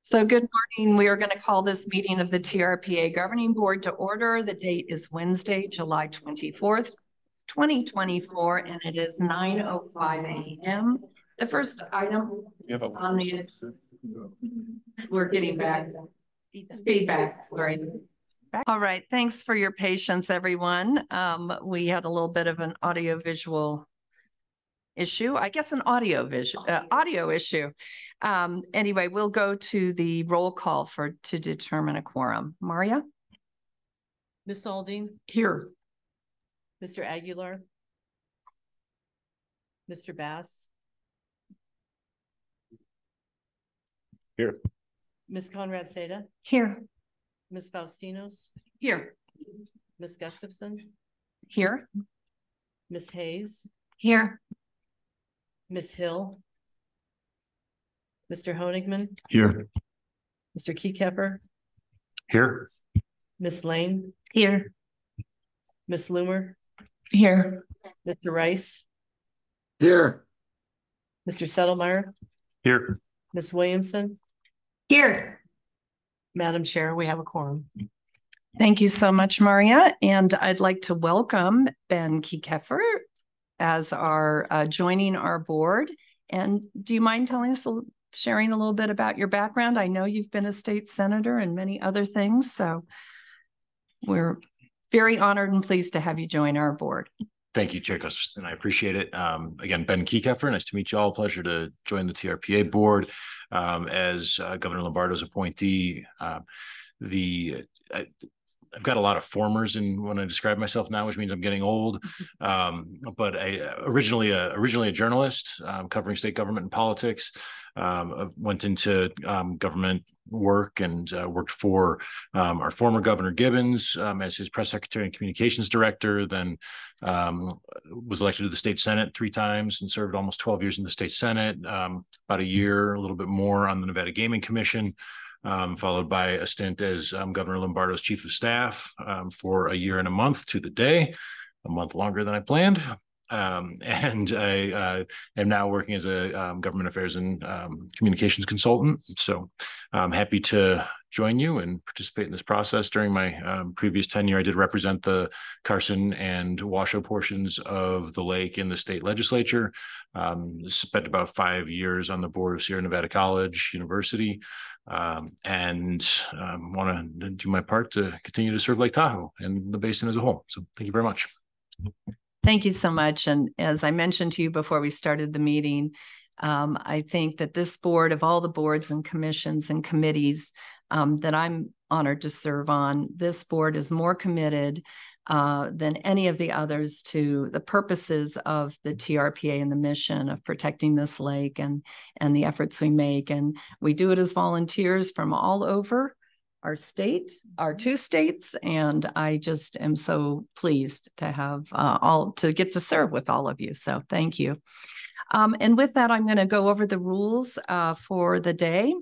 So good morning. We are going to call this meeting of the TRPA Governing Board to order. The date is Wednesday, July 24th, 2024, and it is 9:05 a.m. The first item on the... We're getting back. Feedback. Right. All right. Thanks for your patience, everyone. We had a little bit of an audio-visual issue, I guess an audio issue. Anyway, we'll go to the roll call to determine a quorum. Maria? Ms. Alding? Here. Mr. Aguilar? Mr. Bass? Here. Ms. Conrad Seda? Here. Ms. Faustinos? Here. Ms. Gustafson? Here. Ms. Hayes? Here. Ms. Hill? Mr. Honigman? Here. Mr. Keykeper? Here. Ms. Lane? Here. Ms. Loomer? Here. Mr. Rice? Here. Mr. Settlemeyer? Here. Ms. Williamson? Here. Madam Chair, we have a quorum. Thank you so much, Maria. And I'd like to welcome Ben Keykeper as our joining our board. And do you mind sharing a little bit about your background? I know you've been a state senator and many other things, so we're very honored and pleased to have you join our board. Thank you, Chair Gustafson. I appreciate it. Again, Ben Keykeper, nice to meet you all. Pleasure to join the TRPA board as Governor Lombardo's appointee. I've got a lot of formers in when I describe myself now, which means I'm getting old. But I originally a journalist covering state government and politics. Went into government work and worked for our former Governor Gibbons as his press secretary and communications director. Then was elected to the state Senate 3 times and served almost 12 years in the state Senate. About a year, a little bit more on the Nevada Gaming Commission. Followed by a stint as Governor Lombardo's chief of staff for a year and a month to the day, a month longer than I planned. And I am now working as a government affairs and communications consultant. So I'm happy to join you and participate in this process. During my previous tenure, I did represent the Carson and Washoe portions of the lake in the state legislature. Spent about 5 years on the board of Sierra Nevada College University. And want to do my part to continue to serve Lake Tahoe and the basin as a whole. So thank you very much. Thank you so much. And as I mentioned to you before we started the meeting, I think that this board, of all the boards and commissions and committees that I'm honored to serve on, this board is more committed than any of the others to the purposes of the TRPA and the mission of protecting this lake and the efforts we make. And we do it as volunteers from all over our state, our 2 states, and I just am so pleased to have to get to serve with all of you. So thank you. And with that, I'm going to go over the rules for the day.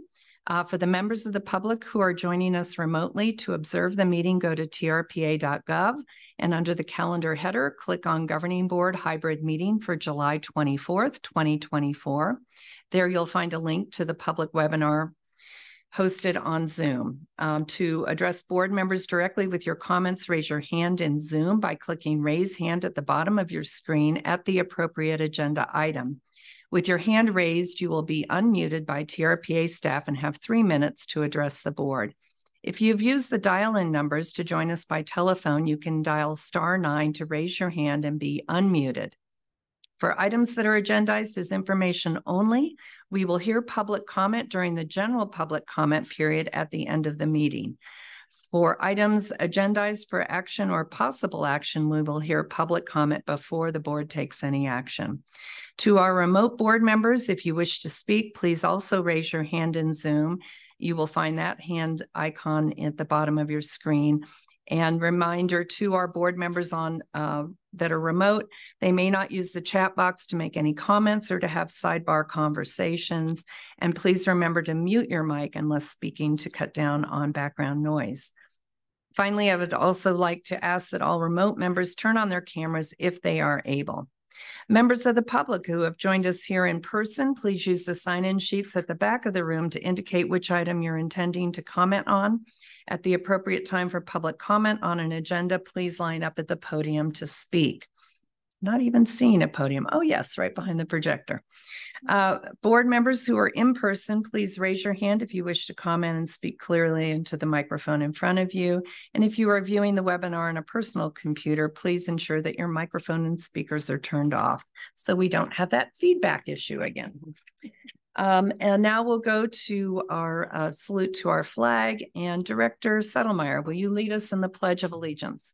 For the members of the public who are joining us remotely, to observe the meeting, go to trpa.gov and under the calendar header, click on Governing Board Hybrid Meeting for July 24th, 2024. There you'll find a link to the public webinar hosted on Zoom. To address board members directly with your comments, raise your hand in Zoom by clicking Raise Hand at the bottom of your screen at the appropriate agenda item. With your hand raised, you will be unmuted by TRPA staff and have 3 minutes to address the board. If you've used the dial-in numbers to join us by telephone, you can dial *9 to raise your hand and be unmuted. For items that are agendized as information only, we will hear public comment during the general public comment period at the end of the meeting. For items agendized for action or possible action, we will hear public comment before the board takes any action. To our remote board members, if you wish to speak, please also raise your hand in Zoom. You will find that hand icon at the bottom of your screen. And reminder to our board members that are remote, they may not use the chat box to make any comments or to have sidebar conversations. And please remember to mute your mic unless speaking to cut down on background noise. Finally, I would also like to ask that all remote members turn on their cameras if they are able. Members of the public who have joined us here in person, please use the sign-in sheets at the back of the room to indicate which item you're intending to comment on. At the appropriate time for public comment on an agenda, please line up at the podium to speak. Not even seeing a podium. Oh, yes, right behind the projector. Board members who are in person, please raise your hand if you wish to comment and speak clearly into the microphone in front of you. And if you are viewing the webinar on a personal computer, please ensure that your microphone and speakers are turned off so we don't have that feedback issue again. And now we'll go to our salute to our flag. And Director Settlemeyer, will you lead us in the Pledge of Allegiance?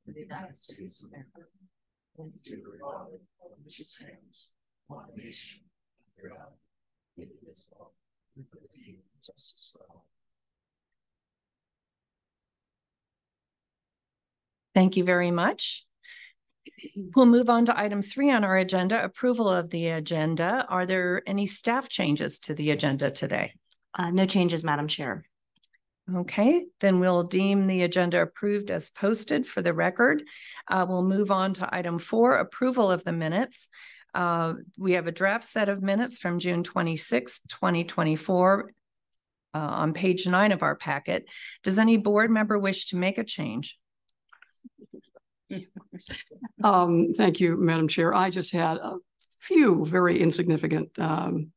The United States of America, and to the republic which it stands, one nation, under God, indivisible, with liberty and justice for all. Thank you very much. We'll move on to item 3 on our agenda, approval of the agenda. Are there any staff changes to the agenda today? No changes, Madam Chair. Okay, then we'll deem the agenda approved as posted for the record. We'll move on to item 4, approval of the minutes. We have a draft set of minutes from June 26, 2024 on page 9 of our packet. Does any board member wish to make a change? Thank you, Madam Chair. I just had a few very insignificant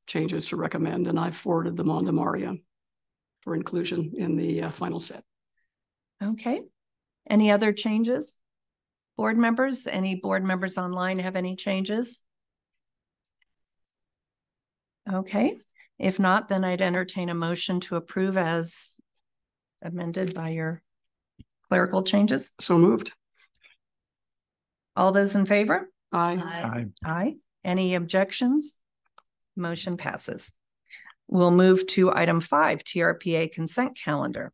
changes to recommend, and I forwarded them on to Maria for inclusion in the final set. Okay. Any other changes? Board members? Any board members online have any changes? Okay. If not, then I'd entertain a motion to approve as amended by your clerical changes. So moved. All those in favor? Aye. Aye. Any objections? Motion passes. We'll move to item 5, TRPA consent calendar.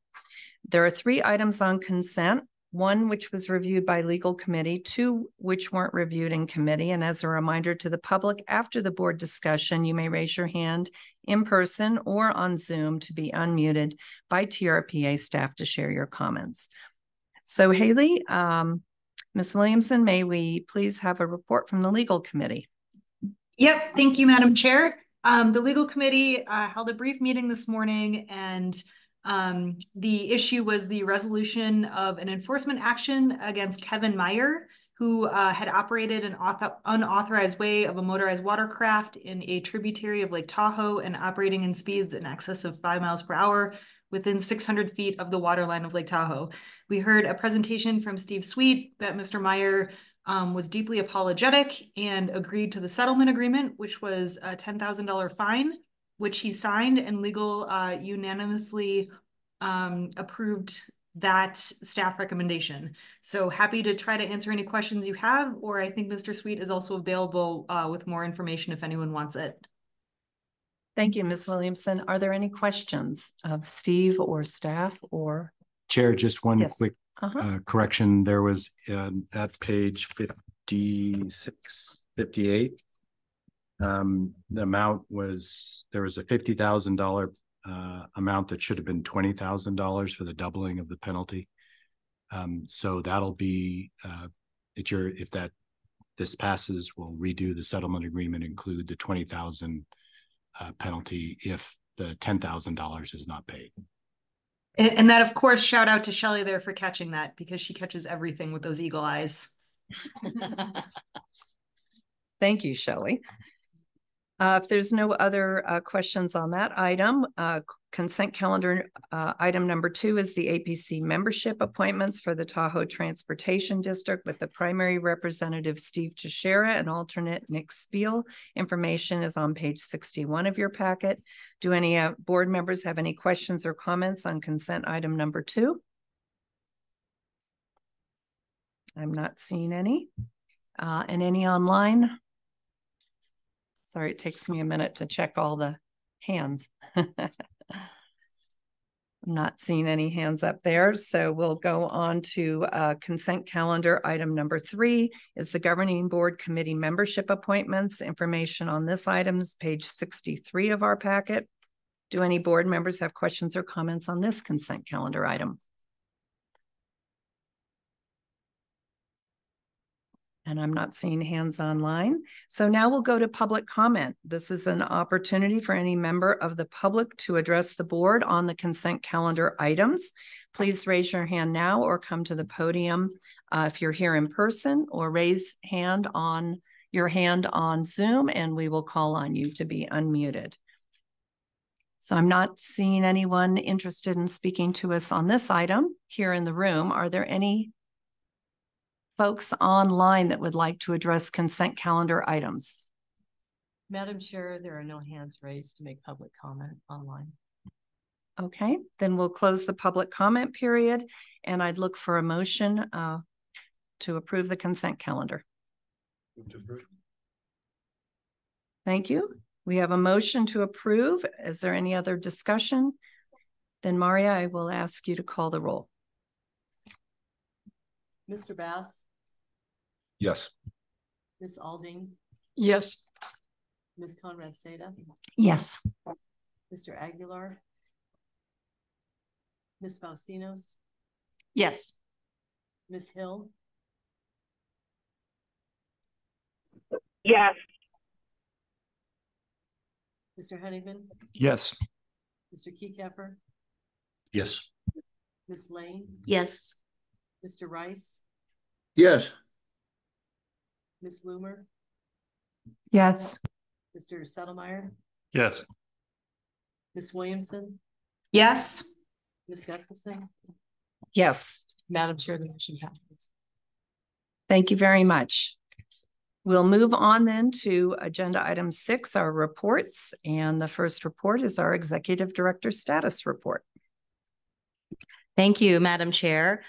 There are 3 items on consent, 1 which was reviewed by legal committee, 2 which weren't reviewed in committee. And as a reminder to the public, after the board discussion, you may raise your hand in person or on Zoom to be unmuted by TRPA staff to share your comments. So Haley, Ms. Williamson, may we please have a report from the legal committee? Yep, thank you, Madam Chair. The legal committee held a brief meeting this morning, and the issue was the resolution of an enforcement action against Kevin Meyer, who had operated an unauthorized way of a motorized watercraft in a tributary of Lake Tahoe and operating in speeds in excess of 5 miles per hour within 600 feet of the waterline of Lake Tahoe. We heard a presentation from Steve Sweet that Mr. Meyer was deeply apologetic and agreed to the settlement agreement, which was a $10,000 fine, which he signed, and legal unanimously approved that staff recommendation. So happy to try to answer any questions you have, or I think Mr. Sweet is also available with more information if anyone wants it. Thank you, Ms. Williamson. Are there any questions of Steve or staff or? Chair, just one Yes. quick correction. There was at page 56, 58. The amount was, there was a $50,000 amount that should have been $20,000 for the doubling of the penalty. So that'll be if this passes, we'll redo the settlement agreement, include the $20,000 penalty if the $10,000 is not paid. And that, of course, shout out to Shelley there for catching that, because she catches everything with those eagle eyes. Thank you, Shelley. If there's no other questions on that item, consent calendar item number 2 is the APC membership appointments for the Tahoe Transportation District with the primary representative Steve Teixeira and alternate Nick Spiel. Information is on page 61 of your packet. Do any board members have any questions or comments on consent item number 2? I'm not seeing any. And any online? Sorry, it takes me a minute to check all the hands. I'm not seeing any hands up there. So we'll go on to consent calendar. Item number 3 is the governing board committee membership appointments. Information on this item is page 63 of our packet. Do any board members have questions or comments on this consent calendar item? And I'm not seeing hands online. So now we'll go to public comment. This is an opportunity for any member of the public to address the board on the consent calendar items. Please raise your hand now or come to the podium if you're here in person, or raise your hand on Zoom and we will call on you to be unmuted. So I'm not seeing anyone interested in speaking to us on this item here in the room. Are there any folks online that would like to address consent calendar items? Madam Chair, there are no hands raised to make public comment online. Okay, then we'll close the public comment period, and I'd look for a motion to approve the consent calendar. Thank you. We have a motion to approve. Is there any other discussion? Then Maria, I will ask you to call the roll. Mr. Bass, Yes. Ms. Alding, Yes. Ms. Conrad Seda, Yes. Mr. Aguilar, Ms. Faustinos, Yes. Ms. Hill, Yes. Mr. Honeyman, Yes. Mr. Keycapper, Yes. Ms. Lane, Yes. Mr. Rice, Yes. Ms. Loomer, Yes. Mr. Settlemeyer, Yes. Ms. Williamson, Yes. Ms. Gustafson. Yes. Madam Chair, the motion passes. Thank you very much. We'll move on then to agenda item 6, our reports. And the first report is our Executive Director Status Report. Thank you, Madam Chair.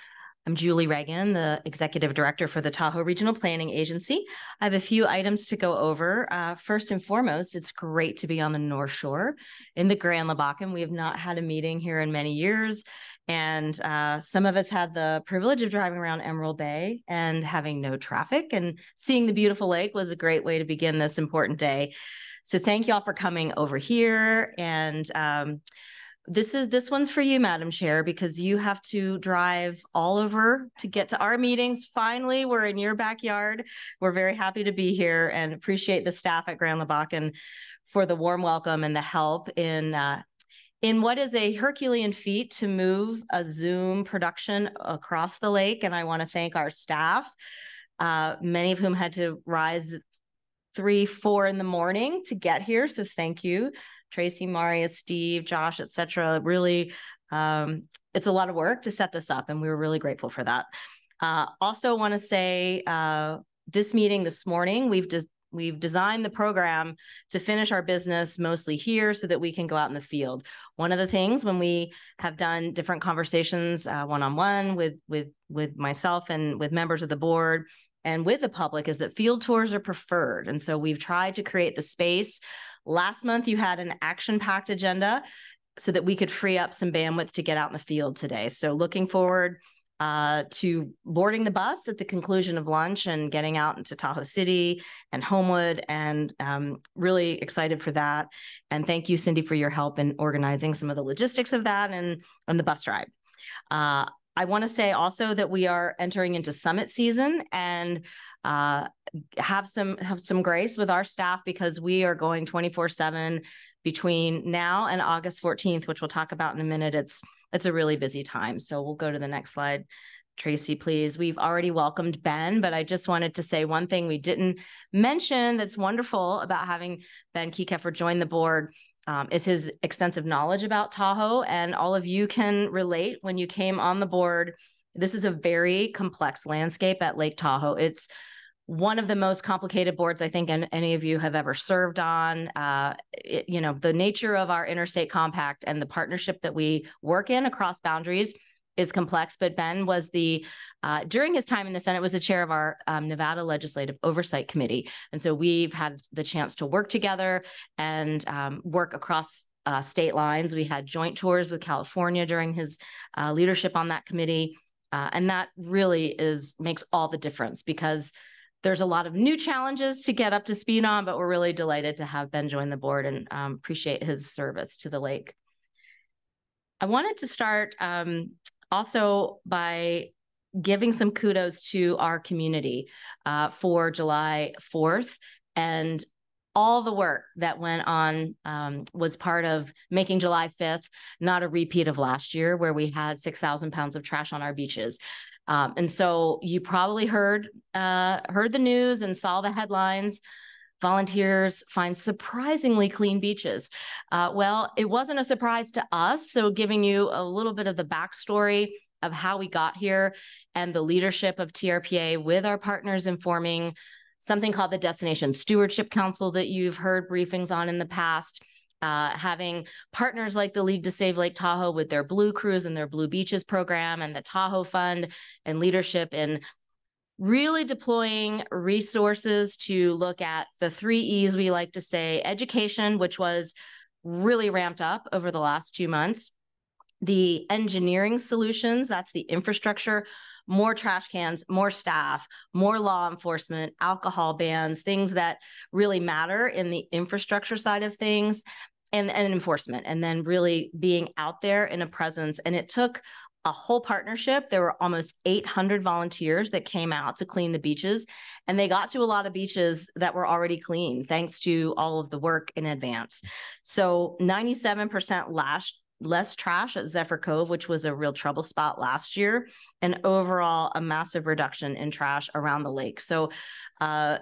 I'm Julie Reagan, the Executive Director for the Tahoe Regional Planning Agency. I have a few items to go over. First and foremost, it's great to be on the North Shore in the Grand Labakan. We have not had a meeting here in many years. And some of us had the privilege of driving around Emerald Bay and having no traffic, and seeing the beautiful lake was a great way to begin this important day. So thank you all for coming over here. And this one's for you, Madam Chair, because you have to drive all over to get to our meetings. Finally, we're in your backyard. We're very happy to be here and appreciate the staff at Grand Labakan for the warm welcome and the help in what is a Herculean feat to move a Zoom production across the lake. And I want to thank our staff, many of whom had to rise 3, 4 in the morning to get here. So thank you. Tracy, Maria, Steve, Josh, etc. Really, it's a lot of work to set this up, and we were really grateful for that. Also want to say this meeting this morning, we've designed the program to finish our business mostly here so that we can go out in the field. One of the things when we have done different conversations one-on-one with myself and with members of the board and with the public is that field tours are preferred. And so we've tried to create the space. Last month, you had an action-packed agenda so that we could free up some bandwidth to get out in the field today. So looking forward to boarding the bus at the conclusion of lunch and getting out into Tahoe City and Homewood, and really excited for that. And thank you, Cindy, for your help in organizing some of the logistics of that and the bus ride. I want to say also that we are entering into summit season, and have some grace with our staff because we are going 24/7 between now and August 14th, which we'll talk about in a minute. It's a really busy time. So we'll go to the next slide. Tracy, please. We've already welcomed Ben, but I just wanted to say one thing we didn't mention that's wonderful about having Ben Keycapper join the board is his extensive knowledge about Tahoe. And all of you can relate when you came on the board. This is a very complex landscape at Lake Tahoe. It's one of the most complicated boards I think any of you have ever served on. The nature of our interstate compact and the partnership that we work in across boundaries is complex, but Ben was during his time in the Senate, was the chair of our Nevada Legislative Oversight Committee. And so we've had the chance to work together and work across state lines. We had joint tours with California during his leadership on that committee. And that really makes all the difference because there's a lot of new challenges to get up to speed on, but we're really delighted to have Ben join the board and appreciate his service to the lake. I wanted to start also by giving some kudos to our community for July 4th, and all the work that went on was part of making July 5th not a repeat of last year, where we had 6,000 pounds of trash on our beaches. And so you probably heard the news and saw the headlines. Volunteers find surprisingly clean beaches. Well, it wasn't a surprise to us. So giving you a little bit of the backstory of how we got here and the leadership of TRPA with our partners in forming something called the Destination Stewardship Council that you've heard briefings on in the past, having partners like the League to Save Lake Tahoe with their Blue Cruise and their Blue Beaches program, and the Tahoe Fund, and leadership in really deploying resources to look at the 3 E's we like to say: education, which was really ramped up over the last 2 months; the engineering solutions, that's the infrastructure, more trash cans, more staff, more law enforcement, alcohol bans, things that really matter in the infrastructure side of things, and enforcement, and then really being out there in a presence. And it took a whole partnership. There were almost 800 volunteers that came out to clean the beaches, and they got to a lot of beaches that were already clean thanks to all of the work in advance. So 97% less trash at Zephyr Cove, which was a real trouble spot last year, and overall a massive reduction in trash around the lake. So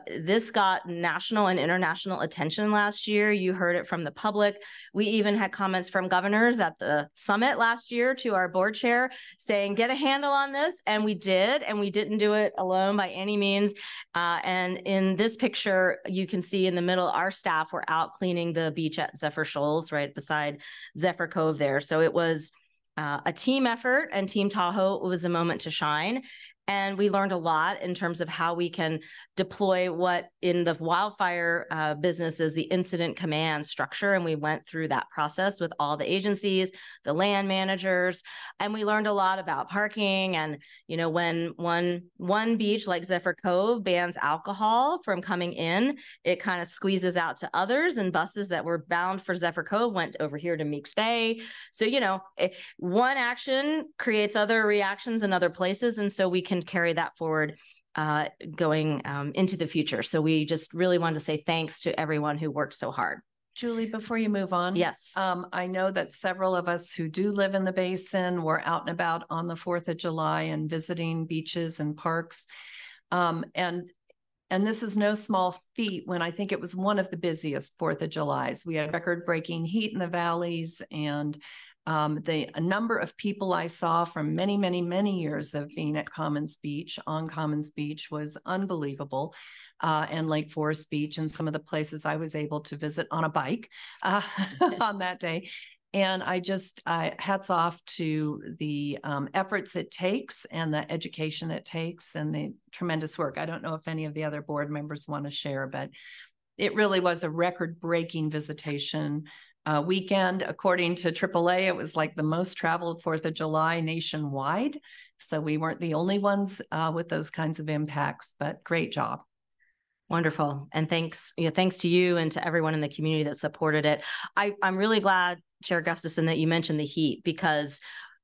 this got national and international attention last year. You heard it from the public. We even had comments from governors at the summit last year to our board chair saying, get a handle on this. And we did, and we didn't do it alone by any means. And in this picture, you can see in the middle, our staff were out cleaning the beach at Zephyr Shoals, right beside Zephyr Cove there. So it was a team effort, and Team Tahoe was a moment to shine. And we learned a lot in terms of how we can deploy what in the wildfire business is the incident command structure. And we went through that process with all the agencies, the land managers, and we learned a lot about parking. And, you know, when one beach like Zephyr Cove bans alcohol from coming in, it kind of squeezes out to others, and buses that were bound for Zephyr Cove went over here to Meeks Bay. So, you know, one action creates other reactions in other places. And so we can carry that forward going into the future. So we just really wanted to say thanks to everyone who worked so hard. Julie, before you move on. Yes. I know that several of us who do live in the basin were out and about on the 4th of July and visiting beaches and parks. And this is no small feat when I think it was one of the busiest 4th of Julys. We had record-breaking heat in the valleys, and the number of people I saw from many, many, many years of being at Commons Beach, on Commons Beach, was unbelievable. And Lake Forest Beach, and some of the places I was able to visit on a bike on that day. And hats off to the efforts it takes and the education it takes and the tremendous work. I don't know if any of the other board members want to share, but it really was a record-breaking visitation weekend. According to AAA, it was like the most traveled 4th of July nationwide. So we weren't the only ones with those kinds of impacts, but great job. Wonderful. And thanks to you and to everyone in the community that supported it. I'm really glad, Chair Gustafson, that you mentioned the heat, because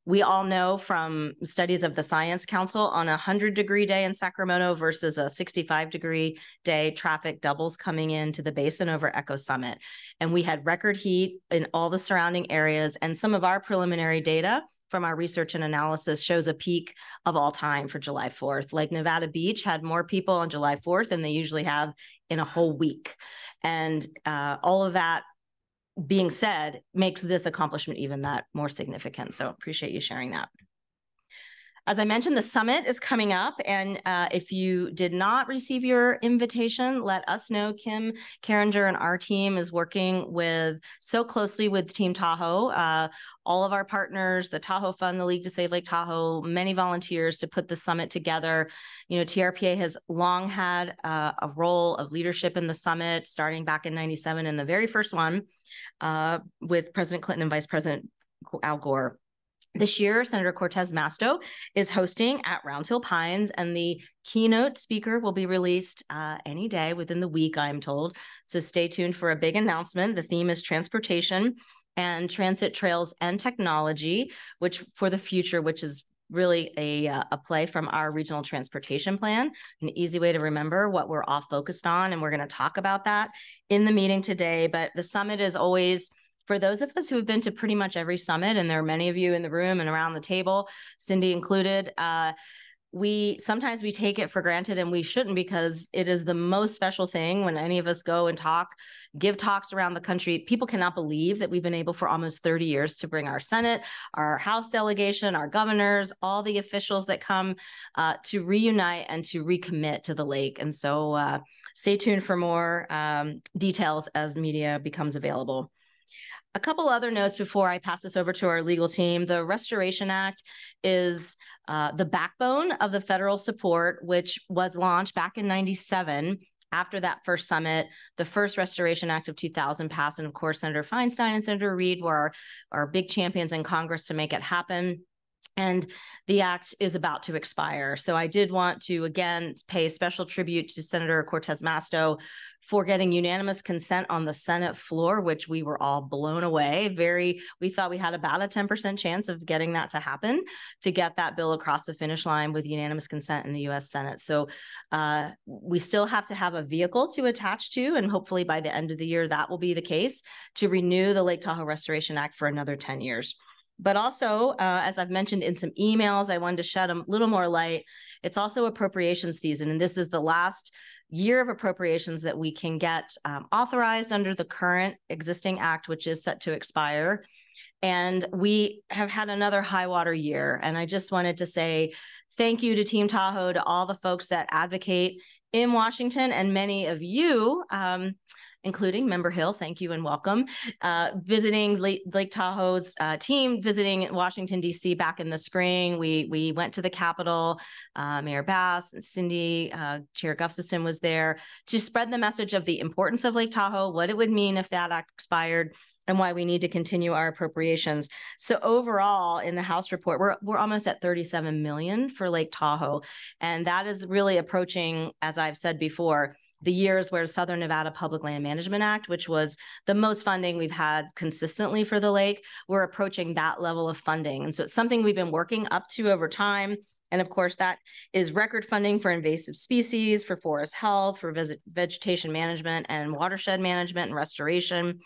we all know from studies of the Science Council, on a 100-degree day in Sacramento versus a 65-degree day, traffic doubles coming into the basin over Echo Summit. And we had record heat in all the surrounding areas. And some of our preliminary data from our research and analysis shows a peak of all time for July 4th. Like Nevada Beach had more people on July 4th than they usually have in a whole week. And all of that being said makes this accomplishment even that more significant. So appreciate you sharing that. As I mentioned, the summit is coming up, and if you did not receive your invitation, let us know. Kim Carringer and our team is working so closely with Team Tahoe, all of our partners, the Tahoe Fund, the League to Save Lake Tahoe, many volunteers to put the summit together. You know, TRPA has long had a role of leadership in the summit, starting back in '97 in the very first one with President Clinton and Vice President Al Gore. This year, Senator Cortez Masto is hosting at Round Hill Pines, and the keynote speaker will be released any day within the week, I'm told. So stay tuned for a big announcement. The theme is transportation and transit trails and technology, which for the future, which is really a play from our regional transportation plan, an easy way to remember what we're all focused on. And we're going to talk about that in the meeting today. But the summit is always, for those of us who have been to pretty much every summit, and there are many of you in the room and around the table, Cindy included, sometimes we take it for granted, and we shouldn't, because it is the most special thing when any of us go and give talks around the country. People cannot believe that we've been able for almost 30 years to bring our Senate, our House delegation, our governors, all the officials that come to reunite and to recommit to the lake. And so stay tuned for more details as media becomes available. A couple other notes before I pass this over to our legal team. The Restoration Act is the backbone of the federal support, which was launched back in '97. After that first summit, the first Restoration Act of 2000 passed. And of course, Senator Feinstein and Senator Reid were our big champions in Congress to make it happen. And the act is about to expire. So I did want to, again, pay special tribute to Senator Cortez Masto for getting unanimous consent on the Senate floor, which we were all blown away. We thought we had about a 10% chance of getting that to happen, to get that bill across the finish line with unanimous consent in the U.S. Senate. So we still have to have a vehicle to attach to, and hopefully by the end of the year, that will be the case, to renew the Lake Tahoe Restoration Act for another 10 years. But also, as I've mentioned in some emails, I wanted to shed a little more light. It's also appropriation season, and this is the last year of appropriations that we can get authorized under the current existing act, which is set to expire. And we have had another high water year. And I just wanted to say thank you to Team Tahoe, to all the folks that advocate in Washington, and many of you, including Member Hill, thank you and welcome, visiting Lake Tahoe's team, visiting Washington, D.C. back in the spring. We went to the Capitol, Mayor Bass and Cindy, Chair Gustafson was there to spread the message of the importance of Lake Tahoe, what it would mean if that act expired, and why we need to continue our appropriations. So overall, in the House report, we're almost at $37 million for Lake Tahoe. And that is really approaching, as I've said before, the years where Southern Nevada Public Land Management Act, which was the most funding we've had consistently for the lake, we're approaching that level of funding. And so it's something we've been working up to over time. And of course, that is record funding for invasive species, for forest health, for vegetation management and watershed management and restoration.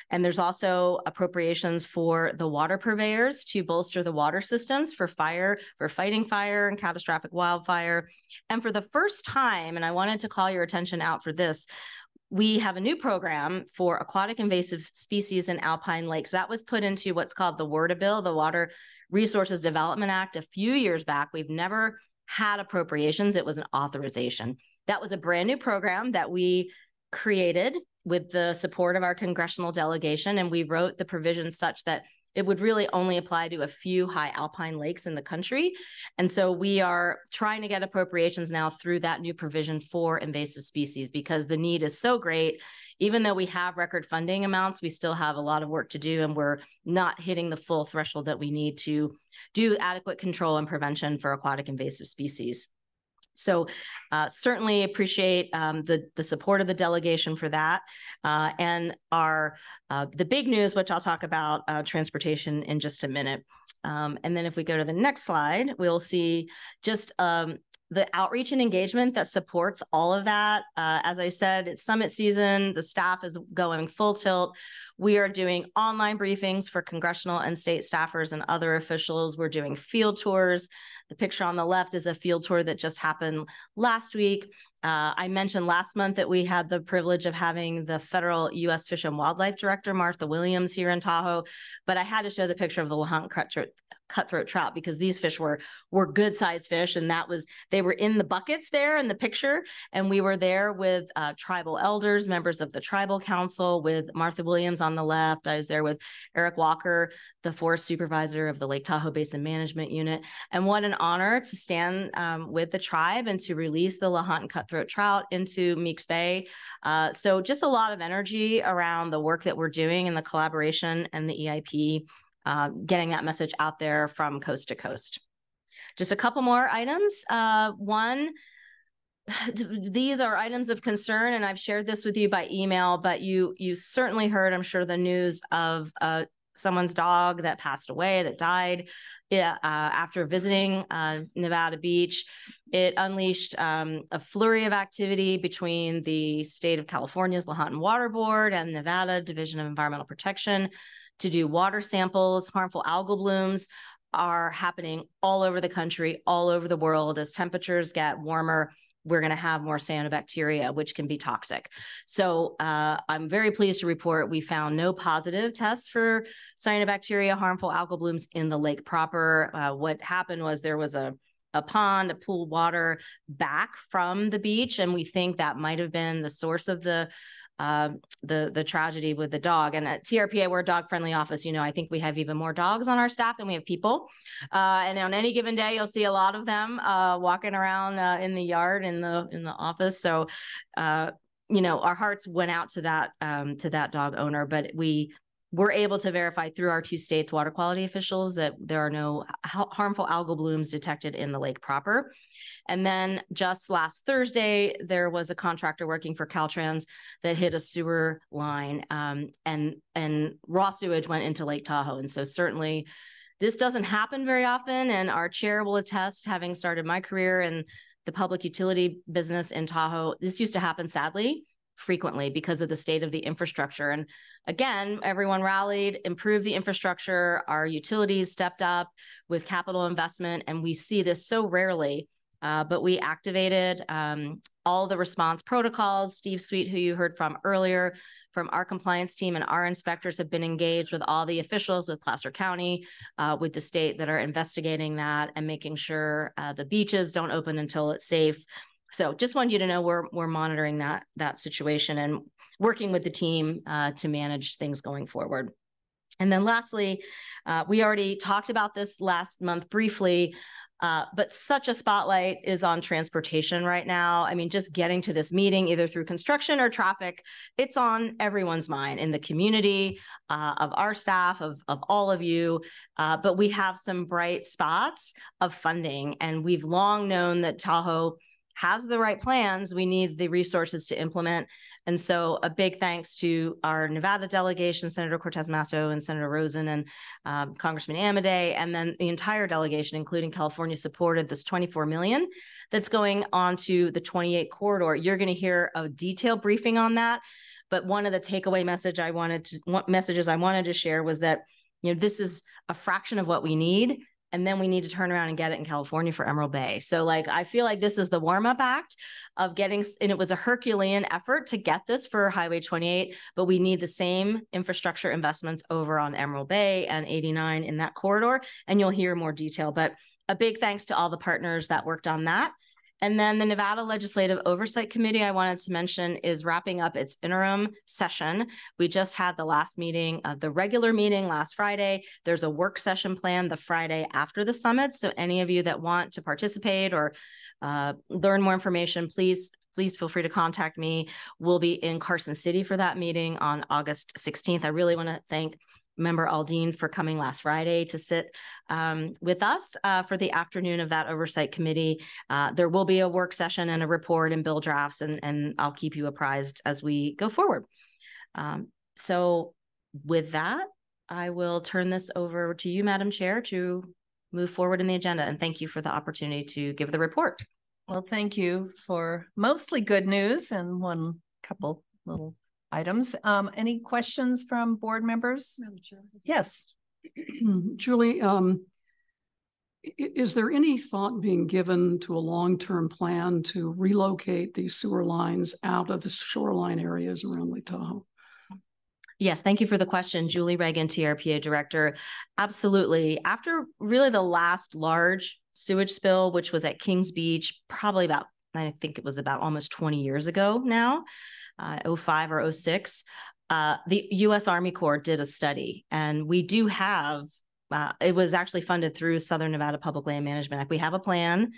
And there's also appropriations for the water purveyors to bolster the water systems for fighting fire and catastrophic wildfire. And for the first time, and I wanted to call your attention out for this, we have a new program for aquatic invasive species in alpine lakes. That was put into what's called the WRDA bill, the Water Resources Development Act, a few years back. We've never had appropriations. It was an authorization. That was a brand new program that we created with the support of our congressional delegation, and we wrote the provisions such that it would really only apply to a few high alpine lakes in the country. And so we are trying to get appropriations now through that new provision for invasive species, because the need is so great. Even though we have record funding amounts, we still have a lot of work to do, and we're not hitting the full threshold that we need to do adequate control and prevention for aquatic invasive species. So certainly appreciate the support of the delegation for that. And the big news, which I'll talk about transportation in just a minute. And then if we go to the next slide, we'll see just the outreach and engagement that supports all of that. As I said, it's summit season. The staff is going full tilt. We are doing online briefings for congressional and state staffers and other officials. We're doing field tours. The picture on the left is a field tour that just happened last week. I mentioned last month that we had the privilege of having the federal U.S. Fish and Wildlife Director, Martha Williams, here in Tahoe, but I had to show the picture of the LaHunt cutthroat trout, because these fish were good sized fish, and they were in the buckets there in the picture. And we were there with tribal elders, members of the tribal council, with Martha Williams on the left. I was there with Eric Walker, the forest supervisor of the Lake Tahoe Basin Management Unit. And what an honor to stand with the tribe and to release the LaHunt cutthroat trout into Meeks Bay. So just a lot of energy around the work that we're doing and the collaboration and the EIP, getting that message out there from coast to coast. Just a couple more items. One, these are items of concern, and I've shared this with you by email, but you certainly heard, I'm sure, the news of someone's dog that passed away, that died after visiting Nevada Beach. It unleashed a flurry of activity between the state of California's Lahontan Water Board and Nevada Division of Environmental Protection to do water samples. Harmful algal blooms are happening all over the country, all over the world. As temperatures get warmer, we're going to have more cyanobacteria, which can be toxic. So I'm very pleased to report we found no positive tests for cyanobacteria, harmful algal blooms in the lake proper. What happened was there was a pond, a pool of water back from the beach, and we think that might have been the source of the tragedy with the dog. And at TRPA, we're a dog-friendly office. You know, I think we have even more dogs on our staff than we have people. And on any given day, you'll see a lot of them walking around in the yard, in the office. So, you know, our hearts went out to that dog owner, but we were able to verify through our 2 states' water quality officials that there are no harmful algal blooms detected in the lake proper. And then just last Thursday, there was a contractor working for Caltrans that hit a sewer line, and raw sewage went into Lake Tahoe. And so certainly this doesn't happen very often. And our chair will attest, having started my career in the public utility business in Tahoe, this used to happen, sadly, frequently because of the state of the infrastructure. And again, everyone rallied, improved the infrastructure. Our utilities stepped up with capital investment, and we see this so rarely. But we activated all the response protocols. Steve Sweet, who you heard from earlier, from our compliance team, and our inspectors have been engaged with all the officials, with Placer County, with the state, that are investigating that and making sure the beaches don't open until it's safe. So just wanted you to know we're monitoring that situation and working with the team to manage things going forward. And then lastly, we already talked about this last month briefly, but such a spotlight is on transportation right now. I mean, just getting to this meeting, either through construction or traffic, it's on everyone's mind in the community, of our staff, of all of you. But we have some bright spots of funding, and we've long known that Tahoe has the right plans. We need the resources to implement. And so a big thanks to our Nevada delegation, Senator Cortez Masto and Senator Rosen and Congressman Amodei, and then the entire delegation, including California, supported this $24 million that's going on to the 28 corridor. You're going to hear a detailed briefing on that. But one of the takeaway messages I wanted to share was that, you know, this is a fraction of what we need. And then we need to turn around and get it in California for Emerald Bay. So like, I feel like this is the warm-up act of getting, and it was a Herculean effort to get this for Highway 28, but we need the same infrastructure investments over on Emerald Bay and 89 in that corridor. And you'll hear more detail, but a big thanks to all the partners that worked on that. And then the Nevada Legislative Oversight Committee, I wanted to mention, is wrapping up its interim session. We just had the last meeting, the regular meeting last Friday. There's a work session planned the Friday after the summit. So any of you that want to participate or learn more information, please feel free to contact me. We'll be in Carson City for that meeting on August 16th. I really want to thank Member Aldine for coming last Friday to sit with us for the afternoon of that oversight committee. There will be a work session and a report and bill drafts, and I'll keep you apprised as we go forward. So with that, I will turn this over to you, Madam Chair, to move forward in the agenda. And thank you for the opportunity to give the report. Well, thank you for mostly good news and one couple little items. Any questions from board members? Yes. Julie, is there any thought being given to a long-term plan to relocate these sewer lines out of the shoreline areas around Lake Tahoe? Yes, thank you for the question, Julie Reagan, TRPA Director. Absolutely. After really the last large sewage spill, which was at Kings Beach, probably about, I think it was about almost 20 years ago now, 05 or 06, the U.S. Army Corps did a study, and we do have, it was actually funded through Southern Nevada Public Land Management Act. We have a plan.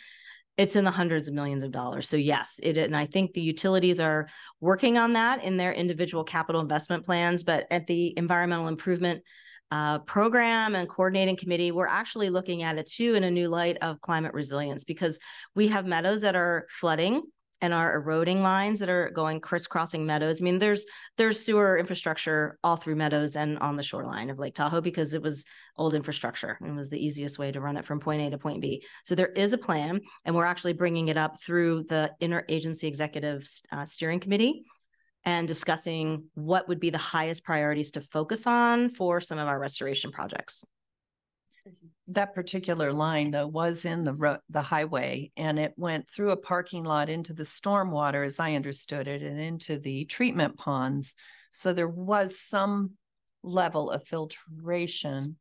It's in the hundreds of millions of dollars. So yes, and I think the utilities are working on that in their individual capital investment plans, but at the environmental improvement program and coordinating committee, we're actually looking at it too in a new light of climate resilience, because we have meadows that are flooding and our eroding lines that are going crisscrossing meadows. I mean, there's sewer infrastructure all through meadows and on the shoreline of Lake Tahoe because it was old infrastructure and it was the easiest way to run it from point A to point B. So there is a plan, and we're actually bringing it up through the Interagency Executive Steering Committee and discussing what would be the highest priorities to focus on for some of our restoration projects. That particular line, though, was in the highway, and it went through a parking lot into the stormwater, as I understood it, and into the treatment ponds. So there was some level of filtration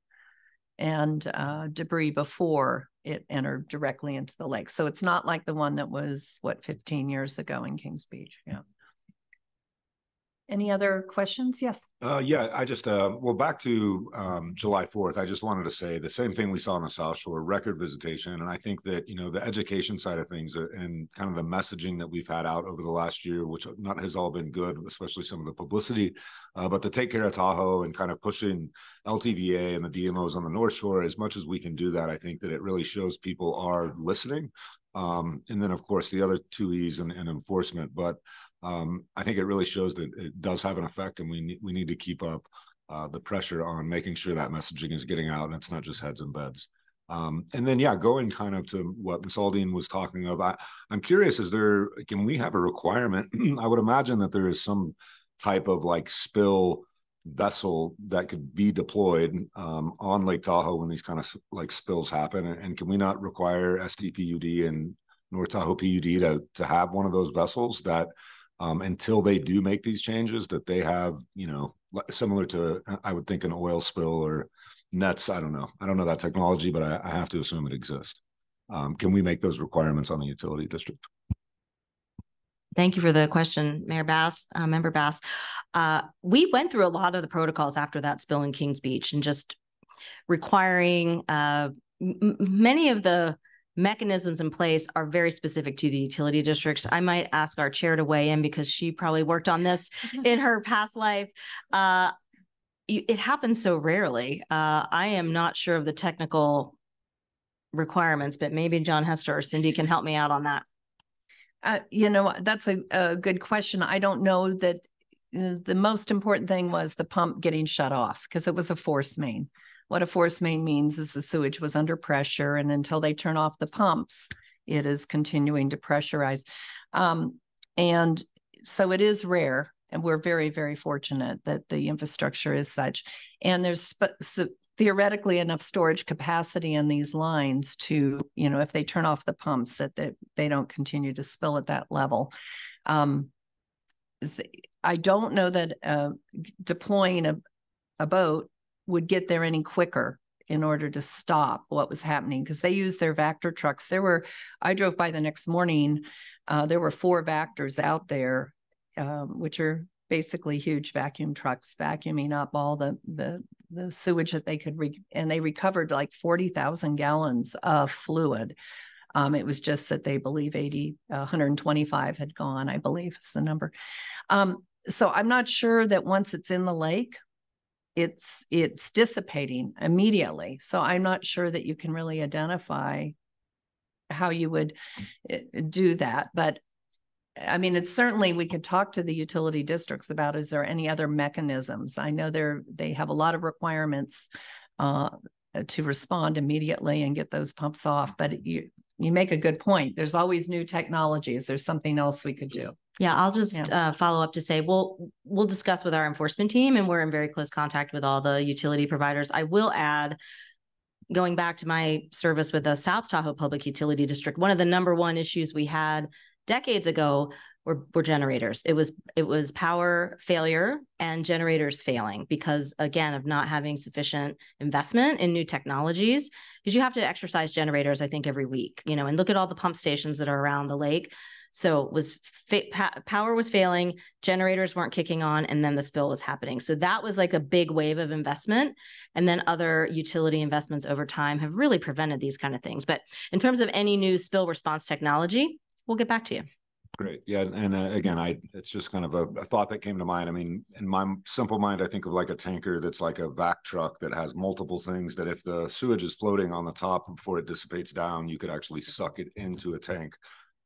and debris before it entered directly into the lake. So it's not like the one that was, 15 years ago in Kings Beach. Yeah. Any other questions? Yes. Yeah, I just, well, back to July 4th, I just wanted to say the same thing we saw on the South Shore, record visitation. And I think that, you know, the education side of things and kind of the messaging that we've had out over the last year, which not has all been good, especially some of the publicity, but to take care of Tahoe and kind of pushing LTVA and the DMOs on the North Shore, as much as we can do that, I think that it really shows people are listening. And then, of course, the other two E's and enforcement. But I think it really shows that it does have an effect, and we need to keep up the pressure on making sure that messaging is getting out and it's not just heads in beds. And then, yeah, going kind of to what Ms. Aldine was talking about, I'm curious, can we have a requirement? I would imagine that there is some type of like spill vessel that could be deployed on Lake Tahoe when these kind of like spills happen. And can we not require STPUD and North Tahoe PUD to have one of those vessels that until they do make these changes, that they have, you know, similar to, I would think, an oil spill or nets. I don't know that technology, but I have to assume it exists. Can we make those requirements on the utility district? Thank you for the question, Mayor Bass, Member Bass. We went through a lot of the protocols after that spill in Kings Beach and just requiring many of the mechanisms in place are very specific to the utility districts. I might ask our chair to weigh in because she probably worked on this in her past life. It happens so rarely. I am not sure of the technical requirements, but maybe John Hester or Cindy can help me out on that. You know, that's a good question. I don't know that the most important thing was the pump getting shut off because it was a force main. What a force main means is the sewage was under pressure, and until they turn off the pumps, it is continuing to pressurize. And so it is rare, and we're very, very fortunate that the infrastructure is such. And there's theoretically enough storage capacity in these lines to, you know, if they turn off the pumps, that they don't continue to spill at that level. I don't know that deploying a boat would get there any quicker in order to stop what was happening because they use their Vector trucks. I drove by the next morning, there were 4 Vectors out there, which are basically huge vacuum trucks vacuuming up all the sewage that they could, and they recovered like 40,000 gallons of fluid. It was just that they believe 125 had gone, I believe is the number. So I'm not sure that once it's in the lake, it's dissipating immediately. So I'm not sure that you can really identify how you would do that. But I mean, it's certainly, we could talk to the utility districts about, is there any other mechanisms? I know they have a lot of requirements to respond immediately and get those pumps off. But you make a good point. There's always new technologies. There's something else we could do. Yeah, I'll just follow up to say, we'll discuss with our enforcement team, and we're in very close contact with all the utility providers. I will add, going back to my service with the South Tahoe Public Utility District, one of the number one issues we had decades ago were generators. It was power failure and generators failing because, again, of not having sufficient investment in new technologies, because you have to exercise generators, I think, every week, you know, and look at all the pump stations that are around the lake. So it was power was failing, generators weren't kicking on, and then the spill was happening. So that was like a big wave of investment. And then other utility investments over time have really prevented these kind of things. But in terms of any new spill response technology, we'll get back to you. Great. Yeah. And again, it's just kind of a thought that came to mind. I mean, in my simple mind, I think of like a tanker that's like a vac truck that has multiple things that if the sewage is floating on the top before it dissipates down, you could actually suck it into a tank.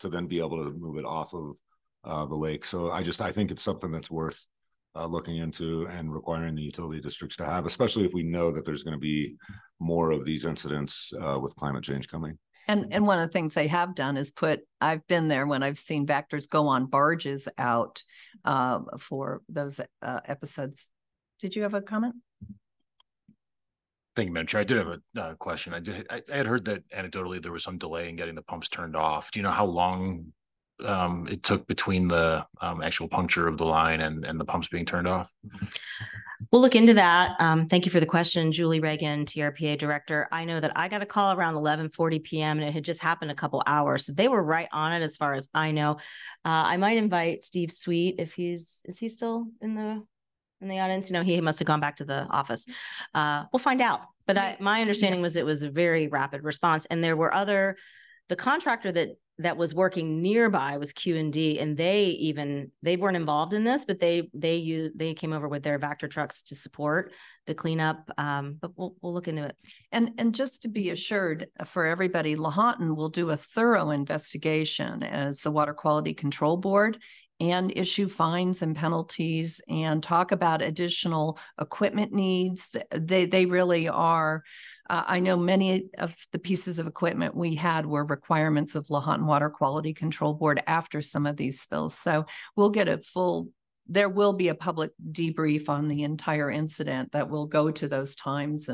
to then be able to move it off of the lake. So I think it's something that's worth looking into and requiring the utility districts to have, especially if we know that there's going to be more of these incidents with climate change coming. And one of the things they have done is I've been there when I've seen Vectors go on barges out for those episodes. Did you have a comment? Thank you, Madam Chair. I did have a question. I had heard that anecdotally there was some delay in getting the pumps turned off. Do you know how long it took between the actual puncture of the line and the pumps being turned off? We'll look into that. Thank you for the question, Julie Reagan, TRPA director. I know that I got a call around 11:40 p.m. and it had just happened a couple hours. So they were right on it as far as I know. I might invite Steve Sweet if is he still in the audience? You know, he must have gone back to the office. We'll find out. But my understanding was it was a very rapid response. And there were the contractor that was working nearby was Q&D, and they weren't involved in this, but they came over with their Vector trucks to support the cleanup. But we'll look into it. And just to be assured for everybody, Lahontan will do a thorough investigation as the Water Quality Control Board and issue fines and penalties and talk about additional equipment needs. They really are. I know many of the pieces of equipment we had were requirements of Lahontan Water Quality Control Board after some of these spills. So we'll get there will be a public debrief on the entire incident that will go to those times,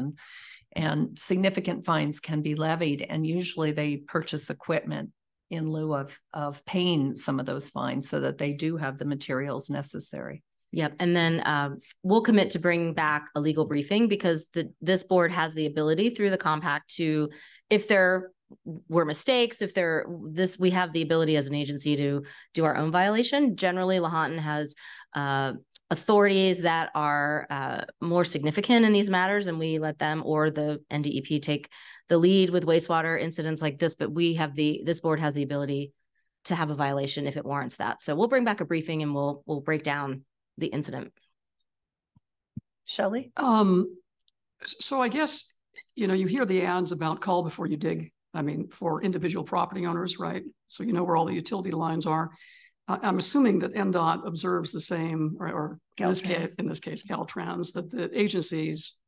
and significant fines can be levied. And usually they purchase equipment in lieu of paying some of those fines so that they do have the materials necessary. Yep. And then we'll commit to bring back a legal briefing, because this board has the ability through the compact to, if there were mistakes, we have the ability as an agency to do our own violation. Generally, Lahontan has authorities that are more significant in these matters, and we let them or the NDEP take the lead with wastewater incidents like this. But this board has the ability to have a violation if it warrants that. So we'll bring back a briefing and we'll break down the incident. Shelley? So I guess, you hear the ads about call before you dig. I mean, for individual property owners, right? So you know where all the utility lines are. I'm assuming that NDOT observes the same, or in this case, Caltrans, that the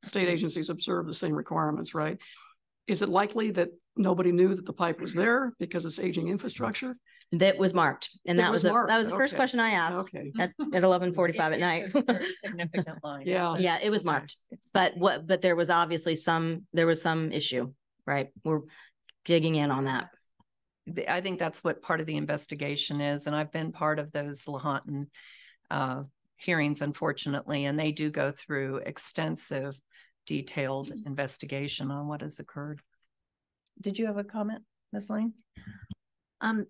state agencies observe the same requirements, right? Is it likely that nobody knew that the pipe was there because it's aging infrastructure? That was marked, and that was the first question I asked at 11:45 at night. Significant line. Yeah, it was marked, but there was obviously some issue, right? We're digging in on that. I think that's what part of the investigation is, and I've been part of those Lahontan hearings, unfortunately, and they do go through extensive, detailed investigation on what has occurred. Did you have a comment, Ms. Lane?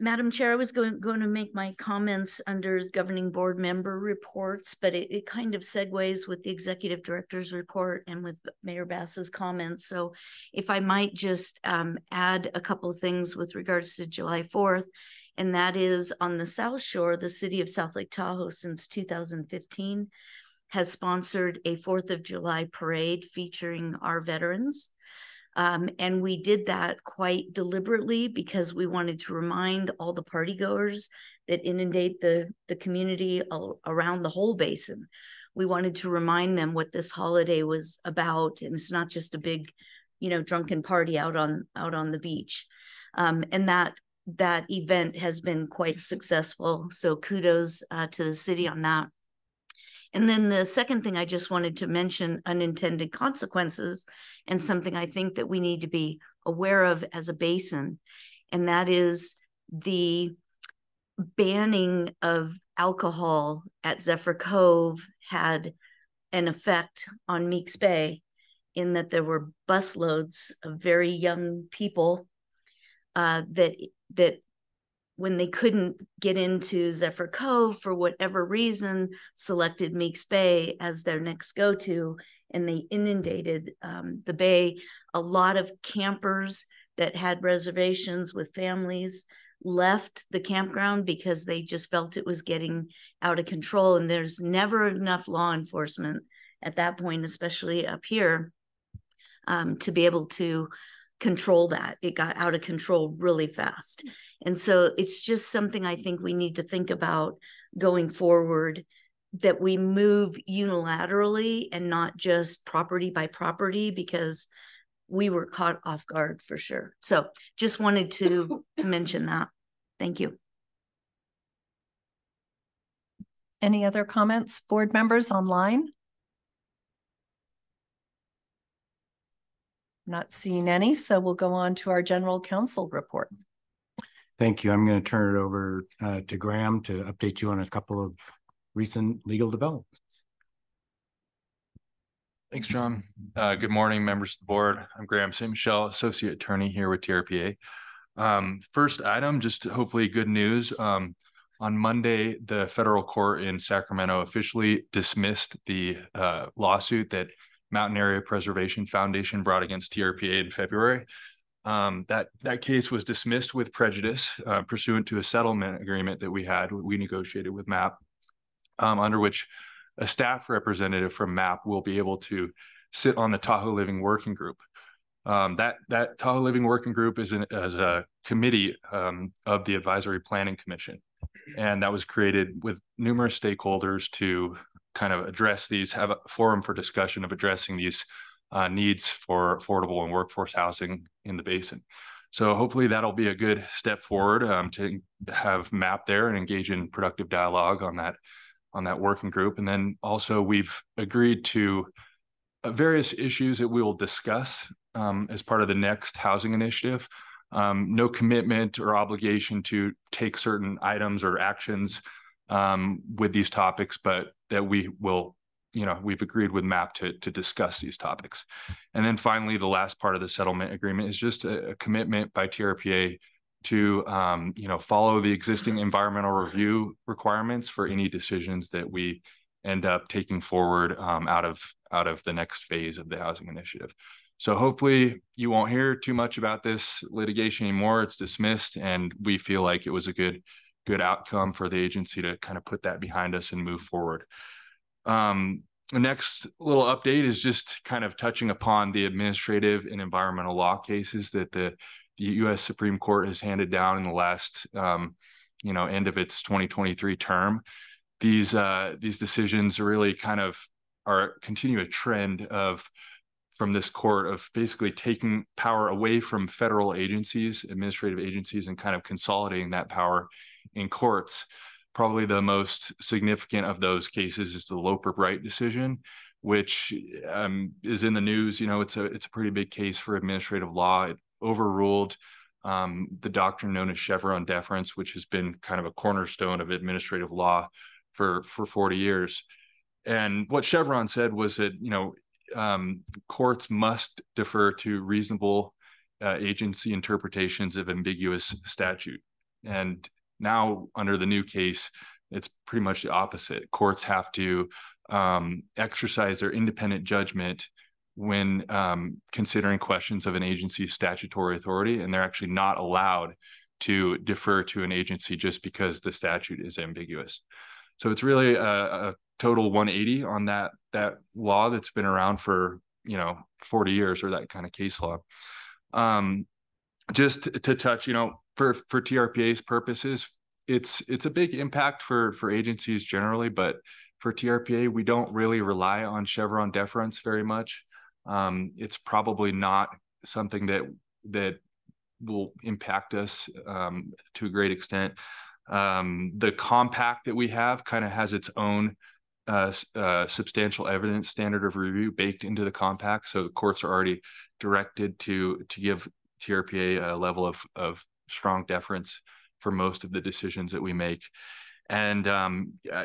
Madam Chair, I was going to make my comments under governing board member reports, but it kind of segues with the executive director's report and with Mayor Bass's comments. So if I might just add a couple of things with regards to July 4th, and that is on the South Shore, the city of South Lake Tahoe since 2015 has sponsored a 4th of July parade featuring our veterans. And we did that quite deliberately because we wanted to remind all the partygoers that inundate the community around the whole basin. We wanted to remind them what this holiday was about, and it's not just a big, drunken party out on the beach. And that event has been quite successful. So kudos to the city on that. And then the second thing I just wanted to mention, unintended consequences, and something I think that we need to be aware of as a basin, and that is the banning of alcohol at Zephyr Cove had an effect on Meeks Bay, in that there were busloads of very young people that when they couldn't get into Zephyr Cove for whatever reason, selected Meeks Bay as their next go-to, and they inundated the bay. A lot of campers that had reservations with families left the campground because they just felt it was getting out of control, and there's never enough law enforcement at that point, especially up here, to be able to control that. It got out of control really fast. And so it's just something I think we need to think about going forward, that we move unilaterally and not just property by property, because we were caught off guard for sure. So just wanted to mention that. Thank you. Any other comments, board members online? Not seeing any, so we'll go on to our general counsel report. Thank you. I'm going to turn it over to Graham to update you on a couple of recent legal developments. Thanks, John. Good morning, members of the board. I'm Graham St. Michel, Associate Attorney here with TRPA. First item, just hopefully good news. On Monday, the federal court in Sacramento officially dismissed the lawsuit that Mountain Area Preservation Foundation brought against TRPA in February. That case was dismissed with prejudice pursuant to a settlement agreement that we negotiated with MAP, under which a staff representative from MAP will be able to sit on the Tahoe Living Working Group. That Tahoe Living Working Group is a committee of the Advisory Planning Commission, and that was created with numerous stakeholders to kind of address these, have a forum for discussion of addressing these needs for affordable and workforce housing in the basin. So hopefully that'll be a good step forward to have MAP there and engage in productive dialogue on that working group. And then also we've agreed to various issues that we will discuss as part of the next housing initiative. No commitment or obligation to take certain items or actions with these topics, but that we will, we've agreed with MAP to discuss these topics. And then finally, the last part of the settlement agreement is just a commitment by TRPA to, follow the existing environmental review requirements for any decisions that we end up taking forward out of the next phase of the housing initiative. So hopefully you won't hear too much about this litigation anymore. It's dismissed, and we feel like it was a good outcome for the agency to kind of put that behind us and move forward. The next little update is just kind of touching upon the administrative and environmental law cases that the U.S. Supreme Court has handed down in the last, end of its 2023 term. These decisions really kind of continue a trend from this court of basically taking power away from federal agencies, administrative agencies, and kind of consolidating that power in courts. Probably the most significant of those cases is the Loper-Bright decision, which is in the news. It's a pretty big case for administrative law. It overruled the doctrine known as Chevron deference, which has been kind of a cornerstone of administrative law for 40 years. And what Chevron said was that, courts must defer to reasonable agency interpretations of ambiguous statute. And now under the new case, it's pretty much the opposite. Courts have to exercise their independent judgment when considering questions of an agency's statutory authority, and they're actually not allowed to defer to an agency just because the statute is ambiguous. So it's really a total 180 on that law that's been around for 40 years, or that kind of case law. Just to touch, for TRPA's purposes, it's a big impact for agencies generally, but for TRPA, we don't really rely on Chevron deference very much. It's probably not something that will impact us to a great extent. The compact that we have kind of has its own substantial evidence standard of review baked into the compact. So the courts are already directed to give TRPA a level of strong deference for most of the decisions that we make. And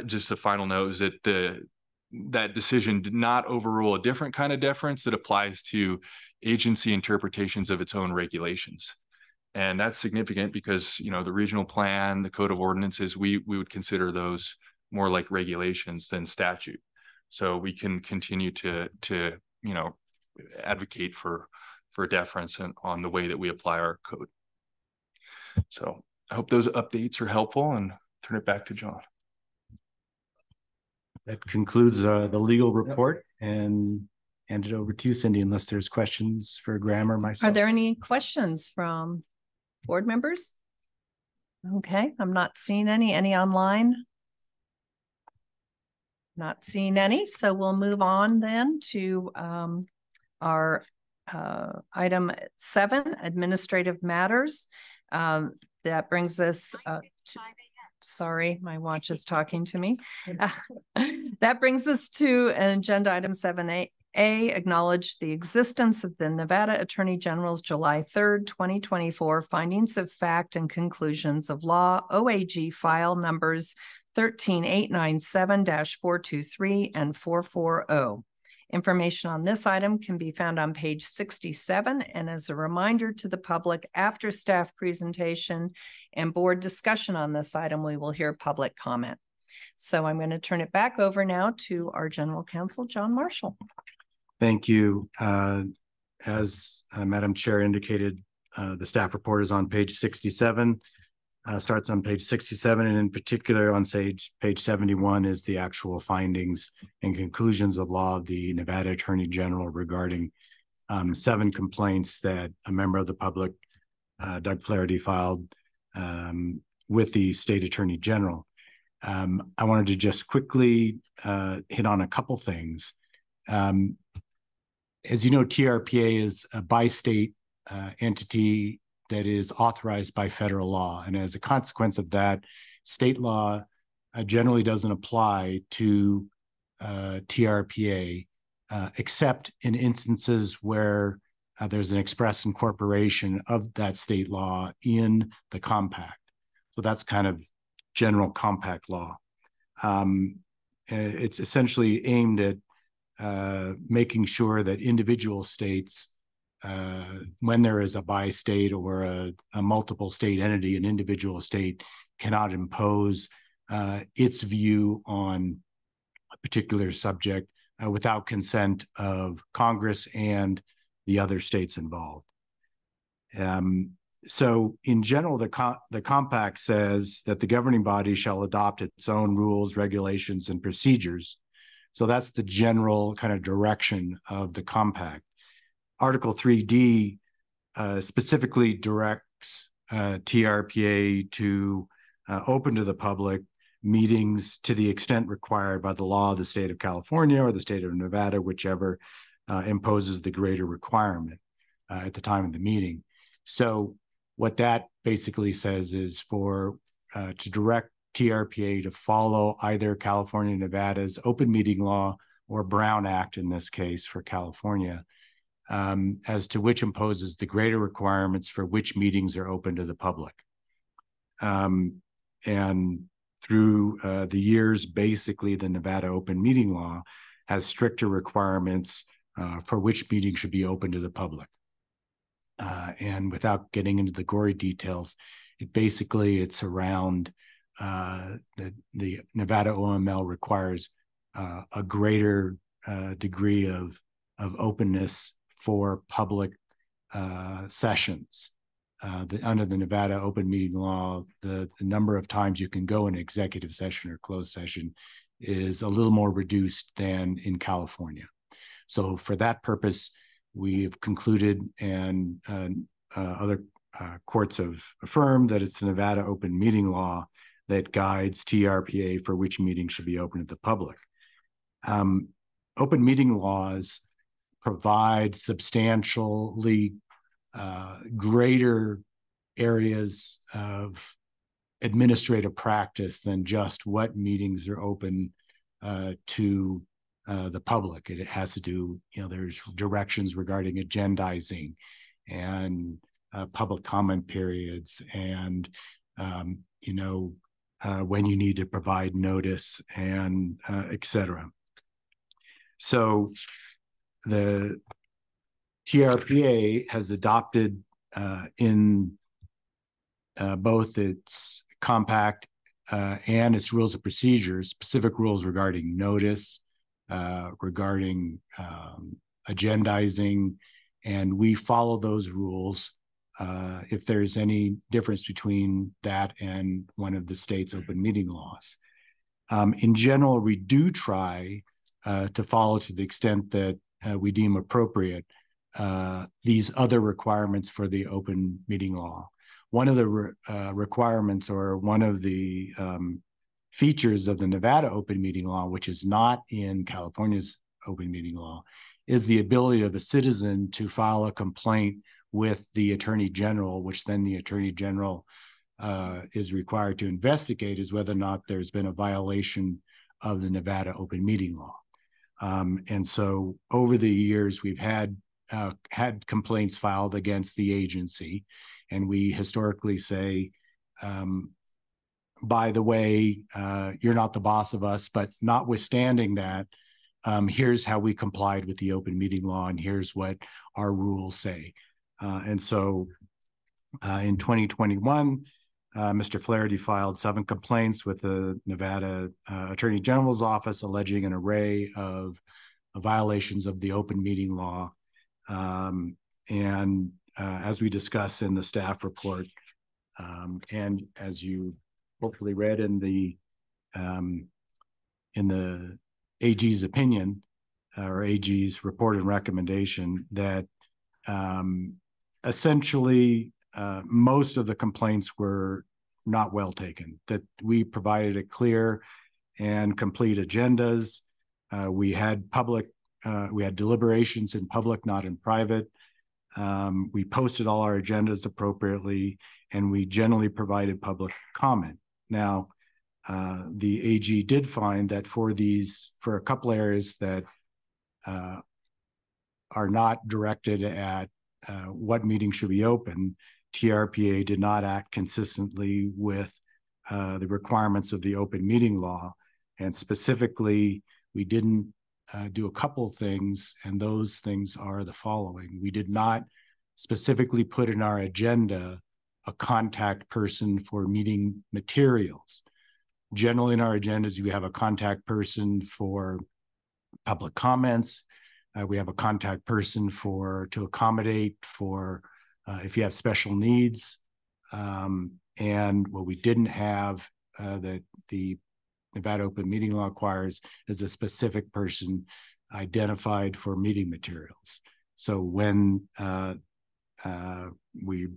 just a final note is that that decision did not overrule a different kind of deference that applies to agency interpretations of its own regulations. And that's significant because, the regional plan, the code of ordinances, we would consider those more like regulations than statute. So we can continue to advocate for deference on the way that we apply our code. So I hope those updates are helpful, and turn it back to John. That concludes the legal report, and hand it over to you, Cindy, unless there's questions for Graham or myself. Are there any questions from board members? Okay, I'm not seeing any. Any online? Not seeing any. So we'll move on then to our item 7, administrative matters. That brings us sorry, my watch is talking to me. That brings us to agenda item 7A. Acknowledge the existence of the Nevada Attorney General's July 3rd, 2024 findings of fact and conclusions of law, OAG file numbers 13897-423 and 440. Information on this item can be found on page 67. And as a reminder to the public, after staff presentation and board discussion on this item, we will hear public comment. So I'm going to turn it back over now to our General Counsel, John Marshall. Thank you. As Madam Chair indicated, the staff report is on page 67. Starts on page 67, and in particular on page 71 is the actual findings and conclusions of law of the Nevada Attorney General regarding 7 complaints that a member of the public, Doug Flaherty, filed with the State Attorney General. I wanted to just quickly hit on a couple things. As you know, TRPA is a bi-state entity that is authorized by federal law. And as a consequence of that, state law generally doesn't apply to TRPA, except in instances where there's an express incorporation of that state law in the compact. So that's kind of general compact law. It's essentially aimed at making sure that individual states, when there is a bi-state or a multiple state entity, an individual state cannot impose its view on a particular subject without consent of Congress and the other states involved. So in general, the compact says that the governing body shall adopt its own rules, regulations, and procedures. So that's the general kind of direction of the compact. Article 3D specifically directs TRPA to open to the public meetings to the extent required by the law of the state of California or the state of Nevada, whichever imposes the greater requirement at the time of the meeting. So what that basically says is for to direct TRPA to follow either California, Nevada's open meeting law or Brown Act in this case for California, as to which imposes the greater requirements for which meetings are open to the public. And through the years, basically the Nevada open meeting law has stricter requirements for which meetings should be open to the public. And without getting into the gory details, it's around the Nevada OML requires a greater degree of openness for public sessions. Under the Nevada open meeting law, the number of times you can go in executive session or closed session is a little more reduced than in California. So for that purpose, we've concluded, and other courts have affirmed, that it's the Nevada open meeting law that guides TRPA for which meetings should be open to the public. Open meeting laws provide substantially greater areas of administrative practice than just what meetings are open to the public. It has to do, there's directions regarding agendizing and public comment periods and, when you need to provide notice and et cetera. So the TRPA has adopted in both its compact and its rules of procedures, specific rules regarding notice, regarding agendizing, and we follow those rules if there's any difference between that and one of the state's open meeting laws. In general, we do try to follow, to the extent that we deem appropriate, these other requirements for the open meeting law. one of the requirements or one of the features of the Nevada open meeting law, which is not in California's open meeting law, is the ability of a citizen to file a complaint with the Attorney General, which then the Attorney General is required to investigate is whether or not there's been a violation of the Nevada open meeting law. And so over the years, we've had complaints filed against the agency, and we historically say, by the way, you're not the boss of us, but notwithstanding that, here's how we complied with the open meeting law, and here's what our rules say. And so in 2021, Mr. Flaherty filed 7 complaints with the Nevada Attorney General's office alleging an array of violations of the open meeting law. And as we discuss in the staff report, and as you hopefully read in the AG's opinion or AG's report and recommendation, that essentially most of the complaints were not well taken, that we provided a clear and complete agendas. We had deliberations in public, not in private. We posted all our agendas appropriately, and we generally provided public comment. Now, the AG did find that for a couple areas that are not directed at what meeting should be open, TRPA did not act consistently with the requirements of the open meeting law. And specifically, we didn't do a couple things, and those things are the following. We did not specifically put in our agenda a contact person for meeting materials. Generally in our agendas, we have a contact person for public comments. We have a contact person to accommodate for if you have special needs. And what we didn't have that the Nevada open meeting law requires is a specific person identified for meeting materials. So when we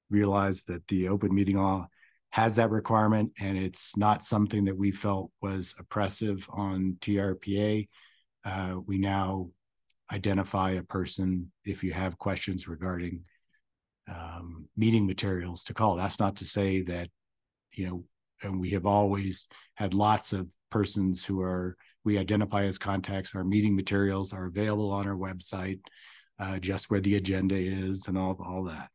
realized that the open meeting law has that requirement, and it's not something that we felt was oppressive on TRPA, we now identify a person if you have questions regarding meeting materials to call. That's not to say that, and we have always had lots of persons we identify as contacts. Our meeting materials are available on our website, just where the agenda is and all that.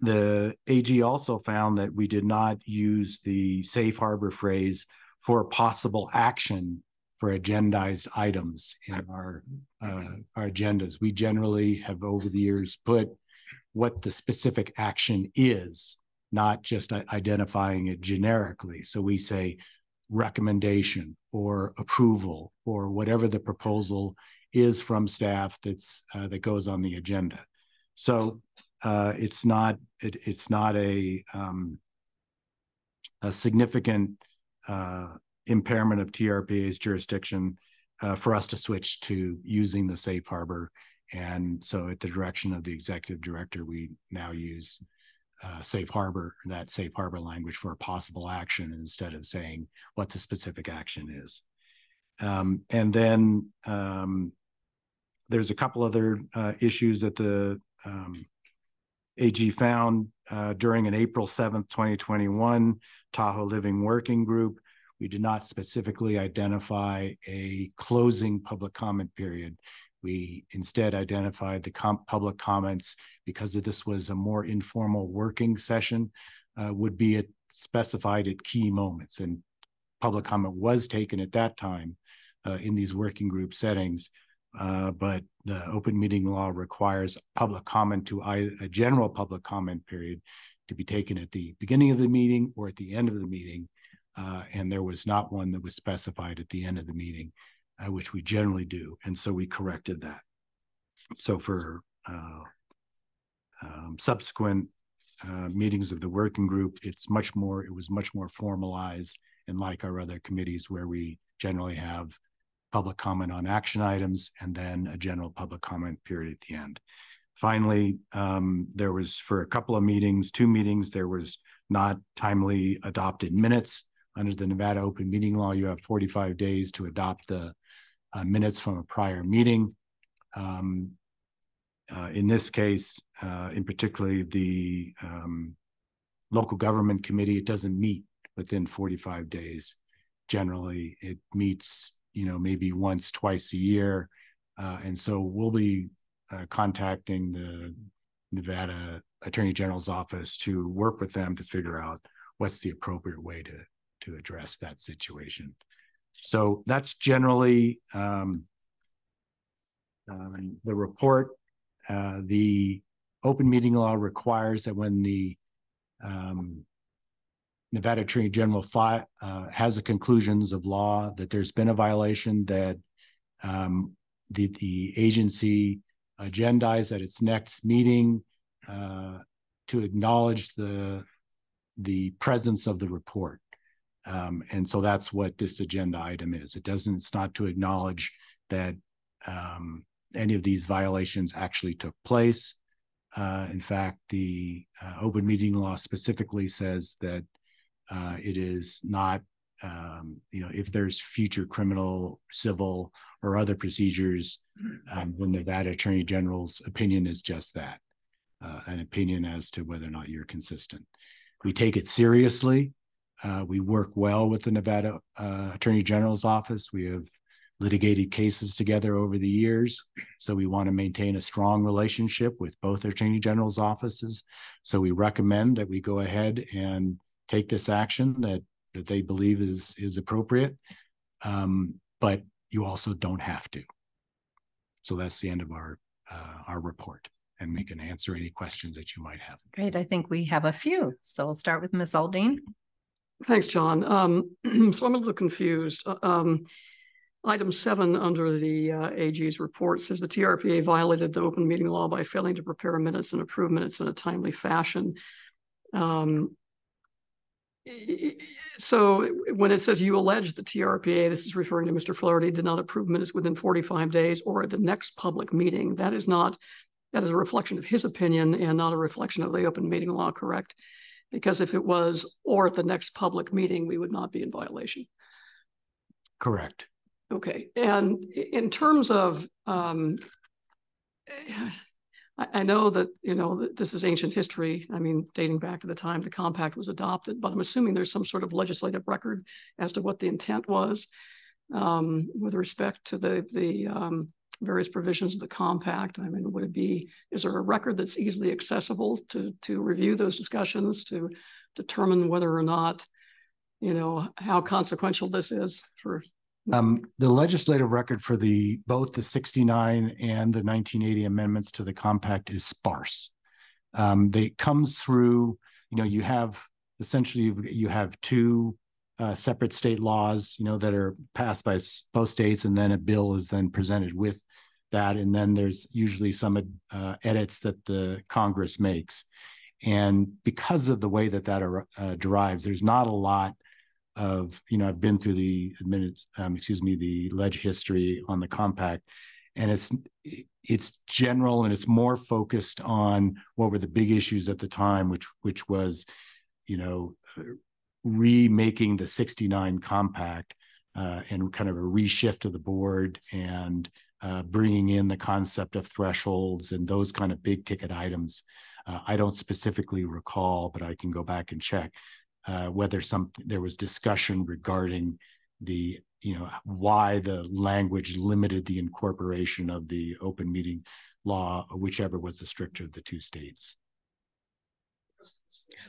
The AG also found that we did not use the safe harbor phrase for possible action for agendized items in our agendas. We generally have over the years put what the specific action is, not just identifying it generically. So we say recommendation or approval or whatever the proposal is from staff that goes on the agenda. So it's not a significant impairment of TRPA's jurisdiction for us to switch to using the safe harbor. And so at the direction of the executive director, we now use safe harbor language for a possible action instead of saying what the specific action is. And then there's a couple other issues that the AG found during an April 7th, 2021 Tahoe Living Working Group. We did not specifically identify a closing public comment period. We instead identified the public comments, because this was a more informal working session, would be specified at key moments. And public comment was taken at that time in these working group settings. But the open meeting law requires public comment a general public comment period to be taken at the beginning of the meeting or at the end of the meeting. And there was not one that was specified at the end of the meeting, which we generally do. And so we corrected that. So for subsequent meetings of the working group, it was much more formalized, and like our other committees where we generally have public comment on action items and then a general public comment period at the end. Finally, there was for a couple of meetings, 2 meetings, there was not timely adopted minutes. Under the Nevada open meeting law, you have 45 days to adopt the minutes from a prior meeting. In this case, in particular, the local government committee, it doesn't meet within 45 days. Generally, it meets, maybe once, twice a year. And so we'll be contacting the Nevada Attorney General's office to work with them to figure out what's the appropriate way to address that situation. So that's generally the report. The open meeting law requires that when the Nevada Attorney General has the conclusions of law that there's been a violation, that the agency agendize at its next meeting to acknowledge the presence of the report. And so that's what this agenda item is. It's not to acknowledge that any of these violations actually took place. In fact, the open meeting law specifically says that it is not, if there's future criminal, civil, or other procedures, the Nevada Attorney General's opinion is just that, an opinion as to whether or not you're consistent. We take it seriously. We work well with the Nevada Attorney General's office. We have litigated cases together over the years. So we want to maintain a strong relationship with both Attorney General's offices. So we recommend that we go ahead and take this action that they believe is appropriate. But you also don't have to. So that's the end of our report, and we can answer any questions that you might have. Great. I think we have a few. So we'll start with Ms. Aldean. Thanks, John. So I'm a little confused. Item 7 under the AG's report says the TRPA violated the open meeting law by failing to prepare minutes and approve minutes in a timely fashion. So when it says you allege the TRPA, this is referring to Mr. Flaherty, did not approve minutes within 45 days or at the next public meeting. That is a reflection of his opinion and not a reflection of the open meeting law, correct? Because if it was or at the next public meeting, we would not be in violation. Correct. Okay. And in terms of, I know that, that this is ancient history. I mean, dating back to the time the compact was adopted, but I'm assuming there's some sort of legislative record as to what the intent was with respect to the various provisions of the compact. I mean, is there a record that's easily accessible to review those discussions, to determine whether or not, how consequential this is for? The legislative record for both the 69 and the 1980 amendments to the compact is sparse. They comes through, you have essentially, you have 2 separate state laws, that are passed by both states, and then a bill is then presented with that. And then there's usually some edits that the Congress makes. And because of the way that derives, there's not a lot of, I've been through the leg history on the compact, and it's general, and it's more focused on what were the big issues at the time, which was, remaking the 69 compact and kind of a reshift of the board, and bringing in the concept of thresholds and those kind of big ticket items. I don't specifically recall, but I can go back and check whether there was discussion regarding why the language limited the incorporation of the open meeting law, whichever was the stricter of the 2 states.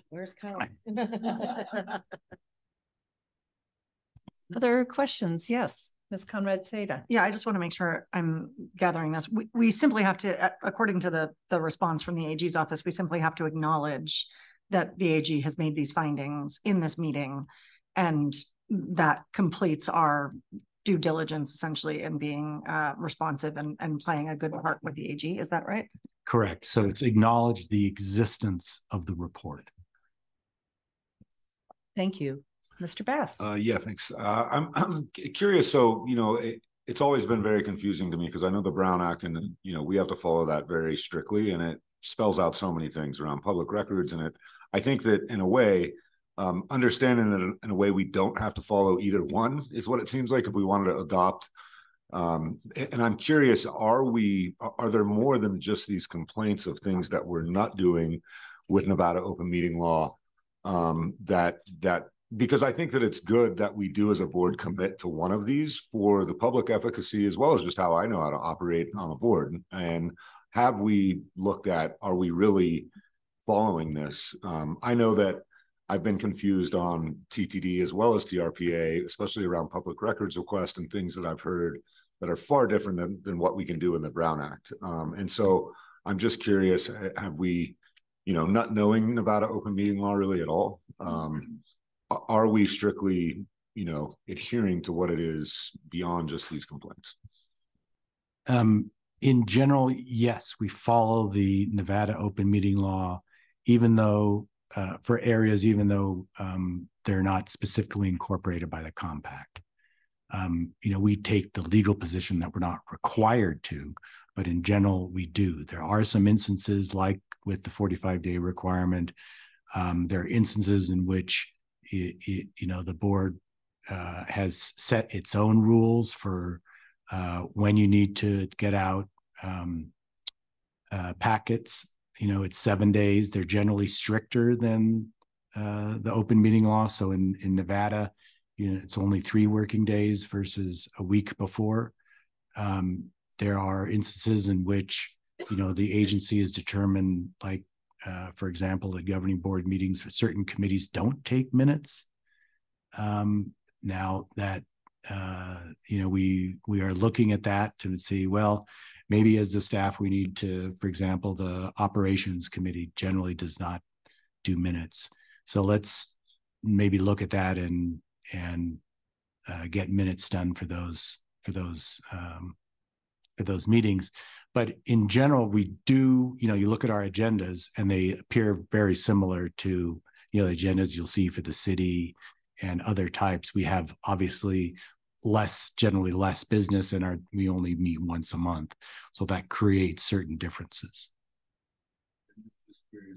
Where's Kyle? Other questions? Yes, Ms. Conrad Seda. Yeah, I just want to make sure I'm gathering this. We simply have to, according to the response from the AG's office, we simply have to acknowledge that the AG has made these findings in this meeting, and that completes our due diligence essentially in being responsive and playing a good part with the AG. Is that right? Correct. So it's acknowledged the existence of the report. Thank you. Mr. Bass. Yeah, thanks. I'm curious. So, it's always been very confusing to me because I know the Brown Act, and you know we have to follow that very strictly, and it spells out so many things around public records. And I think that in a way, understanding that in a way we don't have to follow either one is what it seems like if we wanted to adopt. And I'm curious, are there more than just these complaints of things that we're not doing with Nevada open meeting law? Because I think that it's good that we do as a board commit to one of these for the public efficacy, as well as just how I know how to operate on a board. And have we looked at, are we really following this? I know that I've been confused on TTD as well as TRPA, especially around public records request and things that I've heard that are far different than what we can do in the Brown Act. And so I'm just curious, have we, you know, not knowing Nevada open meeting law really at all, are we strictly, you know, adhering to what it is beyond just these complaints? In general, yes, we follow the Nevada open meeting law, even though for areas, even though they're not specifically incorporated by the compact. You know, we take the legal position that we're not required to, but in general, we do. There are some instances like with the 45-day requirement. There are instances in which you know, the board has set its own rules for when you need to get out packets. You know, it's 7 days. They're generally stricter than the open meeting law. So in Nevada, you know, it's only 3 working days versus a week before. There are instances in which, you know, the agency is determined, like, for example, at governing board meetings, certain committees don't take minutes. Now that, you know, we are looking at that to see, well, maybe as the staff, we need to, for example, the operations committee generally does not do minutes. So let's maybe look at that and get minutes done for those meetings. But in general, we do, you know, you look at our agendas and they appear very similar to, you know, the agendas you'll see for the city and other types. We have obviously generally less business, and we only meet once a month. So that creates certain differences.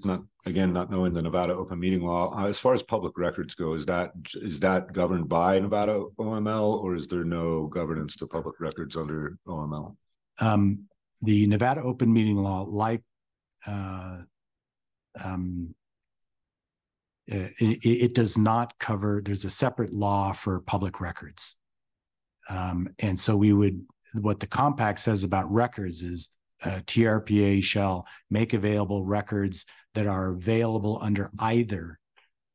Not knowing the Nevada open meeting law, as far as public records go, is that governed by Nevada OML, or is there no governance to public records under OML? The Nevada open meeting law, like it does not cover, there's a separate law for public records. And so what the compact says about records is TRPA shall make available records that are available under either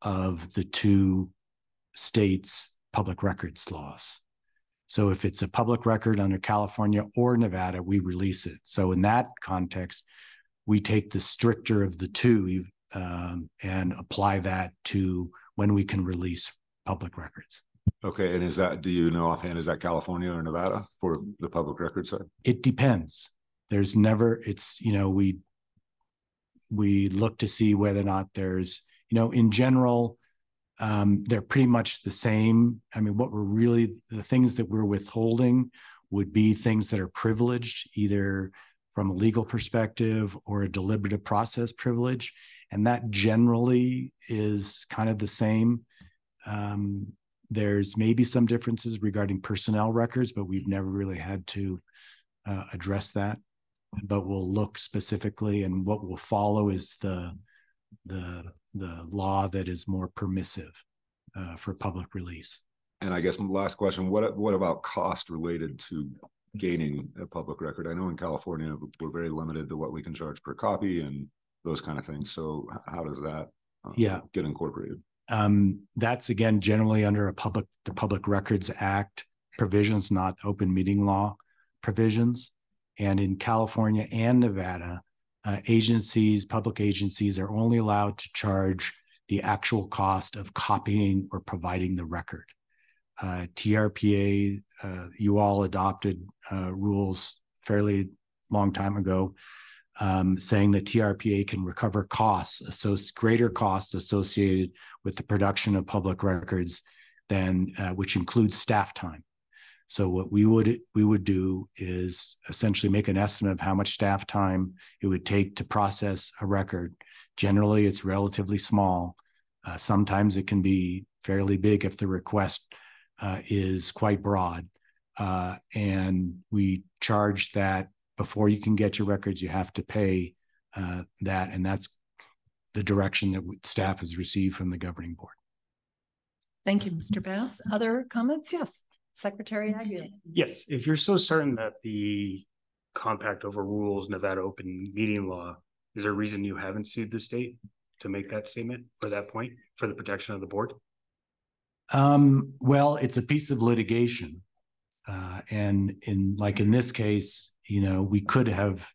of the 2 states' public records laws. So if it's a public record under California or Nevada, we release it. So in that context, we take the stricter of the 2 and apply that to when we can release public records. Okay, and do you know offhand, is that California or Nevada for the public record side? It depends. There's never, it's, you know, we look to see whether or not there's, you know, in general, they're pretty much the same. I mean, the things that we're withholding would be things that are privileged, either from a legal perspective or a deliberative process privilege. And that generally is kind of the same. There's maybe some differences regarding personnel records, but we've never really had to address that. But we'll look specifically, and what we'll follow is the law that is more permissive for public release. And I guess my last question, what about cost related to gaining a public record? I know in California, we're very limited to what we can charge per copy and those kind of things. So how does that get incorporated? That's again generally under the Public Records Act provisions, not open meeting law provisions. And in California and Nevada, public agencies are only allowed to charge the actual cost of copying or providing the record. TRPA, you all adopted rules fairly long time ago, saying that TRPA can recover greater costs associated with the production of public records than which includes staff time. So what we would do is essentially make an estimate of how much staff time it would take to process a record. Generally, it's relatively small. Sometimes it can be fairly big if the request is quite broad. And we charge that before you can get your records, you have to pay that. And that's the direction that staff has received from the governing board. Thank you, Mr. Bass. Other comments? Yes, Secretary Aguirre. Yes, if you're so certain that the compact overrules Nevada open meeting law, is there a reason you haven't sued the state to make that statement or that point for the protection of the board? Well, it's a piece of litigation. And in this case, we could have,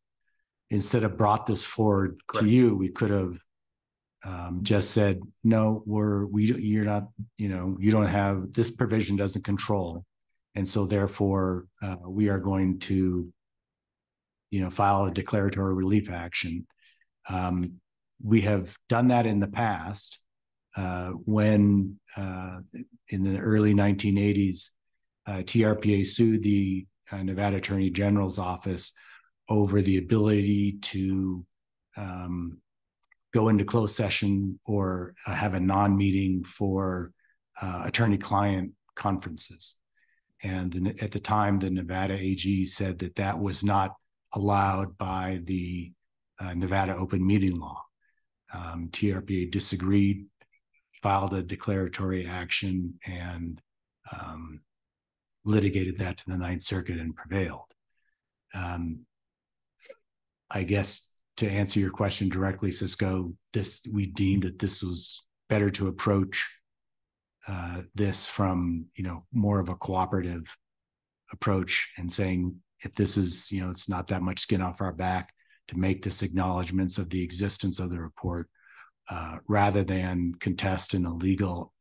instead of brought this forward to you, we could have just said, no, you're not, you don't have, this provision doesn't control. And so therefore we are going to, file a declaratory relief action. We have done that in the past when in the early 1980s, TRPA sued the Nevada Attorney General's office over the ability to go into closed session or have a non-meeting for attorney-client conferences. And at the time, the Nevada AG said that that was not allowed by the Nevada open meeting law. TRPA disagreed, filed a declaratory action, and litigated that to the Ninth Circuit and prevailed. I guess to answer your question directly, Cisco, we deemed that this was better to approach this from, more of a cooperative approach and saying, if this is, it's not that much skin off our back to make this acknowledgments of the existence of the report, rather than contest in a legal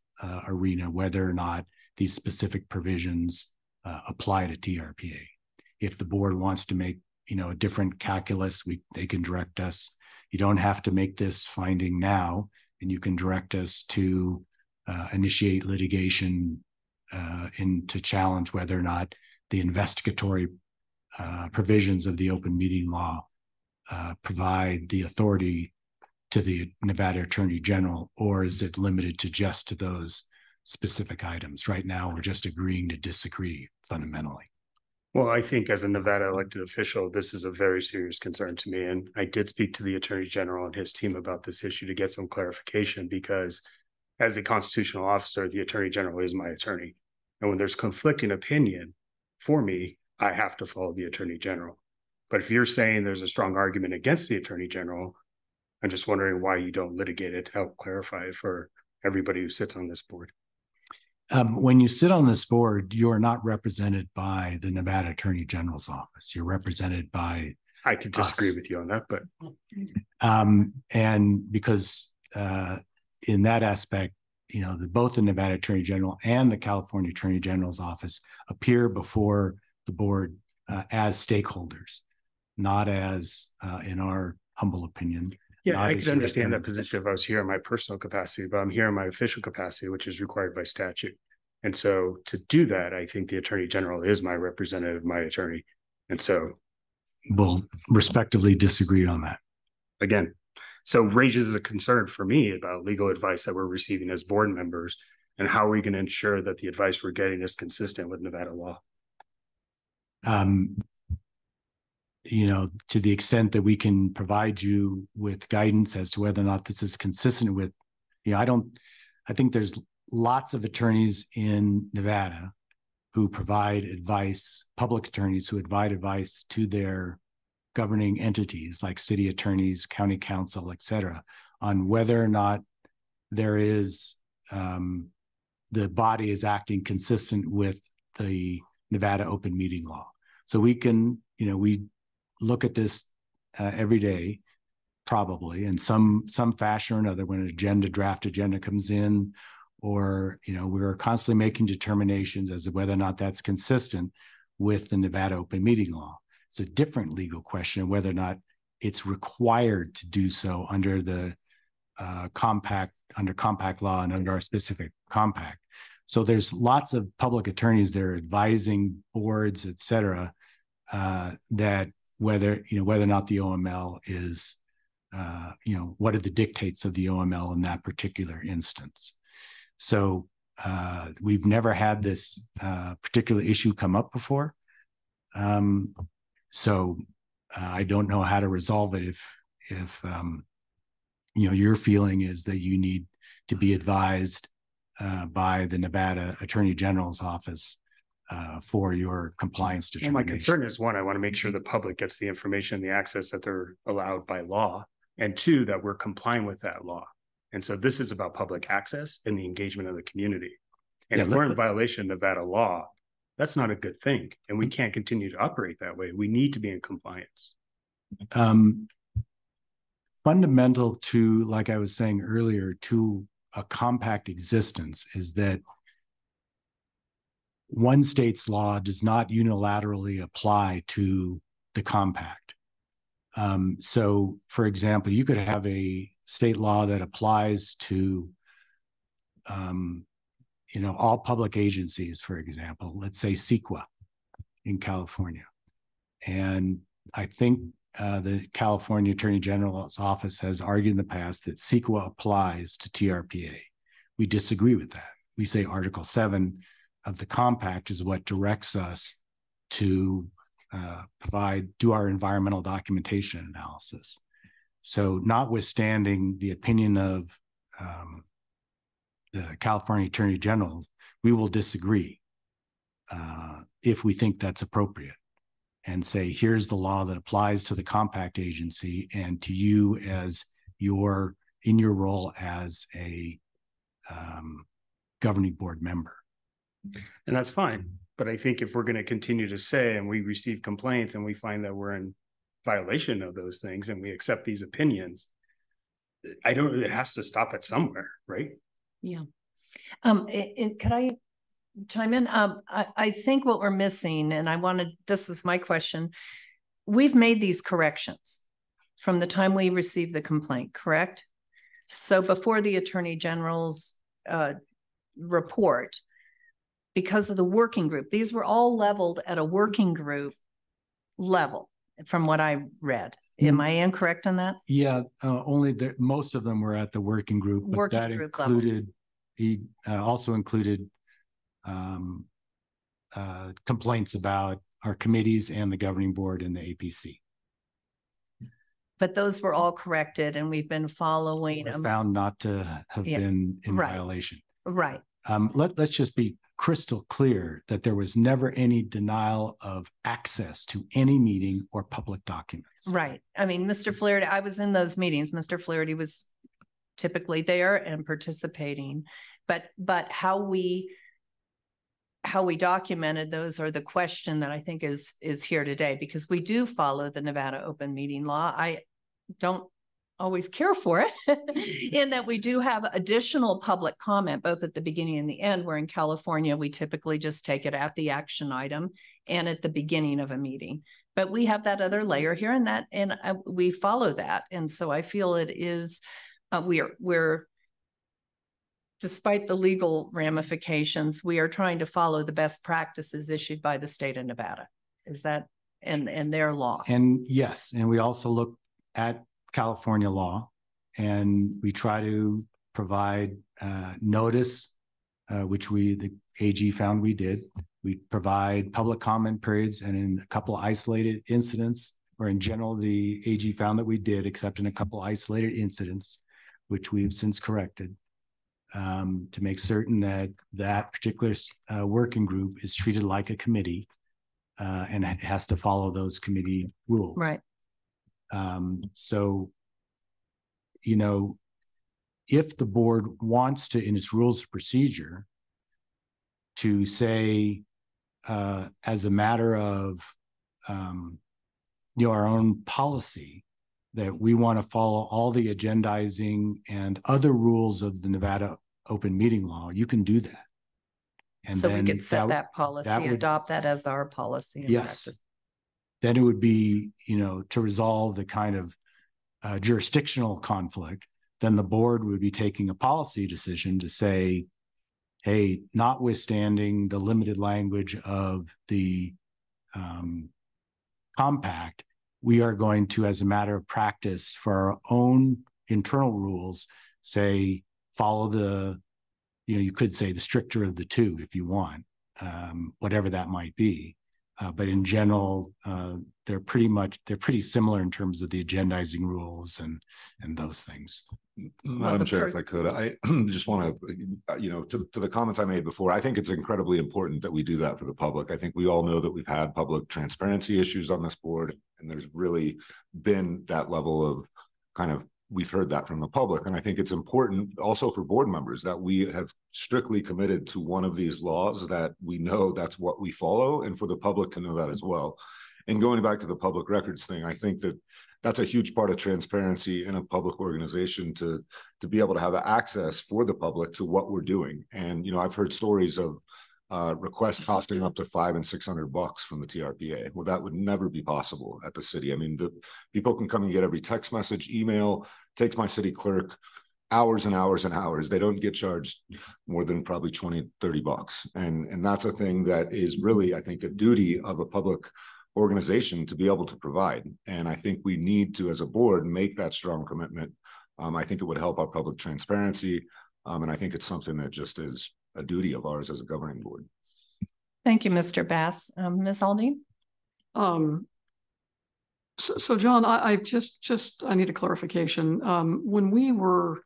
arena whether or not these specific provisions apply to TRPA. If the board wants to make, a different calculus, they can direct us. You don't have to make this finding now, and you can direct us to initiate litigation to challenge whether or not the investigatory provisions of the open meeting law provide the authority to the Nevada Attorney General, or is it limited to just to those specific items? Right now, we're just agreeing to disagree fundamentally. Well, I think as a Nevada elected official, this is a very serious concern to me. And I did speak to the Attorney General and his team about this issue to get some clarification, because as a constitutional officer, the Attorney General is my attorney. And when there's conflicting opinion for me, I have to follow the Attorney General. But if you're saying there's a strong argument against the Attorney General, I'm just wondering why you don't litigate it to help clarify it for everybody who sits on this board. When you sit on this board, you are not represented by the Nevada Attorney General's office. You're represented by I could disagree with you on that, but and because in that aspect, both the Nevada Attorney General and the California Attorney General's office appear before the board as stakeholders, not as, in our humble opinion. Yeah, I could understand that position if I was here in my personal capacity, but I'm here in my official capacity, which is required by statute. And so to do that, I think the Attorney General is my representative, my attorney. And so we'll respectively disagree on that. Again, so raises a concern for me about legal advice that we're receiving as board members, and how are we going to ensure that the advice we're getting is consistent with Nevada law? To the extent that we can provide you with guidance as to whether or not this is consistent with, I think there's lots of attorneys in Nevada who provide advice, public attorneys who provide advice to their governing entities like city attorneys, county council, et cetera, on whether or not there is, the body is acting consistent with the Nevada open meeting law. So we can, we look at this every day, probably in some fashion or another, when an draft agenda comes in, or we're constantly making determinations as to whether or not that's consistent with the Nevada open meeting law. It's a different legal question of whether or not it's required to do so under the compact law and under our specific compact. So there's lots of public attorneys that are advising boards, et cetera, that whether or not the OML is, what are the dictates of the OML in that particular instance. So we've never had this particular issue come up before. So I don't know how to resolve it if your feeling is that you need to be advised by the Nevada Attorney General's office for your compliance Well, determination. my concern is, one, I want to make sure the public gets the information, the access that they're allowed by law, and two, that we're complying with that law. And so this is about public access and the engagement of the community. And if we're in violation of Nevada law, that's not a good thing. And we can't continue to operate that way. We need to be in compliance. Fundamental to, like I was saying earlier, to a compact existence is that one state's law does not unilaterally apply to the compact. So, for example, you could have a state law that applies to, all public agencies, for example, let's say CEQA in California. And I think the California Attorney General's office has argued in the past that CEQA applies to TRPA. We disagree with that. We say Article 7 of the compact is what directs us to do our environmental documentation analysis. So notwithstanding the opinion of the California Attorney General, we will disagree if we think that's appropriate and say, here's the law that applies to the compact agency and to you as in your role as a governing board member. And that's fine. But I think if we're going to continue to say, and we receive complaints and we find that we're in violation of those things and we accept these opinions, it has to stop at somewhere, right? Yeah. Could I chime in? I think what we're missing, and this was my question, we've made these corrections from the time we received the complaint, correct? So before the Attorney General's report, because of the working group, these were all leveled at a working group level from what I read. Am I incorrect on that? Yeah, most of them were at the working group, but that included, he also included complaints about our committees and the governing board and the APC. But those were all corrected and we've been following them. Found not to have been in violation. Right. Let's just be crystal clear that there was never any denial of access to any meeting or public documents. Right. I mean, Mr. Flaherty, I was in those meetings. Mr. Flaherty was typically there and participating, but how we documented those are the question that I think is here today, because we do follow the Nevada open meeting law. I don't always care for it in that we do have additional public comment, both at the beginning and the end, where in California, we typically just take it at the action item and at the beginning of a meeting. But we have that other layer here and we follow that. And so I feel it is, we're despite the legal ramifications, we are trying to follow the best practices issued by the state of Nevada. Is that, and their law? And yes, and we also look at California law, and we try to provide notice, which the AG found we did. We provide public comment periods, and in a couple of isolated incidents, or in general, the AG found that we did, except in a couple of isolated incidents, which we've since corrected, to make certain that that particular working group is treated like a committee, and it has to follow those committee rules. Right. So, if the board wants to, in its rules of procedure, to say, as a matter of, our own policy, that we want to follow all the agendizing and other rules of the Nevada open meeting law, you can do that. And so we could set that policy, adopt that as our policy. Yes. Practice. Then it would be, to resolve the kind of jurisdictional conflict, then the board would be taking a policy decision to say, hey, notwithstanding the limited language of the compact, we are going to, as a matter of practice for our own internal rules, say, follow the, you could say the stricter of the two if you want, whatever that might be. But in general, they're pretty similar in terms of the agendizing rules and those things. Madam Chair, if I could, I just want to, to the comments I made before, I think it's incredibly important that we do that for the public. I think we all know that we've had public transparency issues on this board, and there's really been that level of we've heard that from the public. And I think it's important also for board members that we have strictly committed to one of these laws, that we know that's what we follow, and for the public to know that as well. And going back to the public records thing, I think that that's a huge part of transparency in a public organization, to be able to have access for the public to what we're doing. And, I've heard stories of requests costing up to $500 and $600 from the TRPA. Well, that would never be possible at the city. I mean, the people can come and get every text message, email, takes my city clerk hours and hours and hours. They don't get charged more than probably $20, $30. And that's a thing that is really, I think, a duty of a public organization to be able to provide. And I think we need to, as a board, make that strong commitment. I think it would help our public transparency. And I think it's something that just is a duty of ours as a governing board. Thank you, Mr. Bass. Ms. Aldine? So John, I need a clarification. When we were,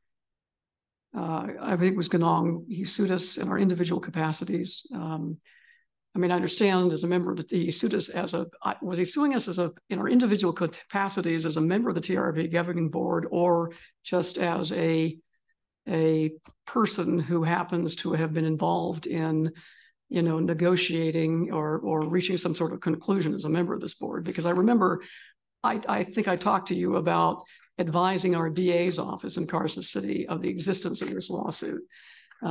I think it was Ganong, he sued us in our individual capacities. I understand as a member of he sued us was he suing us in our individual capacities as a member of the TRPA governing board, or just as a person who happens to have been involved in, negotiating or reaching some sort of conclusion as a member of this board? Because I remember, I think I talked to you about advising our DA's office in Carson City of the existence of this lawsuit,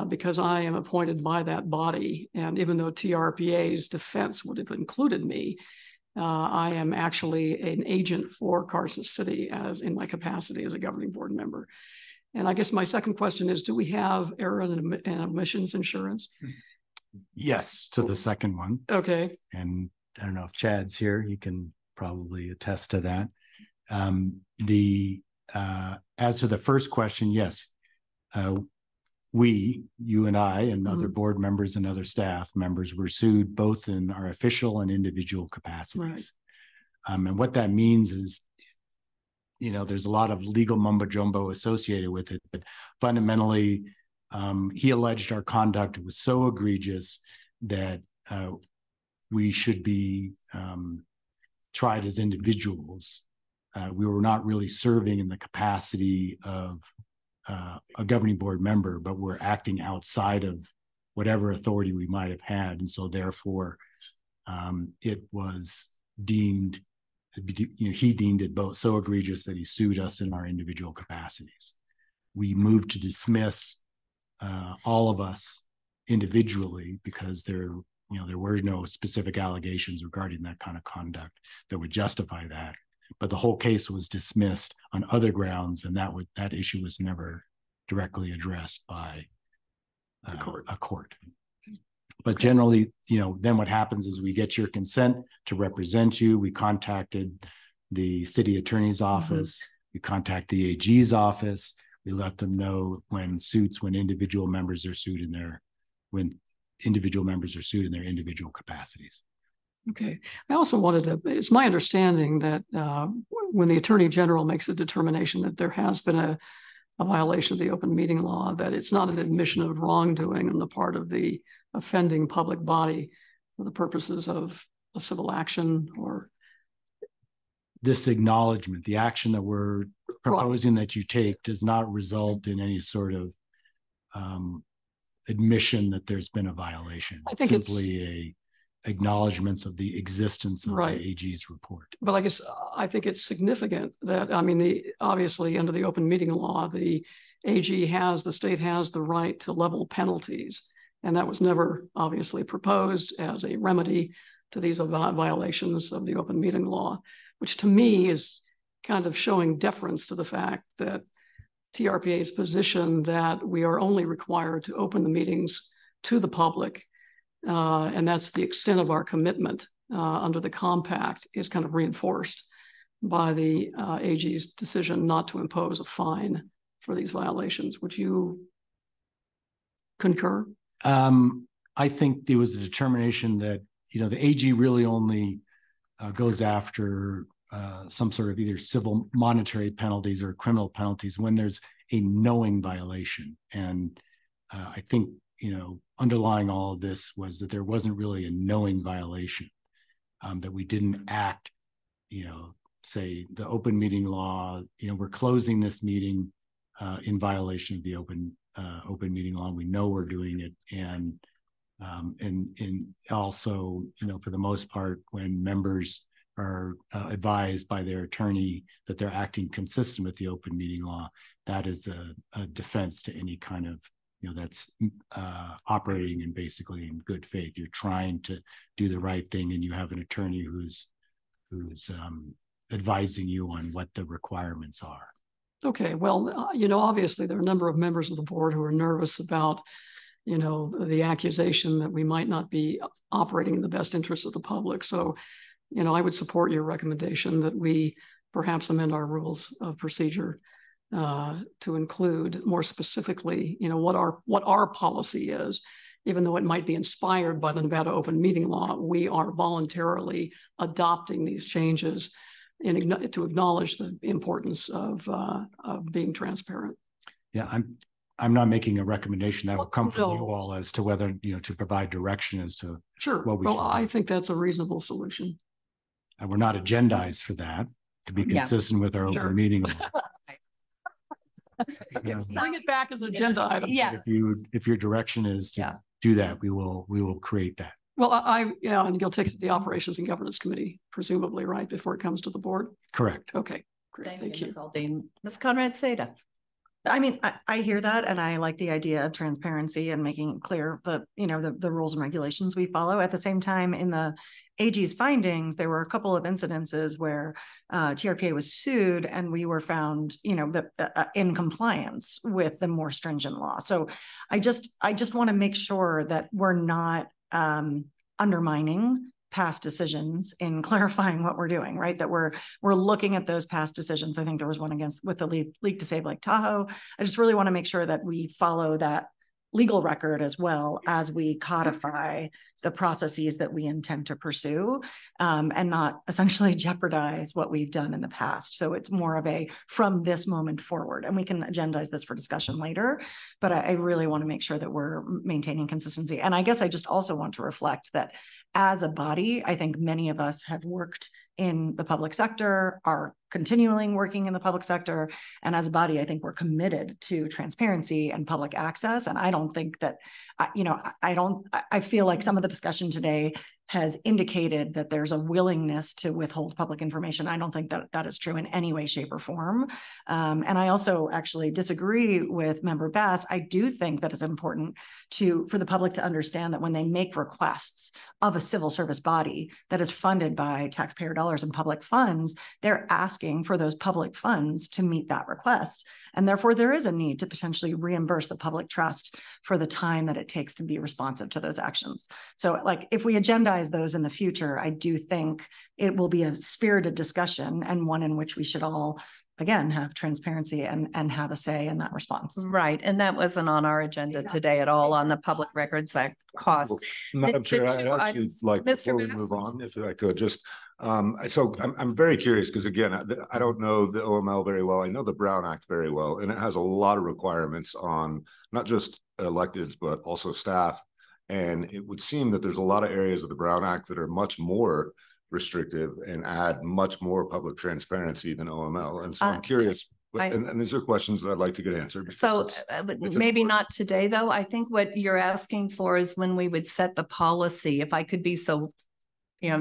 because I am appointed by that body. And even though TRPA's defense would have included me, I am actually an agent for Carson City as in my capacity as a governing board member. And I guess my second question is, do we have error and omissions insurance? Yes, to the second one. Okay. And I don't know if Chad's here, he can probably attest to that. As to the first question, yes, you and I and other board members and other staff members were sued both in our official and individual capacities. Right. And what that means is, there's a lot of legal mumbo jumbo associated with it, but fundamentally, he alleged our conduct was so egregious that we should be tried as individuals. We were not really serving in the capacity of a governing board member, but we're acting outside of whatever authority we might have had. And so therefore, it was deemed, he deemed it both so egregious that he sued us in our individual capacities. We moved to dismiss all of us individually because there were no specific allegations regarding that kind of conduct that would justify that. But the whole case was dismissed on other grounds, and that issue was never directly addressed by a court. But generally, then what happens is we get your consent to represent you. We contacted the city attorney's office. We contact the AG's office. We let them know when individual members are sued in their individual capacities. Okay. I also it's my understanding that when the Attorney General makes a determination that there has been a violation of the open meeting law, that it's not an admission of wrongdoing on the part of the offending public body for the purposes of a civil action or... This acknowledgement, the action that we're proposing that you take does not result in any sort of admission that there's been a violation. I think simply acknowledgements of the existence of the AG's report. But I think it's significant that, obviously under the open meeting law, the the state has the right to level penalties. And that was never obviously proposed as a remedy to these violations of the open meeting law, which to me is kind of showing deference to the fact that TRPA's position that we are only required to open the meetings to the public, and that's the extent of our commitment under the compact, is kind of reinforced by the AG's decision not to impose a fine for these violations. Would you concur? I think there was a determination that, the AG really only goes after some sort of either civil monetary penalties or criminal penalties when there's a knowing violation. And I think, underlying all of this was that there wasn't really a knowing violation, that we didn't act, say the open meeting law, we're closing this meeting in violation of the open meeting law. We know we're doing it. And also, for the most part, when members are advised by their attorney that they're acting consistent with the open meeting law, that is a defense to any kind of, that's operating in basically in good faith. You're trying to do the right thing, and you have an attorney who's advising you on what the requirements are. Okay, well, obviously there are a number of members of the board who are nervous about, the accusation that we might not be operating in the best interest of the public. So, I would support your recommendation that we perhaps amend our rules of procedure to include more specifically, what our policy is. Even though it might be inspired by the Nevada open meeting law, we are voluntarily adopting these changes to acknowledge the importance of being transparent. Yeah, I'm not making a recommendation. That will come from you all as to whether, to provide direction as to what we should do. I think that's a reasonable solution. And we're not agendized for that, to be consistent with our open meeting law. Bring it back as an agenda item. Yeah. If your direction is to do that, we will create that. Well, and you'll take it to the Operations and Governance Committee, presumably, right, before it comes to the board? Correct. Okay, great. Thank you. Ms. Aldean. Ms. Conrad-Seda. I mean, I hear that, and I like the idea of transparency and making clear the rules and regulations we follow. At the same time, in the AG's findings, there were a couple of incidences where TRPA was sued, and we were found, in compliance with the more stringent law. So I just want to make sure that we're not undermining past decisions in clarifying what we're doing, right? That we're looking at those past decisions. I think there was one with the leak to save Lake Tahoe. I just really want to make sure that we follow that legal record as well as we codify the processes that we intend to pursue, and not essentially jeopardize what we've done in the past. So it's more of a from this moment forward, and we can agendize this for discussion later, but I really want to make sure that we're maintaining consistency. And I guess I just also want to reflect that as a body, I think many of us have worked in the public sector, are continuing working in the public sector. And as a body, I think we're committed to transparency and public access. And I don't think that, I feel like some of the discussion today has indicated that there's a willingness to withhold public information. I don't think that that is true in any way, shape, or form. And I also actually disagree with Member Bass. I do think that it's important for the public to understand that when they make requests of a civil service body that is funded by taxpayer dollars and public funds, they're asking for those public funds to meet that request. And therefore, there is a need to potentially reimburse the public trust for the time that it takes to be responsive to those actions. So if we agendize those in the future, I do think it will be a spirited discussion, and one in which we should all, again, have transparency and have a say in that response. Right. And that wasn't on our agenda today at all on the Public Records Act cost. Well, Madam Chair, I'd actually like, before we move on, if I could just, so I'm very curious, because again, I don't know the OML very well. I know the Brown Act very well, and it has a lot of requirements on not just electeds, but also staff. And it would seem that there's a lot of areas of the Brown Act that are much more restrictive and add much more public transparency than OML. And so I'm curious, and these are questions that I'd like to get answered. So maybe not today, though. I think what you're asking for is when we would set the policy, if I could be so,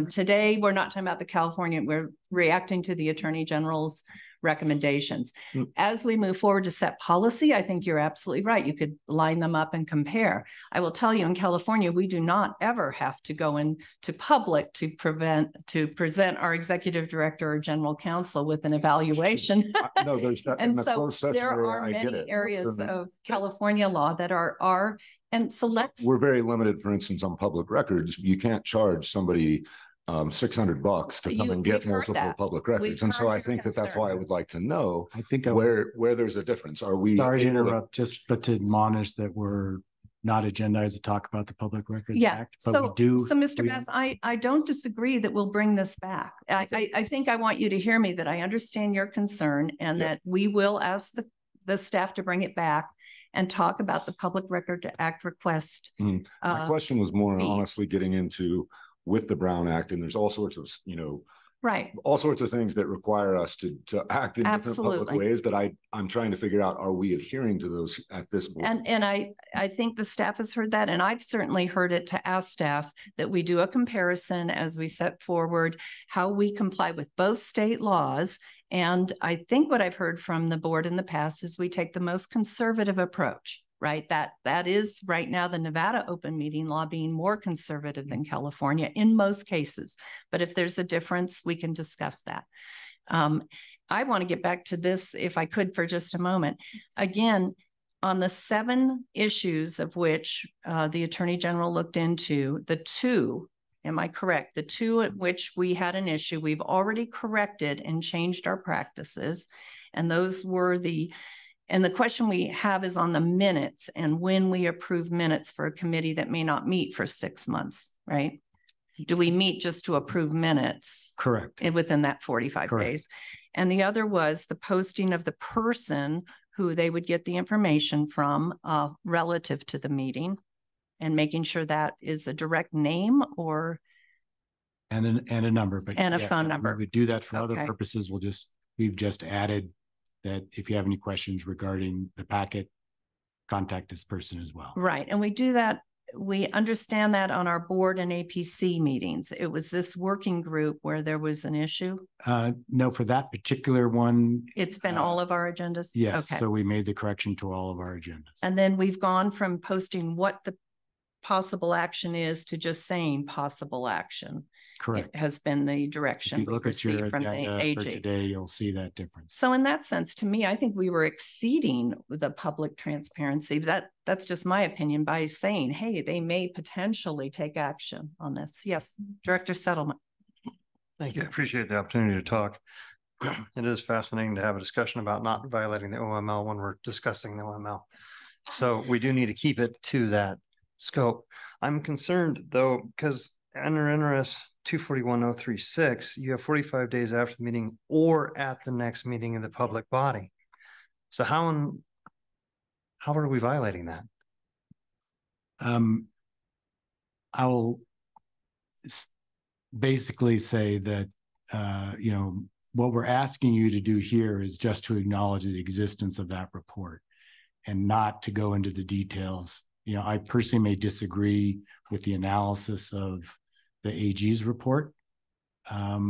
today we're not talking about the California, we're reacting to the Attorney General's recommendations. As we move forward to set policy, I think you're absolutely right. You could line them up and compare. I will tell you, in California, we do not ever have to go into public to present our executive director or general counsel with an evaluation. No, there's not, And in a so closed session there area, are I get many it. areas of California law that are, and so we're very limited, for instance, on public records. You can't charge somebody $600 to come and get multiple public records. And so I think that's why I would like to know, I think where there's a difference. Are we sorry to able interrupt, but to admonish that we're not agendized to talk about the Public Records Act, but we do. So Mr. Bass, I don't disagree that we'll bring this back. I think I want you to hear me, that I understand your concern, and that we will ask the staff to bring it back and talk about the Public Record Act request. My question was more honestly getting into with the Brown Act, and there's all sorts of, right, all sorts of things that require us to act in different public ways that I'm trying to figure out, are we adhering to those at this point? And I think the staff has heard that, and I've certainly heard it, to ask staff that we do a comparison as we set forward how we comply with both state laws. And I think what I've heard from the board in the past is we take the most conservative approach, right? That is right now the Nevada open meeting law being more conservative than California in most cases. But if there's a difference, we can discuss that. I want to get back to this, if I could, for just a moment. Again, on the 7 issues of which the Attorney General looked into, the 2, am I correct? The 2 at which we had an issue, we've already corrected and changed our practices. And those were and the question we have is on the minutes and when we approve minutes for a committee that may not meet for 6 months, right? Do we meet just to approve minutes? Correct. Within that 45 days. And the other was the posting of the person who they would get the information from relative to the meeting, and making sure that is a direct name or and a number, but a phone number. We would do that for other purposes. We've just added that if you have any questions regarding the packet, contact this person as well. Right. And we do that. We understand that on our board and APC meetings. It was this working group where there was an issue. No, for that particular one. It's been all of our agendas? Yes. Okay. So we made the correction to all of our agendas. And then we've gone from posting what the possible action is to just saying possible action. Correct. It has been the direction. If you look at your agenda for today, you'll see that difference. So in that sense, to me, I think we were exceeding the public transparency. That's just my opinion, by saying, hey, they may potentially take action on this. Yes, Director Settlement. Thank you. I appreciate the opportunity to talk. It is fascinating to have a discussion about not violating the OML when we're discussing the OML. So we do need to keep it to that scope. I'm concerned though, because under NRS 241036, you have 45 days after the meeting or at the next meeting of the public body. So how are we violating that? I will basically say that what we're asking you to do here is just to acknowledge the existence of that report and not to go into the details. I personally may disagree with the analysis of the AG's report. I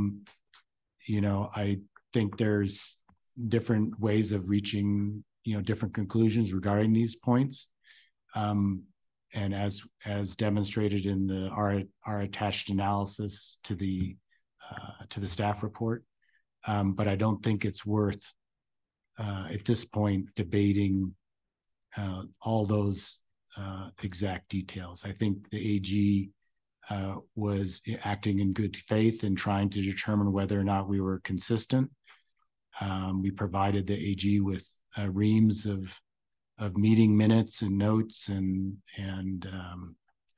think there's different ways of reaching, different conclusions regarding these points. And as demonstrated in our attached analysis to the staff report. But I don't think it's worth at this point debating all those exact details. I think the AG was acting in good faith and trying to determine whether or not we were consistent. We provided the AG with reams of meeting minutes and notes and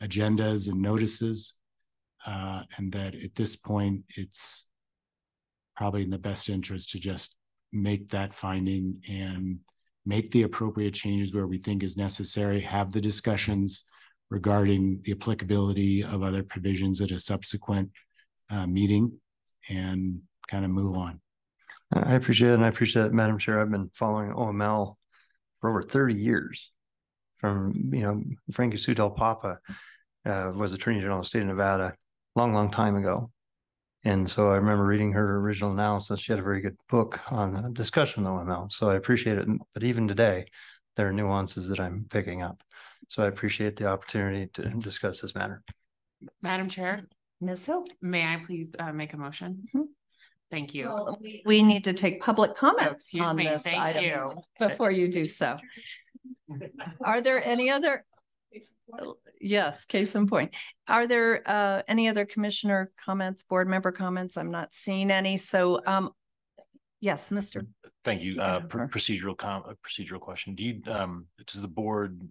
agendas and notices, and that at this point it's probably in the best interest to just make that finding and make the appropriate changes where we think is necessary, have the discussions regarding the applicability of other provisions at a subsequent meeting, and kind of move on. I appreciate it, and I appreciate it, Madam Chair. I've been following OML for over 30 years. From, Frankie Sudel Papa was Attorney General of the state of Nevada long time ago. And so I remember reading her original analysis. She had a very good book on discussion of OML. So I appreciate it. But even today, there are nuances that I'm picking up. So I appreciate the opportunity to discuss this matter. Madam Chair, Ms. Hill, may I please make a motion? Thank you. well, we need to take public comment Excuse on me. this Thank item you. before you do so. Are there any other? Yes, case in point. Are there any other commissioner comments, board member comments? I'm not seeing any. So, yes, Mr. Thank you. Procedural question. Do you does the board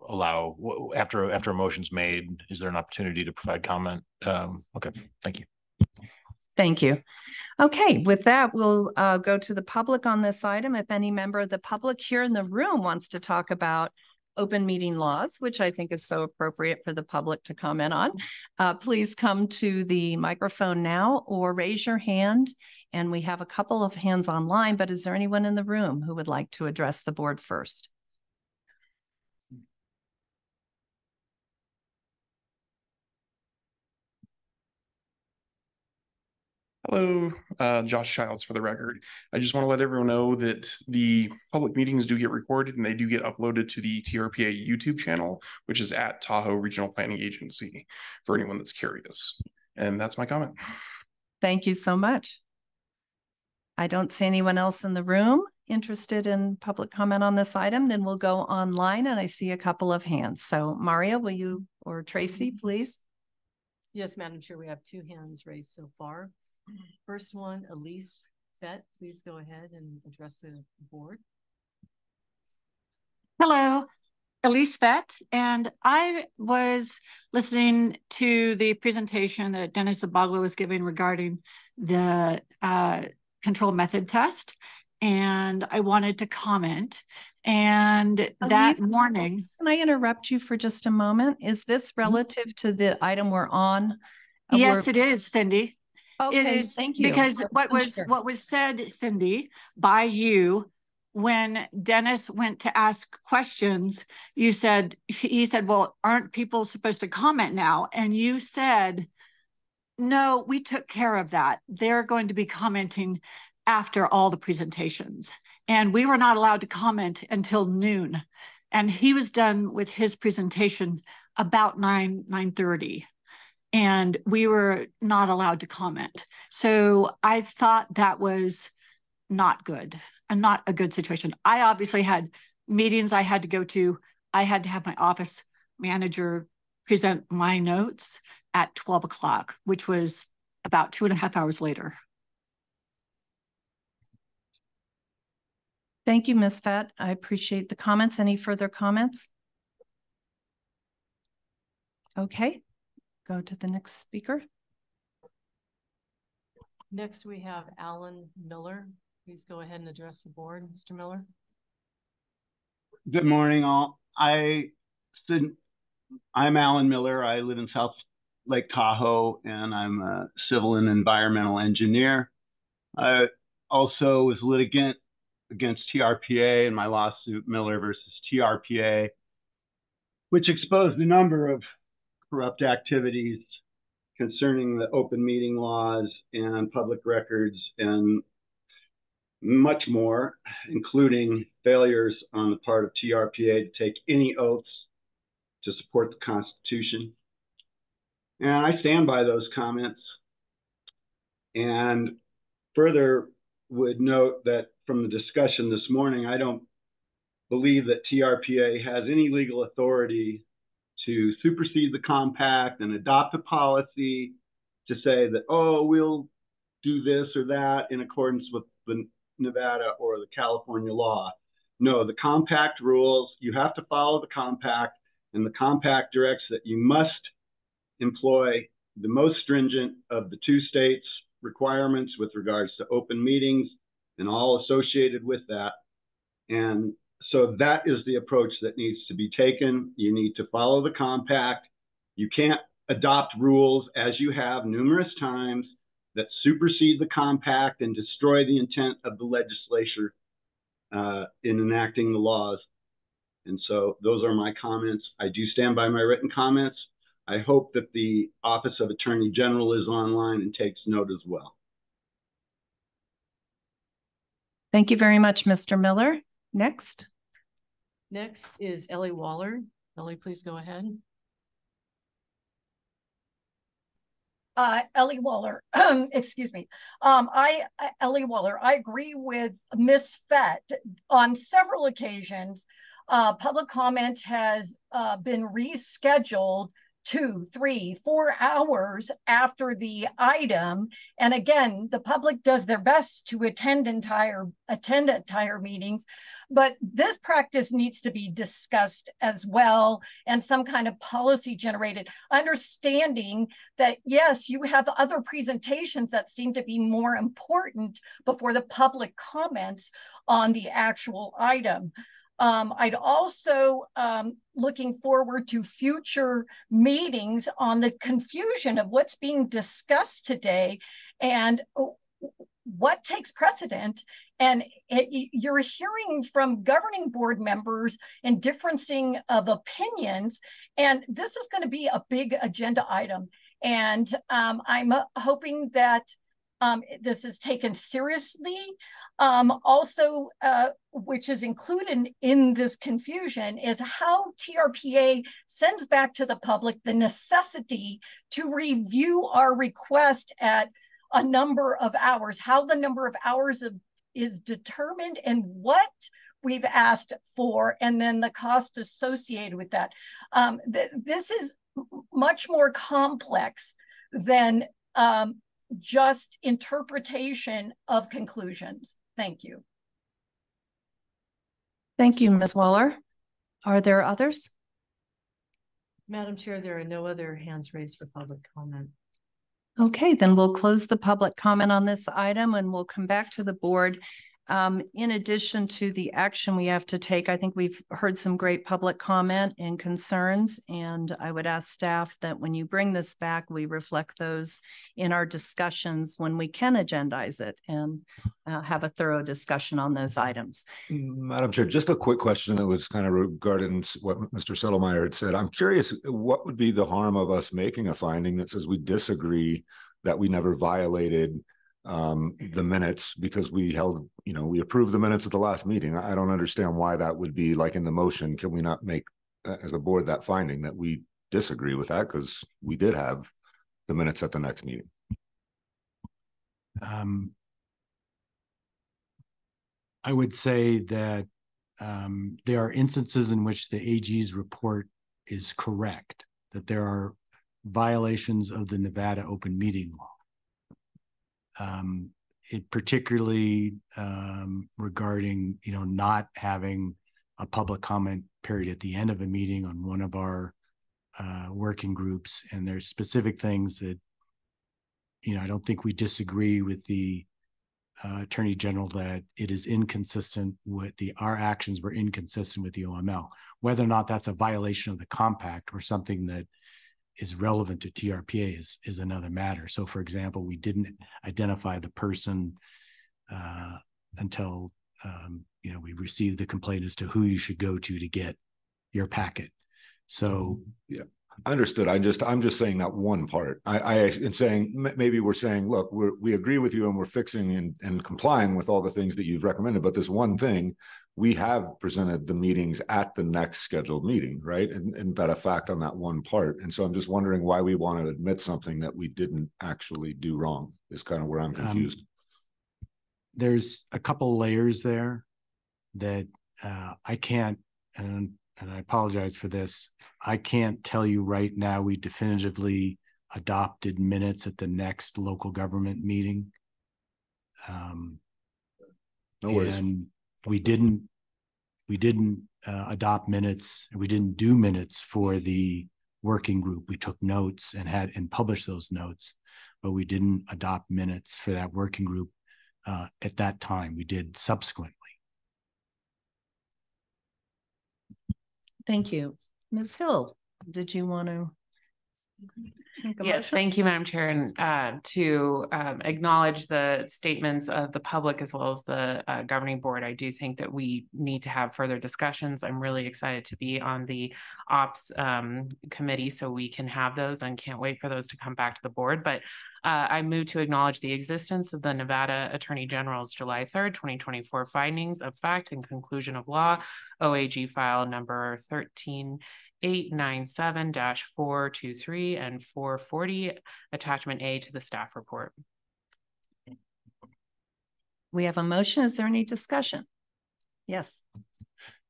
allow after a motion's made? Is there an opportunity to provide comment? Okay, thank you. Thank you. Okay, with that, we'll go to the public on this item. If any member of the public here in the room wants to talk about open meeting laws, which I think is so appropriate for the public to comment on, please come to the microphone now or raise your hand. And we have a couple of hands online, but is there anyone in the room who would like to address the board first? Hello, Josh Childs for the record. I just want to let everyone know that the public meetings do get recorded and they do get uploaded to the TRPA YouTube channel, which is at Tahoe Regional Planning Agency, for anyone that's curious. And that's my comment. Thank you so much. I don't see anyone else in the room interested in public comment on this item. Then we'll go online and I see a couple of hands. So Maria, will you, or Tracy, please? Yes, Madam Chair, we have 2 hands raised so far. First one, Elise Fett, please go ahead and address the board. Hello, Elise Fett, and I was listening to the presentation that Dennis Zabaglo was giving regarding the control method test, and I wanted to comment. And that morning, can I interrupt you for just a moment? Is this relative to the item we're on? Yes, it is, Cindy. Okay, it is, thank you. Because what was said, Cindy, by you when Dennis went to ask questions, he said, well, aren't people supposed to comment now? And you said, no, we took care of that. They're going to be commenting after all the presentations. And we were not allowed to comment until noon. And he was done with his presentation about 9:30. And we were not allowed to comment. So I thought that was not good and not a good situation. I obviously had meetings I had to go to. I had to have my office manager present my notes at 12 o'clock, which was about 2.5 hours later. Thank you, Ms. Fett. I appreciate the comments. Any further comments? Okay. Go to the next speaker. Next, we have Alan Miller. Please go ahead and address the board, Mr. Miller. Good morning, all. I'm Alan Miller. I live in South Lake Tahoe, and I'm a civil and environmental engineer. I also was litigant against TRPA in my lawsuit, Miller versus TRPA, which exposed a number of corrupt activities concerning the open meeting laws and public records and much more, including failures on the part of TRPA to take any oaths to support the Constitution. And I stand by those comments, and further would note that from the discussion this morning, I don't believe that TRPA has any legal authority to supersede the compact and adopt a policy to say that, oh, we'll do this or that in accordance with the Nevada or the California law. No, the compact rules, you have to follow the compact, and the compact directs that you must employ the most stringent of the 2 states' requirements with regards to open meetings and all associated with that. And so that is the approach that needs to be taken. You need to follow the compact. You can't adopt rules, as you have numerous times, that supersede the compact and destroy the intent of the legislature in enacting the laws. And so those are my comments. I do stand by my written comments. I hope that the Office of Attorney General is online and takes note as well. Thank you very much, Mr. Miller. Next. Next is Ellie Waller. Ellie, please go ahead. Ellie Waller, excuse me. Ellie Waller, I agree with Ms. Fett. On several occasions, public comment has been rescheduled 2, 3, 4 hours after the item. And again, the public does their best to attend entire meetings, but this practice needs to be discussed as well, and some kind of policy generated, understanding that yes, you have other presentations that seem to be more important before the public comments on the actual item. I'd also looking forward to future meetings on the confusion of what's being discussed today and what takes precedent. And you're hearing from governing board members and differencing of opinions, and this is going to be a big agenda item. And I'm hoping that this is taken seriously. Also, which is included in this confusion, is how TRPA sends back to the public the necessity to review our request at a number of hours, how the number of hours is determined and what we've asked for, and then the cost associated with that. This is much more complex than just interpretation of conclusions. Thank you. Thank you, Ms. Waller. Are there others? Madam Chair, there are no other hands raised for public comment. Okay, then we'll close the public comment on this item and we'll come back to the board. In addition to the action we have to take, I think we've heard some great public comment and concerns, and I would ask staff that when you bring this back, we reflect those in our discussions when we can agendize it and have a thorough discussion on those items. Madam Chair, just a quick question that was kind of regarding what Mr. Settlemeyer had said. I'm curious, what would be the harm of us making a finding that says we disagree that we never violated the minutes because we held, we approved the minutes at the last meeting? I don't understand why that would be like in the motion. Can we not make as a board that finding that we disagree with that, because we did have the minutes at the next meeting? I would say that there are instances in which the AG's report is correct, that there are violations of the Nevada open meeting law. It particularly regarding, not having a public comment period at the end of a meeting on one of our working groups. And there's specific things that, I don't think we disagree with the Attorney General that it is inconsistent with our actions were inconsistent with the OML. Whether or not that's a violation of the compact or something that is relevant to TRPA is another matter. So, for example, we didn't identify the person until we received the complaint as to who you should go to get your packet. So, yeah, understood. I'm just saying that one part. In saying maybe we're saying, look, we agree with you and we're fixing and complying with all the things that you've recommended, but this one thing, we have presented the meetings at the next scheduled meeting, right? And that a fact on that one part. And so I'm just wondering why we want to admit something that we didn't actually do wrong is kind of where I'm confused. There's a couple layers there that I can't, and I apologize for this, I can't tell you right now we definitively adopted minutes at the next local government meeting. No worries. And we didn't adopt minutes. We didn't do minutes for the working group. We took notes and published those notes, but we didn't adopt minutes for that working group at that time. We did subsequently. Thank you. Ms. Hill, did you want to? Yes, thank you, Madam Chair, and to acknowledge the statements of the public as well as the governing board. I do think that we need to have further discussions. I'm really excited to be on the ops committee so we can have those, and can't wait for those to come back to the board. But I move to acknowledge the existence of the Nevada Attorney General's July 3rd, 2024 findings of fact and conclusion of law, OAG file number 13897-423 and 440, attachment A to the staff report. We have a motion. Is there any discussion? Yes.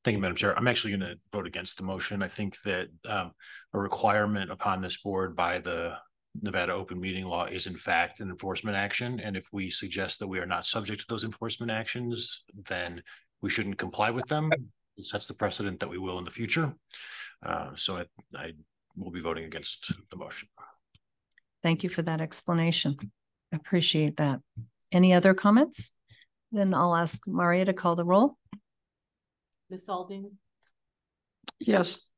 Thank you, Madam Chair. I'm actually going to vote against the motion. I think that a requirement upon this board by the Nevada open meeting law is in fact an enforcement action. And if we suggest that we are not subject to those enforcement actions, then we shouldn't comply with them. It sets the precedent that we will in the future. So I will be voting against the motion. Thank you for that explanation. Appreciate that. Any other comments? Then I'll ask Maria to call the roll. Ms. Alding? Yes.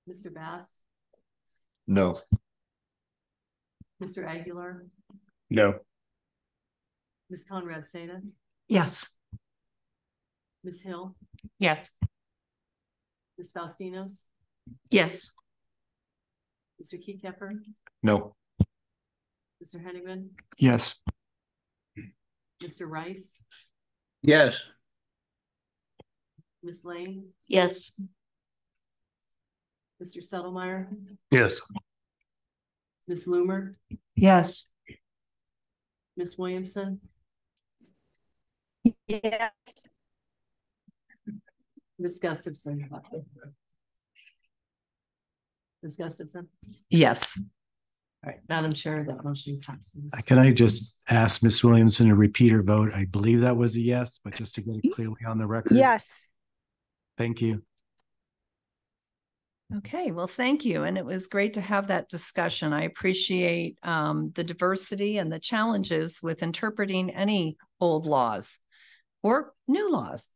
Mr. Bass? No. Mr. Aguilar? No. Ms. Conrad Seda? Yes. Ms. Hill? Yes. Ms. Faustinos? Yes. Mr. Keykeeper? No. Mr. Hennigan? Yes. Mr. Rice? Yes. Ms. Lane? Yes. Mr. Settlemeyer? Yes. Ms. Loomer? Yes. Ms. Williamson? Yes. Ms. Gustafson? Ms. Gustafson? Yes. All right, Madam Chair, that motion passes. Can I just ask Ms. Williamson to repeat her vote? I believe that was a yes, but just to get it clearly on the record. Yes. Thank you. Okay, well, thank you. And it was great to have that discussion. I appreciate the diversity and the challenges with interpreting any old laws or new laws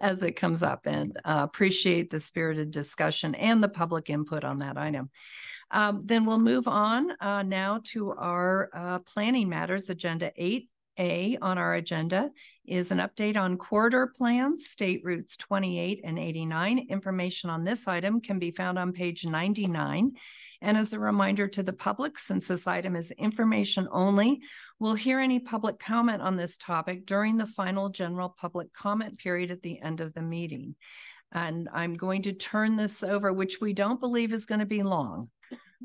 as it comes up, and appreciate the spirited discussion and the public input on that item. Then we'll move on now to our planning matters. Agenda 8A on our agenda is an update on corridor plans, State Routes 28 and 89. Information on this item can be found on page 99. And as a reminder to the public, since this item is information only, we'll hear any public comment on this topic during the final general public comment period at the end of the meeting. And I'm going to turn this over, which we don't believe is going to be long.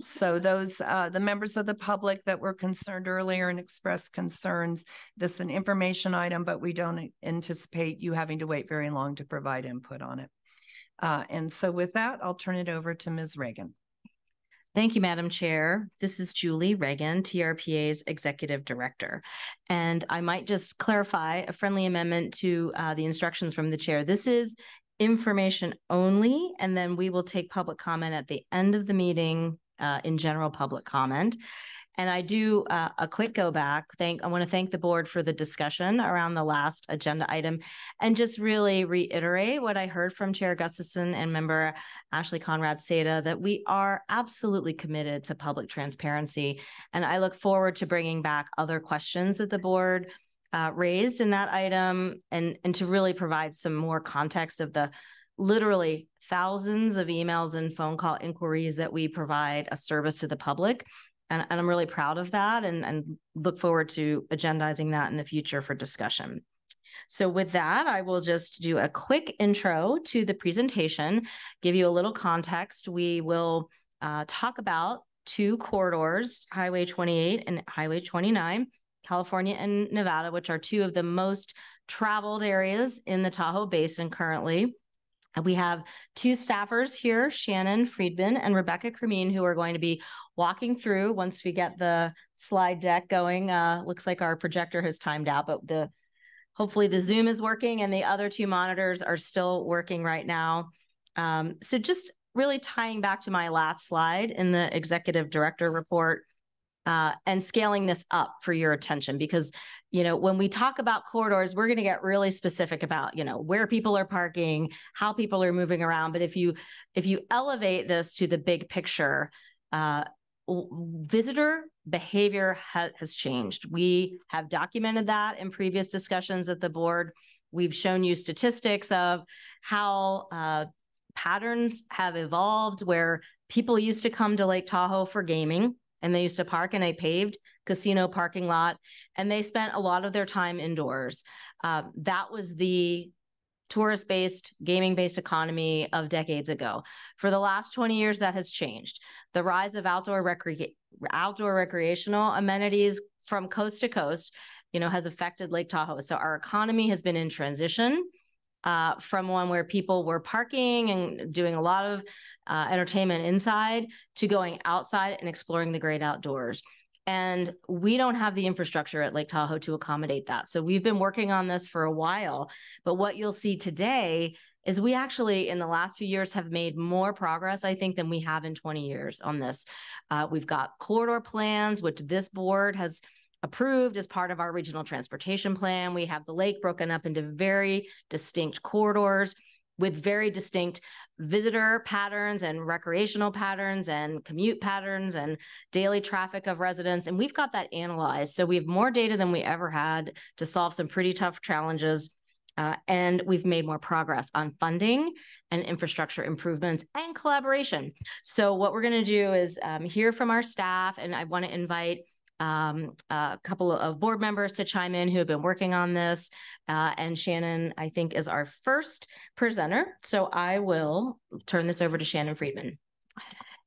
So those, the members of the public that were concerned earlier and expressed concerns, this is an information item, but we don't anticipate you having to wait very long to provide input on it. And so with that, I'll turn it over to Ms. Reagan. Thank you, Madam Chair. This is Julie Reagan, TRPA's Executive Director. And I might just clarify a friendly amendment to the instructions from the chair. This is information only, and then we will take public comment at the end of the meeting in general public comment. And I do a quick go back. I want to thank the board for the discussion around the last agenda item, and just really reiterate what I heard from Chair Gustafson and Member Ashley Conrad Seda, that we are absolutely committed to public transparency. And I look forward to bringing back other questions that the board raised in that item, and to really provide some more context of the literally thousands of emails and phone call inquiries that we provide a service to the public. And I'm really proud of that, and look forward to agendizing that in the future for discussion. So with that, I will just do a quick intro to the presentation, give you a little context. We will talk about two corridors, Highway 28 and Highway 29, California and Nevada, which are two of the most traveled areas in the Tahoe Basin currently. We have two staffers here, Shannon Friedman and Rebecca Cremine, who are going to be walking through once we get the slide deck going. Looks like our projector has timed out, but hopefully the Zoom is working and the other two monitors are still working right now. So just really tying back to my last slide in the executive director report, and scaling this up for your attention, because, when we talk about corridors, we're going to get really specific about, where people are parking, how people are moving around. But if you elevate this to the big picture, visitor behavior has changed. We have documented that in previous discussions at the board. We've shown you statistics of how patterns have evolved, where people used to come to Lake Tahoe for gaming, and they used to park in a paved casino parking lot, and they spent a lot of their time indoors. That was the tourist-based, gaming-based economy of decades ago. For the last 20 years, that has changed. The rise of outdoor recreational amenities from coast to coast, has affected Lake Tahoe. So our economy has been in transition from one where people were parking and doing a lot of entertainment inside to going outside and exploring the great outdoors. And we don't have the infrastructure at Lake Tahoe to accommodate that. So we've been working on this for a while, but what you'll see today is we actually, in the last few years, have made more progress, I think, than we have in 20 years on this. We've got corridor plans, which this board has approved as part of our regional transportation plan. We have the lake broken up into very distinct corridors with very distinct visitor patterns and recreational patterns and commute patterns and daily traffic of residents. And we've got that analyzed. So we have more data than we ever had to solve some pretty tough challenges. And we've made more progress on funding and infrastructure improvements and collaboration. So what we're going to do is hear from our staff, and I want to invite a couple of board members to chime in who have been working on this. And Shannon, I think, is our first presenter. So I will turn this over to Shannon Friedman.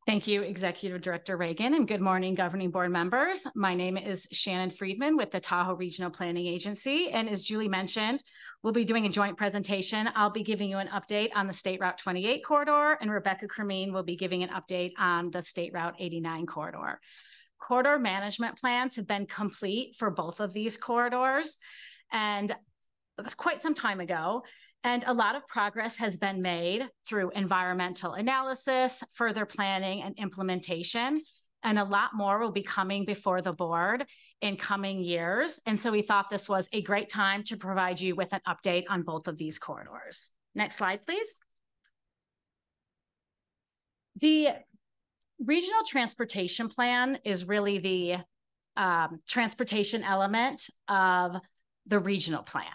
Thank you, Executive Director Reagan, and good morning, governing board members. My name is Shannon Friedman with the Tahoe Regional Planning Agency. And as Julie mentioned, we'll be doing a joint presentation. I'll be giving you an update on the State Route 28 corridor, and Rebecca Cremeen will be giving an update on the State Route 89 corridor. Corridor management plans have been complete for both of these corridors, and it was quite some time ago. And a lot of progress has been made through environmental analysis, further planning, and implementation. And a lot more will be coming before the board in coming years. And so we thought this was a great time to provide you with an update on both of these corridors. Next slide, please. The Regional Transportation Plan is really the transportation element of the regional plan.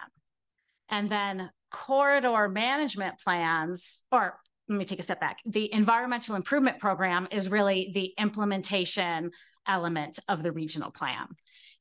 And then corridor management plans, or let me take a step back. The Environmental Improvement Program is really the implementation element of the regional plan.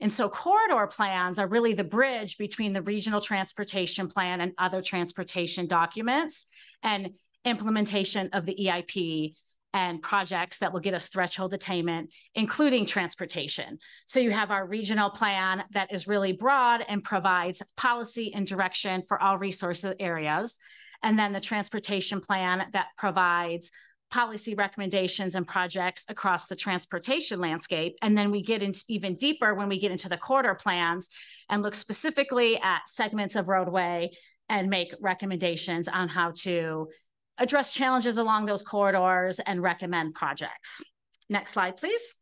And so corridor plans are really the bridge between the Regional Transportation Plan and other transportation documents and implementation of the EIP and projects that will get us threshold attainment, including transportation. So you have our regional plan that is really broad and provides policy and direction for all resource areas. And then the transportation plan that provides policy recommendations and projects across the transportation landscape. And then we get into even deeper when we get into the corridor plans and look specifically at segments of roadway and make recommendations on how to address challenges along those corridors and recommend projects. Next slide, please.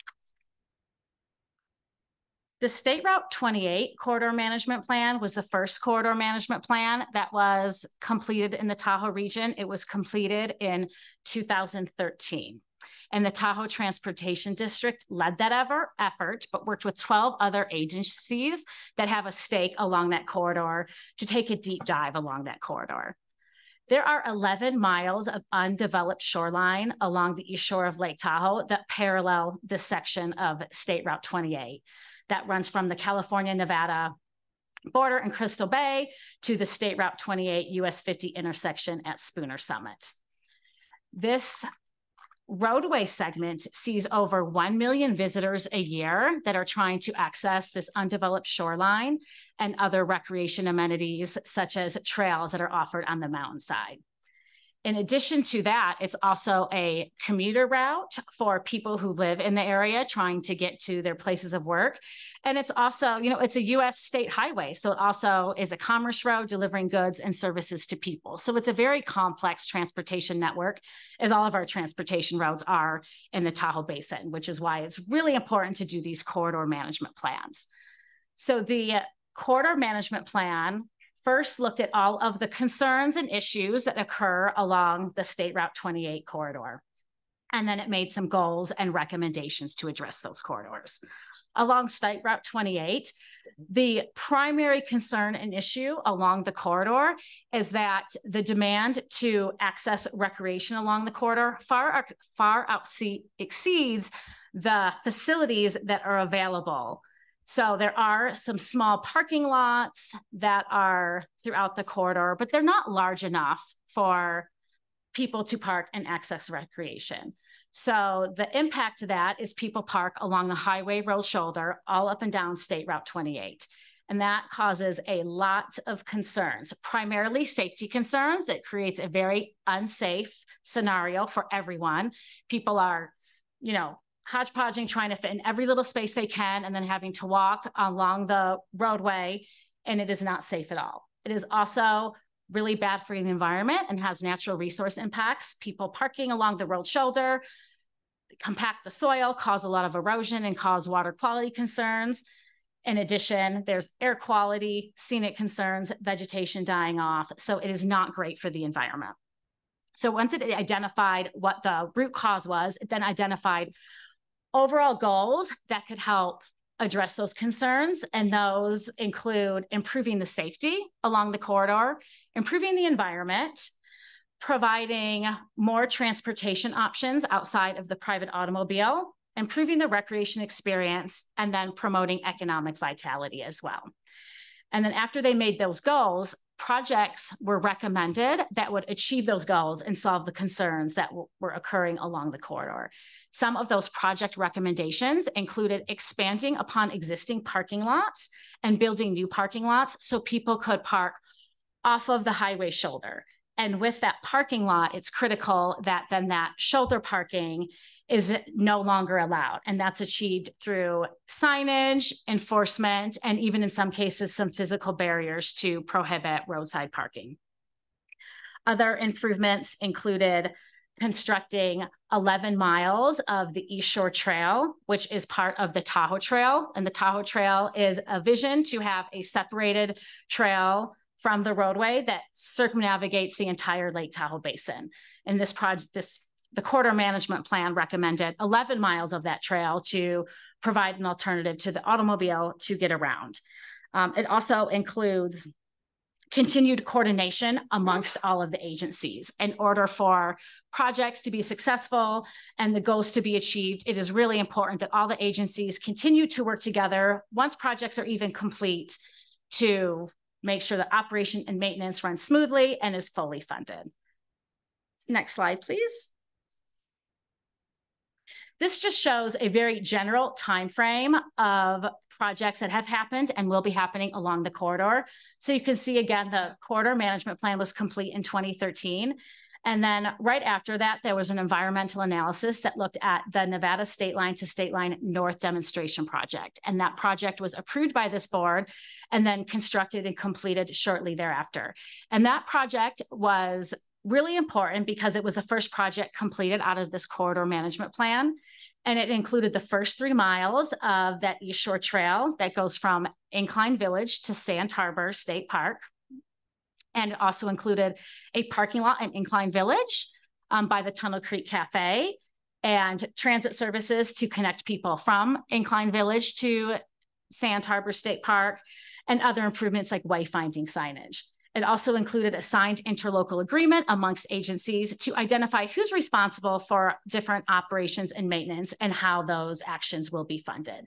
The State Route 28 Corridor Management Plan was the first corridor management plan that was completed in the Tahoe region. It was completed in 2013. And the Tahoe Transportation District led that effort, but worked with 12 other agencies that have a stake along that corridor to take a deep dive along that corridor. There are 11 miles of undeveloped shoreline along the east shore of Lake Tahoe that parallel this section of State Route 28 that runs from the California-Nevada border in Crystal Bay to the State Route 28 US 50 intersection at Spooner Summit. This roadway segment sees over 1 million visitors a year that are trying to access this undeveloped shoreline and other recreation amenities such as trails that are offered on the mountainside. In addition to that, it's also a commuter route for people who live in the area trying to get to their places of work. And it's also, it's a US state highway. So it also is a commerce road delivering goods and services to people. So it's a very complex transportation network, as all of our transportation roads are in the Tahoe Basin, which is why it's really important to do these corridor management plans. So the corridor management plan first looked at all of the concerns and issues that occur along the State Route 28 corridor. And then it made some goals and recommendations to address those corridors. Along State Route 28, the primary concern and issue along the corridor is that the demand to access recreation along the corridor far exceeds the facilities that are available. So there are some small parking lots that are throughout the corridor, but they're not large enough for people to park and access recreation. So the impact of that is people park along the highway road shoulder all up and down State Route 28. And that causes a lot of concerns, primarily safety concerns. It creates a very unsafe scenario for everyone. People are, you know, hodgepodging, trying to fit in every little space they can and then having to walk along the roadway, and it is not safe at all. It is also really bad for the environment and has natural resource impacts. People parking along the road shoulder compact the soil, cause a lot of erosion, and cause water quality concerns. In addition, there's air quality, scenic concerns, vegetation dying off. So it is not great for the environment. So once it identified what the root cause was, it then identified overall goals that could help address those concerns. And those include improving the safety along the corridor, improving the environment, providing more transportation options outside of the private automobile, improving the recreation experience, and then promoting economic vitality as well. And then after they made those goals, projects were recommended that would achieve those goals and solve the concerns that were occurring along the corridor. Some of those project recommendations included expanding upon existing parking lots and building new parking lots so people could park off of the highway shoulder. And with that parking lot, it's critical that then that shoulder parking is no longer allowed. And that's achieved through signage, enforcement, and even in some cases, some physical barriers to prohibit roadside parking. Other improvements included constructing 11 miles of the East Shore Trail, which is part of the Tahoe Trail. And the Tahoe Trail is a vision to have a separated trail from the roadway that circumnavigates the entire Lake Tahoe Basin. And this project, the corridor management plan recommended 11 miles of that trail to provide an alternative to the automobile to get around. It also includes continued coordination amongst all of the agencies. In order for projects to be successful and the goals to be achieved, it is really important that all the agencies continue to work together once projects are even complete to make sure the operation and maintenance runs smoothly and is fully funded. Next slide, please. This just shows a very general timeframe of projects that have happened and will be happening along the corridor. So you can see again, the corridor management plan was complete in 2013. And then right after that, there was an environmental analysis that looked at the Nevada State Line to State Line North demonstration project. And that project was approved by this board and then constructed and completed shortly thereafter. And that project was really important because it was the first project completed out of this corridor management plan. And it included the first 3 miles of that East Shore Trail that goes from Incline Village to Sand Harbor State Park. And it also included a parking lot in Incline Village by the Tunnel Creek Cafe and transit services to connect people from Incline Village to Sand Harbor State Park and other improvements like wayfinding signage. It also included a signed interlocal agreement amongst agencies to identify who's responsible for different operations and maintenance and how those actions will be funded.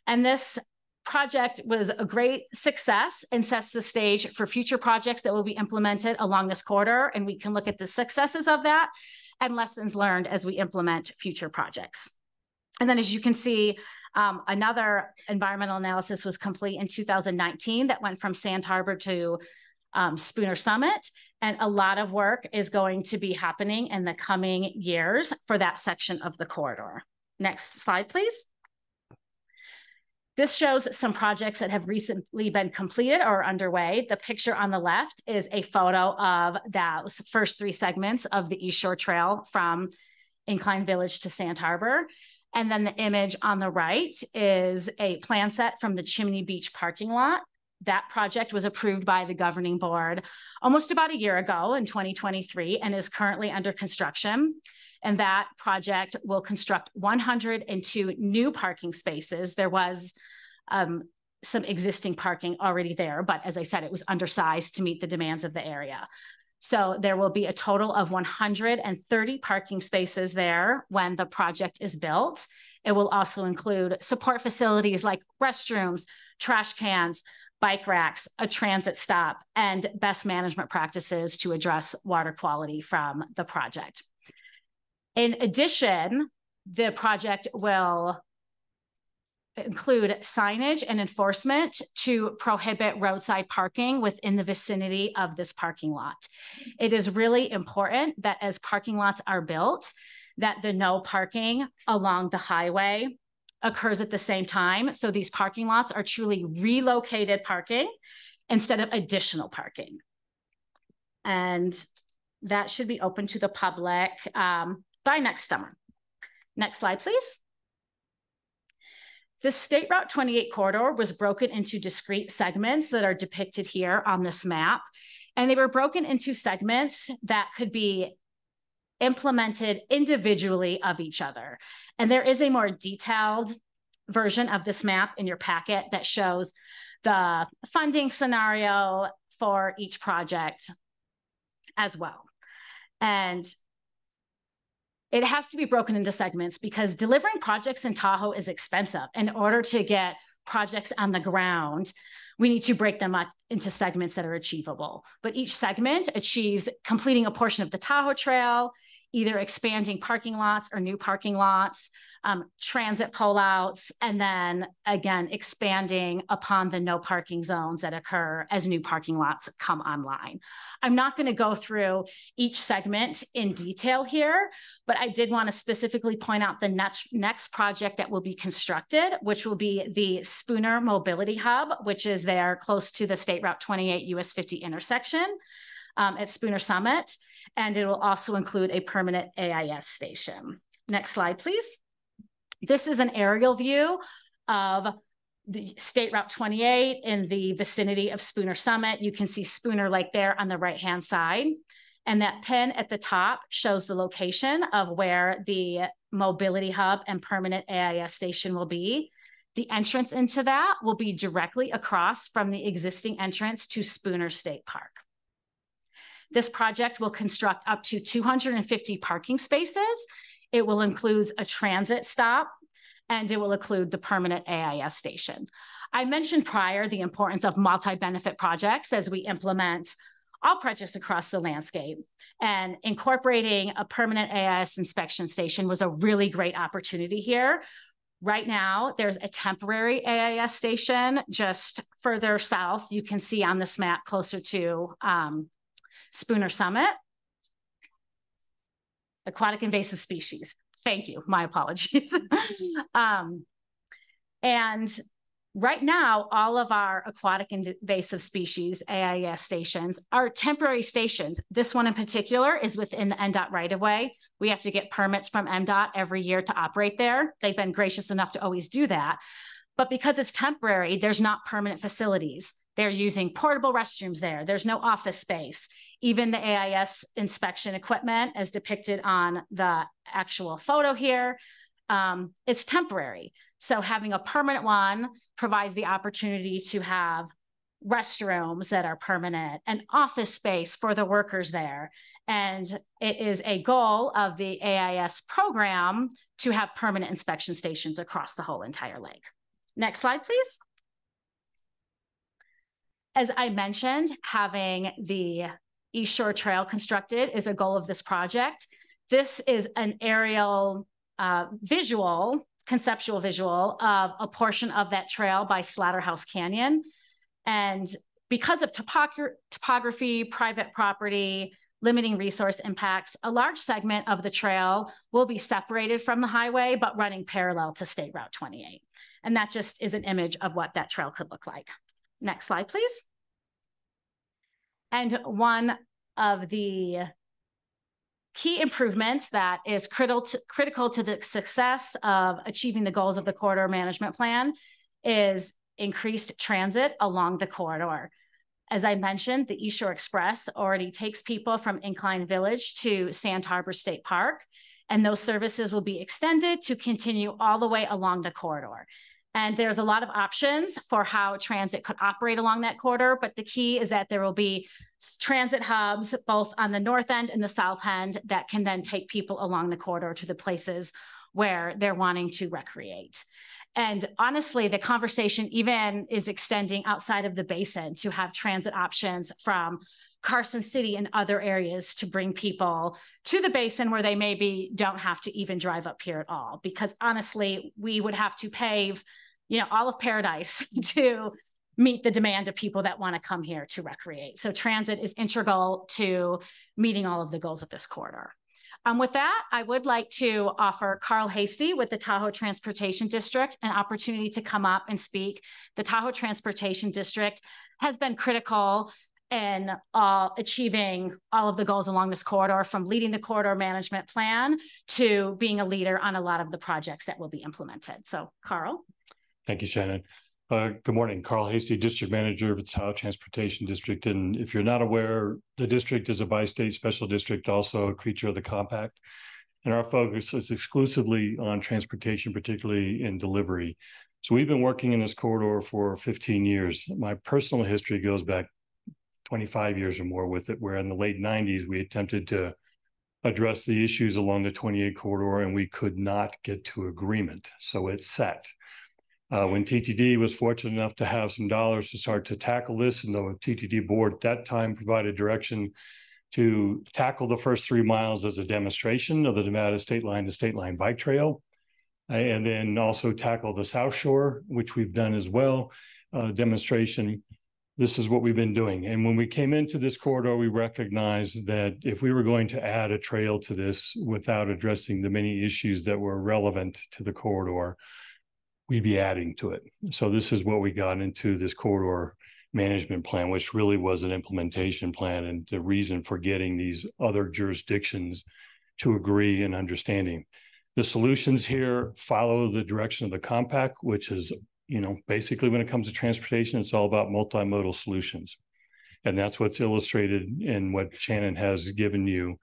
And this project was a great success and sets the stage for future projects that will be implemented along this corridor. And we can look at the successes of that and lessons learned as we implement future projects. And then as you can see, another environmental analysis was complete in 2019 that went from Sand Harbor to Spooner Summit. And a lot of work is going to be happening in the coming years for that section of the corridor. Next slide, please. This shows some projects that have recently been completed or underway. The picture on the left is a photo of those first 3 segments of the East Shore Trail from Incline Village to Sand Harbor. And then the image on the right is a plan set from the Chimney Beach parking lot. That project was approved by the governing board almost about a year ago in 2023 and is currently under construction. And that project will construct 102 new parking spaces. There was some existing parking already there, but as I said, it was undersized to meet the demands of the area. So there will be a total of 130 parking spaces there when the project is built. It will also include support facilities like restrooms, trash cans, bike racks, a transit stop, and best management practices to address water quality from the project. In addition, the project will include signage and enforcement to prohibit roadside parking within the vicinity of this parking lot. It is really important that as parking lots are built, that the no parking along the highway occurs at the same time. So these parking lots are truly relocated parking instead of additional parking. And that should be open to the public by next summer. Next slide, please. The State Route 28 corridor was broken into discrete segments that are depicted here on this map. And they were broken into segments that could be implemented individually of each other. And there is a more detailed version of this map in your packet that shows the funding scenario for each project as well. And it has to be broken into segments because delivering projects in Tahoe is expensive. In order to get projects on the ground, we need to break them up into segments that are achievable. But each segment achieves completing a portion of the Tahoe Trail, either expanding parking lots or new parking lots, transit pullouts, and then again, expanding upon the no parking zones that occur as new parking lots come online. I'm not going to go through each segment in detail here, but I did want to specifically point out the next project that will be constructed, which will be the Spooner Mobility Hub, which is there close to the State Route 28 US 50 intersection at Spooner Summit. And it will also include a permanent AIS station. Next slide, please. This is an aerial view of the State Route 28 in the vicinity of Spooner Summit. You can see Spooner Lake there on the right-hand side. And that pin at the top shows the location of where the mobility hub and permanent AIS station will be. The entrance into that will be directly across from the existing entrance to Spooner State Park. This project will construct up to 250 parking spaces. It will include a transit stop, and it will include the permanent AIS station. I mentioned prior the importance of multi-benefit projects as we implement all projects across the landscape. And incorporating a permanent AIS inspection station was a really great opportunity here. Right now, there's a temporary AIS station just further south. You can see on this map closer to Spooner Summit. Aquatic invasive species. Thank you, my apologies. And right now, all of our aquatic invasive species, AIS stations, are temporary stations. This one in particular is within the NDOT right-of-way. We have to get permits from MDOT every year to operate there. They've been gracious enough to always do that. But because it's temporary, there's not permanent facilities. They're using portable restrooms there. There's no office space. Even the AIS inspection equipment, as depicted on the actual photo here, it's temporary. So having a permanent one provides the opportunity to have restrooms that are permanent and office space for the workers there. And it is a goal of the AIS program to have permanent inspection stations across the whole entire lake. Next slide, please. As I mentioned, having the East Shore Trail constructed is a goal of this project. This is an aerial conceptual visual of a portion of that trail by Slaughterhouse Canyon. And because of topography, private property, limiting resource impacts, a large segment of the trail will be separated from the highway, but running parallel to State Route 28. And that just is an image of what that trail could look like. Next slide, please. And one of the key improvements that is critical to the success of achieving the goals of the corridor management plan is increased transit along the corridor. As I mentioned, the East Shore Express already takes people from Incline Village to Sand Harbor State Park. and those services will be extended to continue all the way along the corridor. And there's a lot of options for how transit could operate along that corridor, but the key is that there will be transit hubs both on the north end and the south end that can then take people along the corridor to the places where they're wanting to recreate. And honestly, the conversation even is extending outside of the basin to have transit options from Carson City and other areas to bring people to the basin where they maybe don't have to even drive up here at all. Because honestly, we would have to pave, you know, all of Paradise to meet the demand of people that want to come here to recreate. So transit is integral to meeting all of the goals of this corridor. With that, I would like to offer Carl Hasty with the Tahoe Transportation District an opportunity to come up and speak. The Tahoe Transportation District has been critical in achieving all of the goals along this corridor, from leading the corridor management plan to being a leader on a lot of the projects that will be implemented. So, Carl. Thank you, Shannon. Good morning, Carl Hasty, District Manager of the Tahoe Transportation District. And if you're not aware, the district is a bi-state special district, also a creature of the compact. And our focus is exclusively on transportation, particularly in delivery. So we've been working in this corridor for 15 years. My personal history goes back 25 years or more with it, where in the late 90s, we attempted to address the issues along the 28 corridor and we could not get to agreement. So it sat. When TTD was fortunate enough to have some dollars to start to tackle this, and the TTD board at that time provided direction to tackle the first 3 miles as a demonstration of the Nevada state line to state line bike trail, and then also tackle the South Shore, which we've done as well, demonstration. This is what we've been doing. And when we came into this corridor, we recognized that if we were going to add a trail to this without addressing the many issues that were relevant to the corridor, we'd be adding to it. So this is what we got into this corridor management plan, which really was an implementation plan, and the reason for getting these other jurisdictions to agree and understanding. The solutions here follow the direction of the compact, which is, you know, basically when it comes to transportation, it's all about multimodal solutions. And that's what's illustrated in what Shannon has given you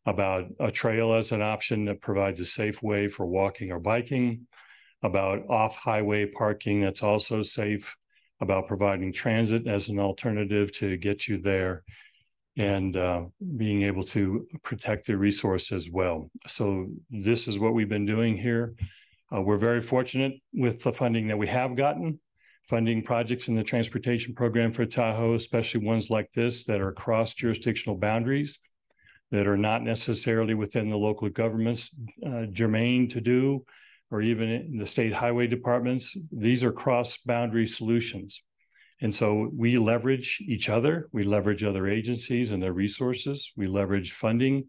about a trail as an option that provides a safe way for walking or biking, about off-highway parking that's also safe, about providing transit as an alternative to get you there, and being able to protect the resource as well. So this is what we've been doing here. We're very fortunate with the funding that we have gotten, funding projects in the transportation program for Tahoe, especially ones like this that are across jurisdictional boundaries, that are not necessarily within the local governments germane to do, or even in the state highway departments. These are cross-boundary solutions. And so we leverage each other, we leverage other agencies and their resources, we leverage funding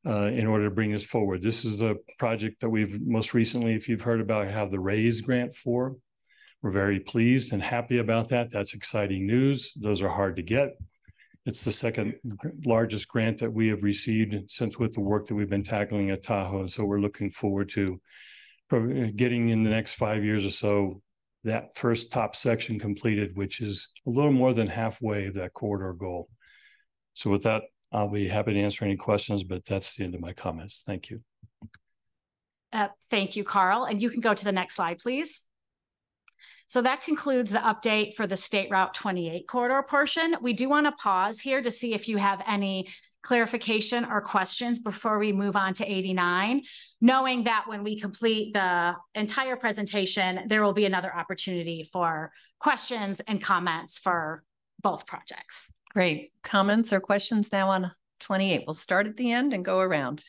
in order to bring this forward. This is the project that we've most recently, if you've heard about, have the RAISE grant for. We're very pleased and happy about that. That's exciting news. Those are hard to get. It's the second largest grant that we have received since with the work that we've been tackling at Tahoe. And so we're looking forward to getting in the next 5 years or so that first top section completed, which is a little more than halfway of that corridor goal. So with that, I'll be happy to answer any questions, but that's the end of my comments. Thank you. Thank you, Carl. And you can go to the next slide, please. So that concludes the update for the State Route 28 corridor portion. We do want to pause here to see if you have any clarification or questions before we move on to 89, knowing that when we complete the entire presentation, there will be another opportunity for questions and comments for both projects. Great. Comments or questions now on 28? We'll start at the end and go around.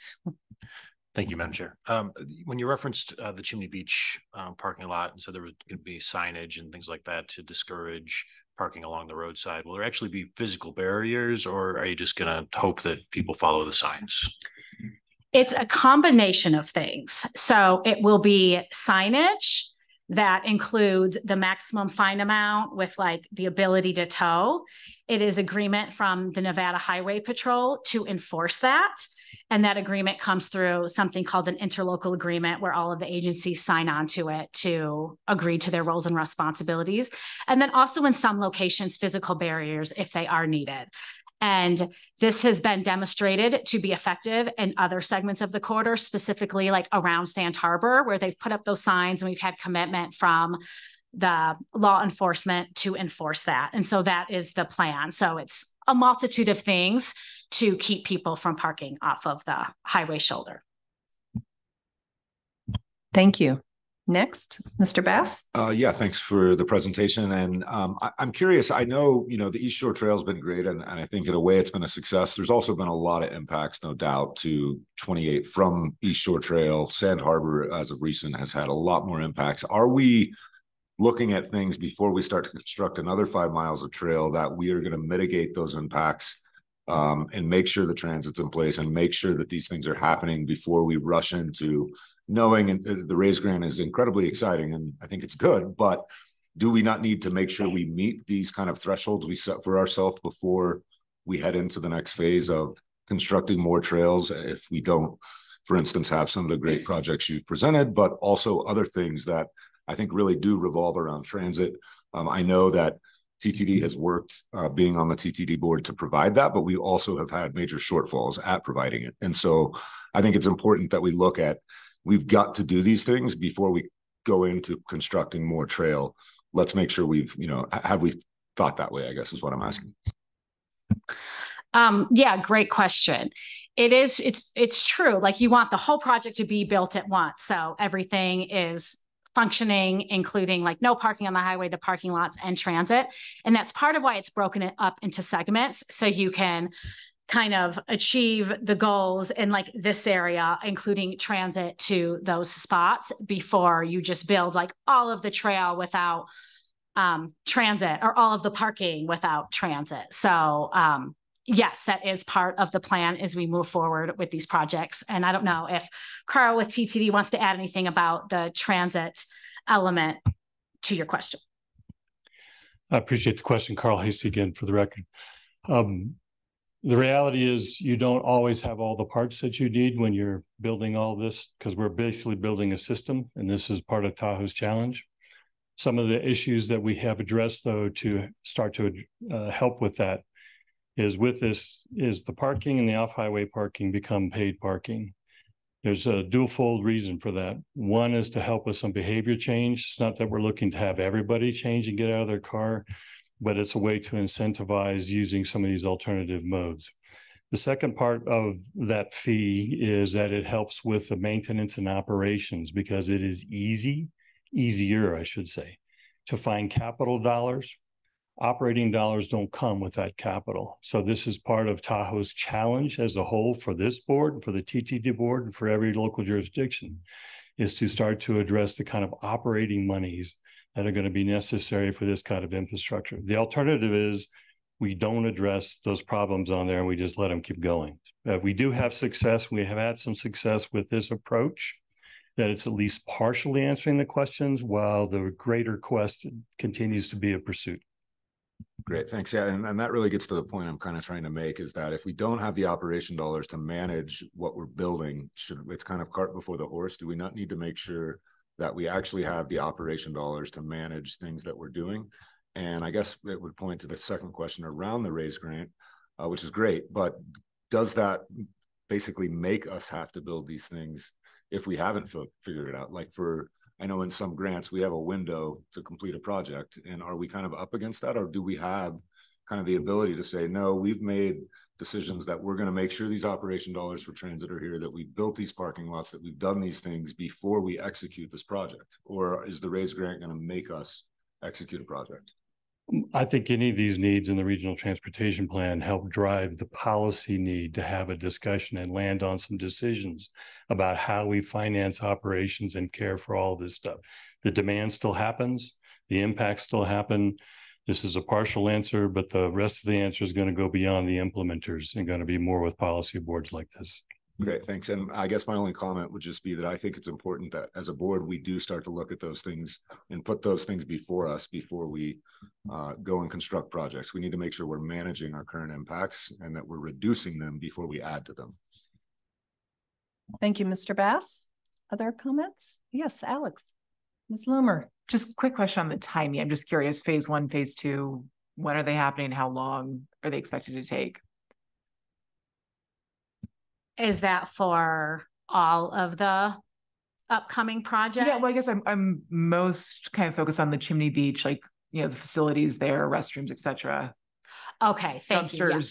Thank you, Madam Chair. When you referenced the Chimney Beach parking lot, and so there was going to be signage and things like that to discourage parking along the roadside, will there actually be physical barriers, or are you just going to hope that people follow the signs? It's a combination of things. So it will be signage that includes the maximum fine amount with like the ability to tow. It is agreement from the Nevada Highway Patrol to enforce that. And that agreement comes through something called an interlocal agreement where all of the agencies sign on to it to agree to their roles and responsibilities. And then also in some locations, physical barriers if they are needed. And this has been demonstrated to be effective in other segments of the corridor, specifically like around Sand Harbor, where they've put up those signs and we've had commitment from the law enforcement to enforce that. And so that is the plan. So it's a multitude of things to keep people from parking off of the highway shoulder. Thank you. Next, Mr. Bass. Yeah, thanks for the presentation. And I'm curious, I know, the East Shore Trail has been great, and I think in a way it's been a success. There's also been a lot of impacts, no doubt, to 28 from East Shore Trail. Sand Harbor, as of recent, has had a lot more impacts. Are we looking at things before we start to construct another 5 miles of trail that we are going to mitigate those impacts and make sure the transit's in place and make sure that these things are happening before we rush into knowing the raise grant is incredibly exciting and I think it's good, but do we not need to make sure we meet these kind of thresholds we set for ourselves before we head into the next phase of constructing more trails if we don't, for instance, have some of the great projects you've presented, but also other things that I think really do revolve around transit. I know that TTD has worked being on the TTD board to provide that, but we also have had major shortfalls at providing it. And so I think it's important that we look at, we've got to do these things before we go into constructing more trail. Let's make sure we've, have we thought that way, I guess is what I'm asking. Yeah, great question. It's true. Like you want the whole project to be built at once. So everything is functioning, including like no parking on the highway, the parking lots and transit. And that's part of why it's broken it up into segments. So you can kind of achieve the goals in like this area, including transit to those spots before you just build like all of the trail without transit or all of the parking without transit. So yes, that is part of the plan as we move forward with these projects. And I don't know if Carl with TTD wants to add anything about the transit element to your question. I appreciate the question, Carl Hasty, again, for the record. The reality is you don't always have all the parts that you need when you're building all this, because we're basically building a system, and this is part of Tahoe's challenge. Some of the issues that we have addressed, though, to start to help with that is the parking and the off-highway parking become paid parking. There's a dual-fold reason for that. One is to help with some behavior change. It's not that we're looking to have everybody change and get out of their car, but it's a way to incentivize using some of these alternative modes. The second part of that fee is that it helps with the maintenance and operations because it is easier, I should say, to find capital dollars. Operating dollars don't come with that capital. So this is part of Tahoe's challenge as a whole for this board, for the TTD board, and for every local jurisdiction, is to start to address the kind of operating monies that are going to be necessary for this kind of infrastructure. The alternative is we don't address those problems on there and we just let them keep going. We do have success. We have had some success with this approach, that it's at least partially answering the questions while the greater question continues to be a pursuit. Great, thanks. Yeah, and that really gets to the point I'm kind of trying to make, is that if we don't have the operation dollars to manage what we're building, it's kind of cart before the horse. Do we not need to make sure that we actually have the operation dollars to manage things that we're doing? And I guess it would point to the second question around the raise grant, which is great, but does that basically make us have to build these things if we haven't figured it out? Like I know in some grants, we have a window to complete a project, and are we kind of up against that? Or do we have kind of the ability to say, no, we've made decisions that we're going to make sure these operation dollars for transit are here, that we've built these parking lots, that we've done these things before we execute this project? Or is the raise grant going to make us execute a project? I think any of these needs in the regional transportation plan help drive the policy need to have a discussion and land on some decisions about how we finance operations and care for all this stuff. The demand still happens. The impacts still happen. This is a partial answer, but the rest of the answer is going to go beyond the implementers and going to be more with policy boards like this. Great, thanks. And I guess my only comment would just be that I think it's important that as a board, we do start to look at those things and put those things before us before we go and construct projects. We need to make sure we're managing our current impacts and that we're reducing them before we add to them. Thank you, Mr. Bass. Other comments? Yes, Alex. Ms. Loomer. Just a quick question on the timing. I'm just curious, phase one, phase two, when are they happening? How long are they expected to take? Is that for all of the upcoming projects? Yeah, well, I guess I'm most kind of focused on the Chimney Beach, like, you know, the facilities there, restrooms, etc. Okay, thank you.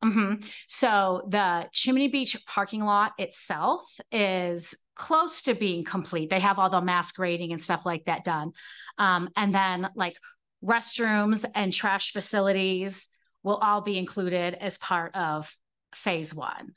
Yeah. So the Chimney Beach parking lot itself is close to being complete. They have all the mass grading and stuff like that done. And then like restrooms and trash facilities will all be included as part of phase one.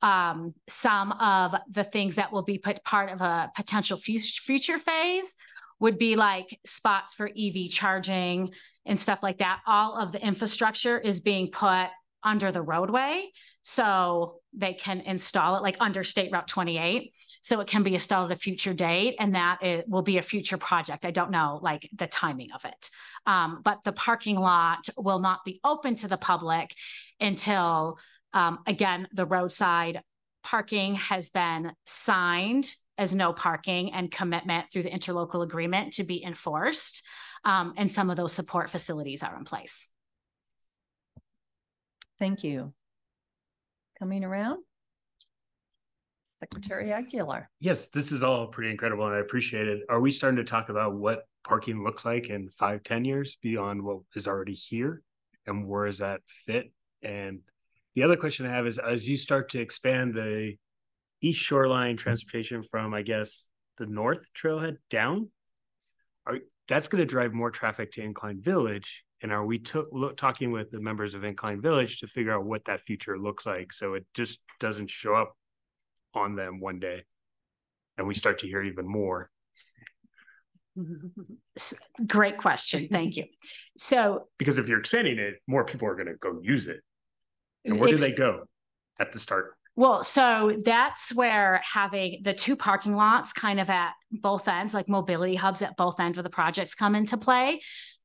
Some of the things that will be part of a potential future phase would be like spots for EV charging and stuff like that. All of the infrastructure is being put under the roadway so they can install it like under State Route 28. So it can be installed at a future date, and that it will be a future project. I don't know like the timing of it. But the parking lot will not be open to the public until, again, the roadside parking has been signed as no parking and commitment through the interlocal agreement to be enforced. And some of those support facilities are in place. Thank you. Coming around, Secretary Aguilar. Yes, this is all pretty incredible and I appreciate it. Are we starting to talk about what parking looks like in 5-10 years beyond what is already here? And where does that fit? And the other question I have is, as you start to expand the East Shoreline transportation from, I guess, the North Trailhead down, that's going to drive more traffic to Incline Village. And are we talking with the members of Incline Village to figure out what that future looks like so it just doesn't show up on them one day and we start to hear even more? Great question. Thank you. So, because if you're expanding it, more people are going to go use it. And where do they go at the start? Well, so that's where having the two parking lots kind of at both ends, like mobility hubs at both ends of the projects, come into play.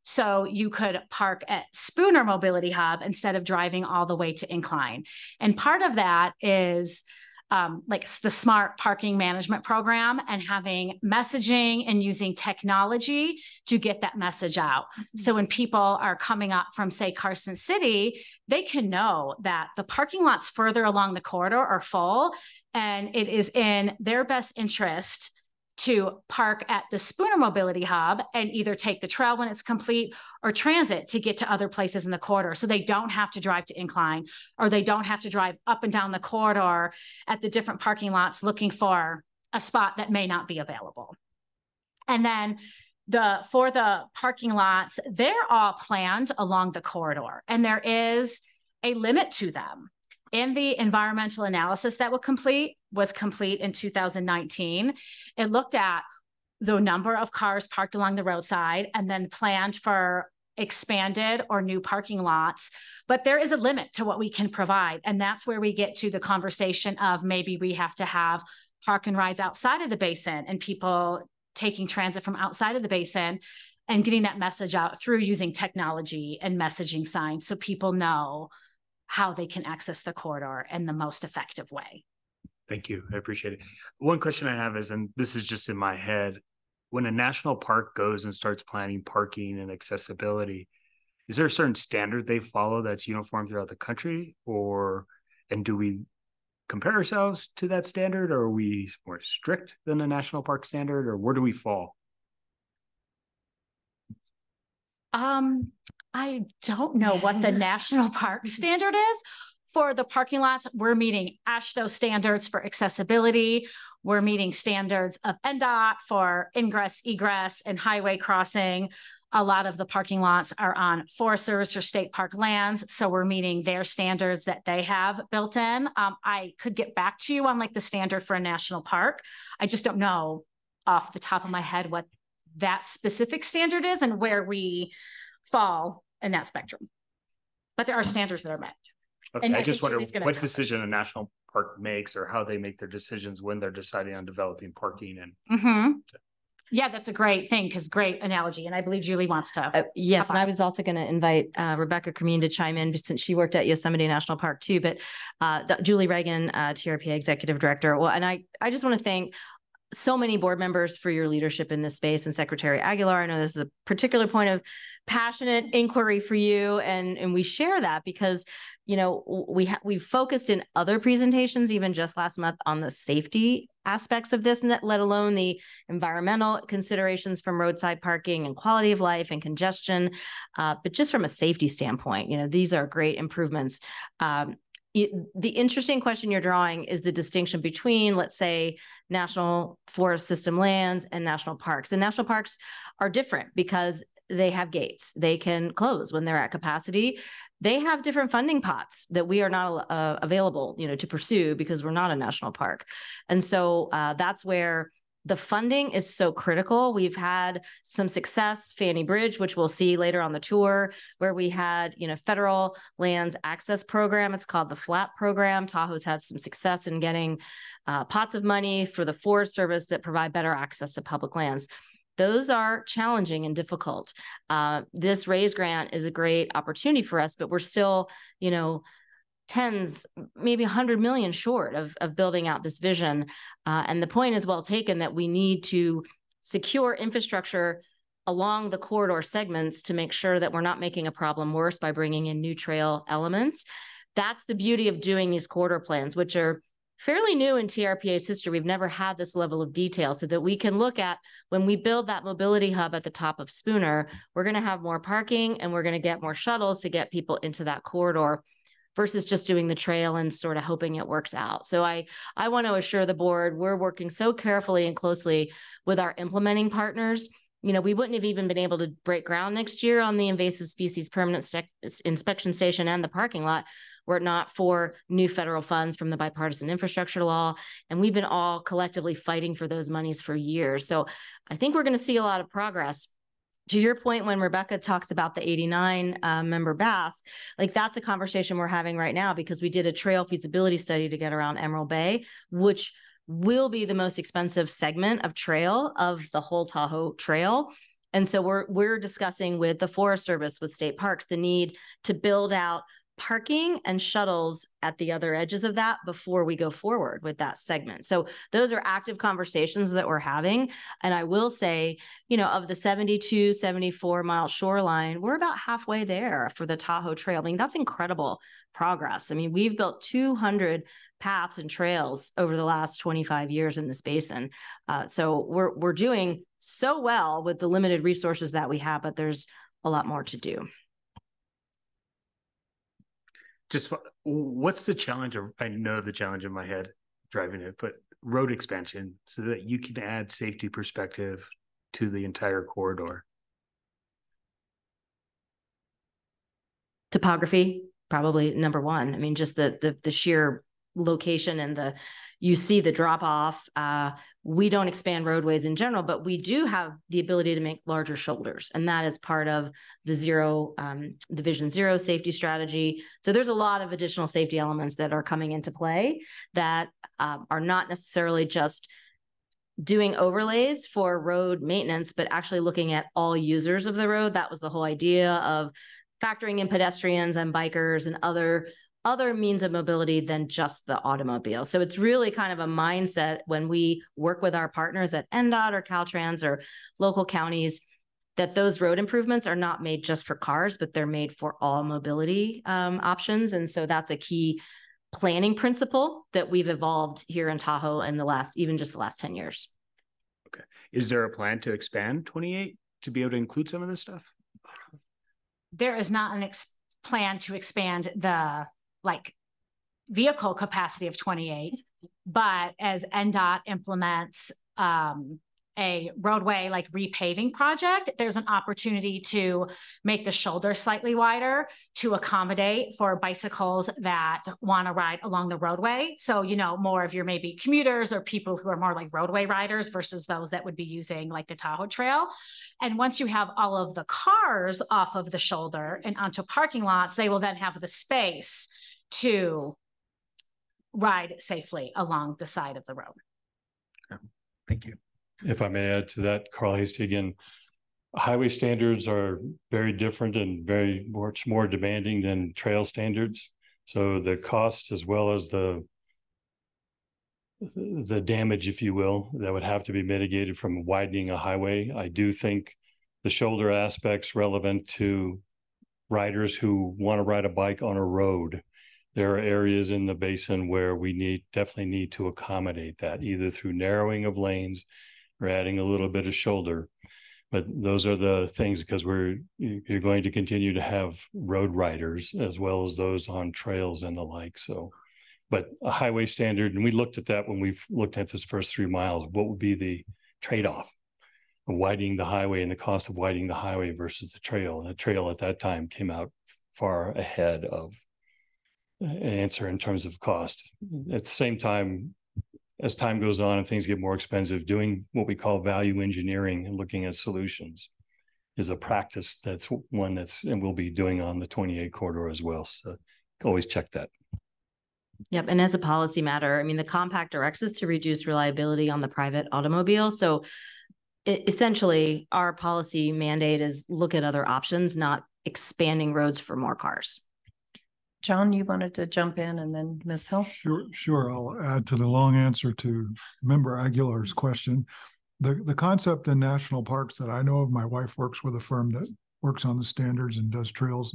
So you could park at Spooner Mobility Hub instead of driving all the way to Incline. And part of that is like the smart parking management program and having messaging and using technology to get that message out. So when people are coming up from, say, Carson City, they can know that the parking lots further along the corridor are full, and it is in their best interest to park at the Spooner Mobility Hub and either take the trail when it's complete or transit to get to other places in the corridor. So they don't have to drive to Incline, or they don't have to drive up and down the corridor at the different parking lots looking for a spot that may not be available. And then for the parking lots, they're all planned along the corridor, and there is a limit to them. In the environmental analysis that was complete in 2019, it looked at the number of cars parked along the roadside and then planned for expanded or new parking lots. But there is a limit to what we can provide. And that's where we get to the conversation of maybe we have to have park and rides outside of the basin and people taking transit from outside of the basin and getting that message out through using technology and messaging signs so people know how they can access the corridor in the most effective way. Thank you. I appreciate it. One question I have is, and this is just in my head, when a national park goes and starts planning parking and accessibility, is there a certain standard they follow that's uniform throughout the country? And do we compare ourselves to that standard, or are we more strict than the national park standard, or where do we fall? I don't know what the national park standard is. For the parking lots, we're meeting AASHTO standards for accessibility. We're meeting standards of NDOT for ingress, egress, and highway crossing. A lot of the parking lots are on Forest Service or state park lands, so we're meeting their standards that they have built in. I could get back to you on like the standard for a national park. I just don't know off the top of my head what that specific standard is and where we fall in that spectrum. But there are standards that are met. Okay, I just wonder what decision a national park makes or how they make their decisions when they're deciding on developing parking. And yeah, that's a great thing, because great analogy. And I believe Julie wants to. Yes, and I was also going to invite Rebecca Cremeen to chime in since she worked at Yosemite National Park too. But Julie Reagan, TRPA Executive Director. Well, and I just want to thank so many board members for your leadership in this space, and Secretary Aguilar. I know this is a particular point of passionate inquiry for you, and we share that because you know, we've focused in other presentations, even just last month, on the safety aspects of this, let alone the environmental considerations from roadside parking and quality of life and congestion. But just from a safety standpoint, you know, these are great improvements. The interesting question you're drawing is the distinction between, let's say, national forest system lands and national parks. And national parks are different because they have gates. They can close when they're at capacity. They have different funding pots that we are not available, you know, to pursue because we're not a national park. And so that's where the funding is so critical. We've had some success, Fanny Bridge, which we'll see later on the tour, where we had, you know, federal lands access program. It's called the FLAP program. Tahoe's had some success in getting pots of money for the Forest Service that provide better access to public lands. Those are challenging and difficult. This RAISE grant is a great opportunity for us, but we're still, you know, tens, maybe 100 million short of building out this vision. And the point is well taken that we need to secure infrastructure along the corridor segments to make sure that we're not making a problem worse by bringing in new trail elements. That's the beauty of doing these corridor plans, which are fairly new in TRPA's history. We've never had this level of detail so that we can look at when we build that mobility hub at the top of Spooner, we're going to have more parking and we're going to get more shuttles to get people into that corridor versus just doing the trail and sort of hoping it works out. So I want to assure the board, we're working so carefully and closely with our implementing partners. You know, we wouldn't have even been able to break ground next year on the invasive species permanent inspection station and the parking lot were it not for new federal funds from the bipartisan infrastructure law. And we've been all collectively fighting for those monies for years. So I think we're going to see a lot of progress. To your point, when Rebecca talks about the 89 member bass, like that's a conversation we're having right now because we did a trail feasibility study to get around Emerald Bay, which will be the most expensive segment of trail of the whole Tahoe Trail. And so we're discussing with the Forest Service, with state parks, the need to build out parking and shuttles at the other edges of that before we go forward with that segment. So those are active conversations that we're having. And I will say, you know, of the 72, 74 mile shoreline, we're about halfway there for the Tahoe Trail. I mean, that's incredible progress. I mean, we've built 200 paths and trails over the last 25 years in this basin. So we're doing so well with the limited resources that we have, but there's a lot more to do. Just what's the challenge of, I know the challenge in my head driving it, but road expansion so that you can add safety perspective to the entire corridor? Topography, probably number one. I mean, just the sheer location and you see the drop off. We don't expand roadways in general, but we do have the ability to make larger shoulders. And that is part of the Vision Zero safety strategy. So there's a lot of additional safety elements that are coming into play that are not necessarily just doing overlays for road maintenance, but actually looking at all users of the road. That was the whole idea of factoring in pedestrians and bikers and other means of mobility than just the automobile. So it's really kind of a mindset when we work with our partners at NDOT or Caltrans or local counties, that those road improvements are not made just for cars, but they're made for all mobility options. And so that's a key planning principle that we've evolved here in Tahoe in the last 10 years. Okay. Is there a plan to expand 28 to be able to include some of this stuff? There is not an plan to expand the vehicle capacity of 28, but as NDOT implements a roadway repaving project, there's an opportunity to make the shoulder slightly wider to accommodate for bicycles that want to ride along the roadway. So, you know, more of your maybe commuters or people who are more like roadway riders versus those that would be using the Tahoe Trail. And once you have all of the cars off of the shoulder and onto parking lots, they will then have the space to ride safely along the side of the road. Okay. Thank you. If I may add to that, Carl Hasty again, highway standards are very different and very much more demanding than trail standards. So the cost as well as the damage, if you will, that would have to be mitigated from widening a highway. I do think the shoulder aspects relevant to riders who want to ride a bike on a road there are areas in the basin where we definitely need to accommodate that, either through narrowing of lanes or adding a little bit of shoulder. But those are the things, because you're going to continue to have road riders as well as those on trails and the like. So, but a highway standard, and we looked at that when we've looked at this first 3 miles, what would be the trade-off of widening the highway and the cost of widening the highway versus the trail? And the trail at that time came out far ahead of an answer in terms of cost. At the same time, as time goes on and things get more expensive, doing what we call value engineering and looking at solutions is a practice and we'll be doing on the 28 corridor as well. So always check that. Yep. And as a policy matter, I mean, the compact directs us to reduce reliability on the private automobile. So essentially, our policy mandate is look at other options, not expanding roads for more cars. John, you wanted to jump in, and then Ms. Hill? Sure. I'll add to the long answer to Member Aguilar's question. The concept in national parks that I know of, my wife works with a firm that works on the standards and does trails.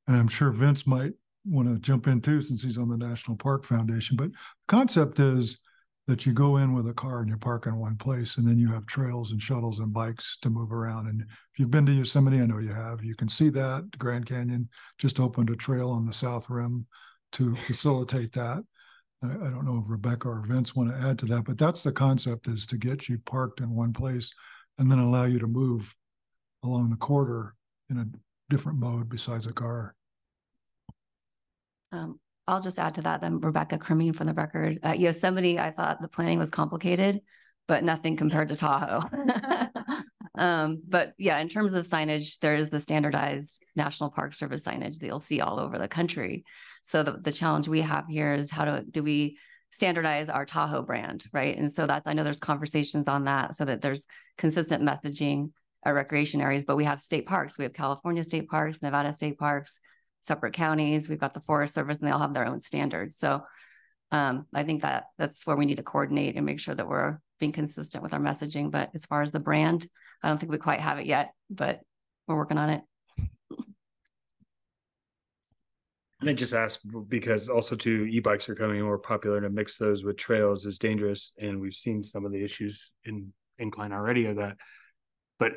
And I'm sure Vince might want to jump in too, since he's on the National Park Foundation. But the concept is that you go in with a car and you park in one place, and then you have trails and shuttles and bikes to move around. And if you've been to Yosemite, I know you have, you can see that. The Grand Canyon just opened a trail on the South Rim to facilitate that. I don't know if Rebecca or Vince want to add to that, but that's the concept, is to get you parked in one place and then allow you to move along the corridor in a different mode besides a car. I'll just add to that then, Rebecca Cremine for the record. At Yosemite, I thought the planning was complicated, but nothing compared to Tahoe. But yeah, in terms of signage, there is the standardized National Park Service signage that you'll see all over the country. So the challenge we have here is do we standardize our Tahoe brand, right? And so I know there's conversations on that so that there's consistent messaging at recreation areas, but we have state parks. We have California state parks, Nevada state parks, separate counties. We've got the Forest Service, and they all have their own standards. So I think that's where we need to coordinate and make sure that we're being consistent with our messaging. But as far as the brand, I don't think we quite have it yet, but we're working on it. And I just ask because also too, e-bikes are becoming more popular, and to mix those with trails is dangerous. And we've seen some of the issues in Incline already of that. But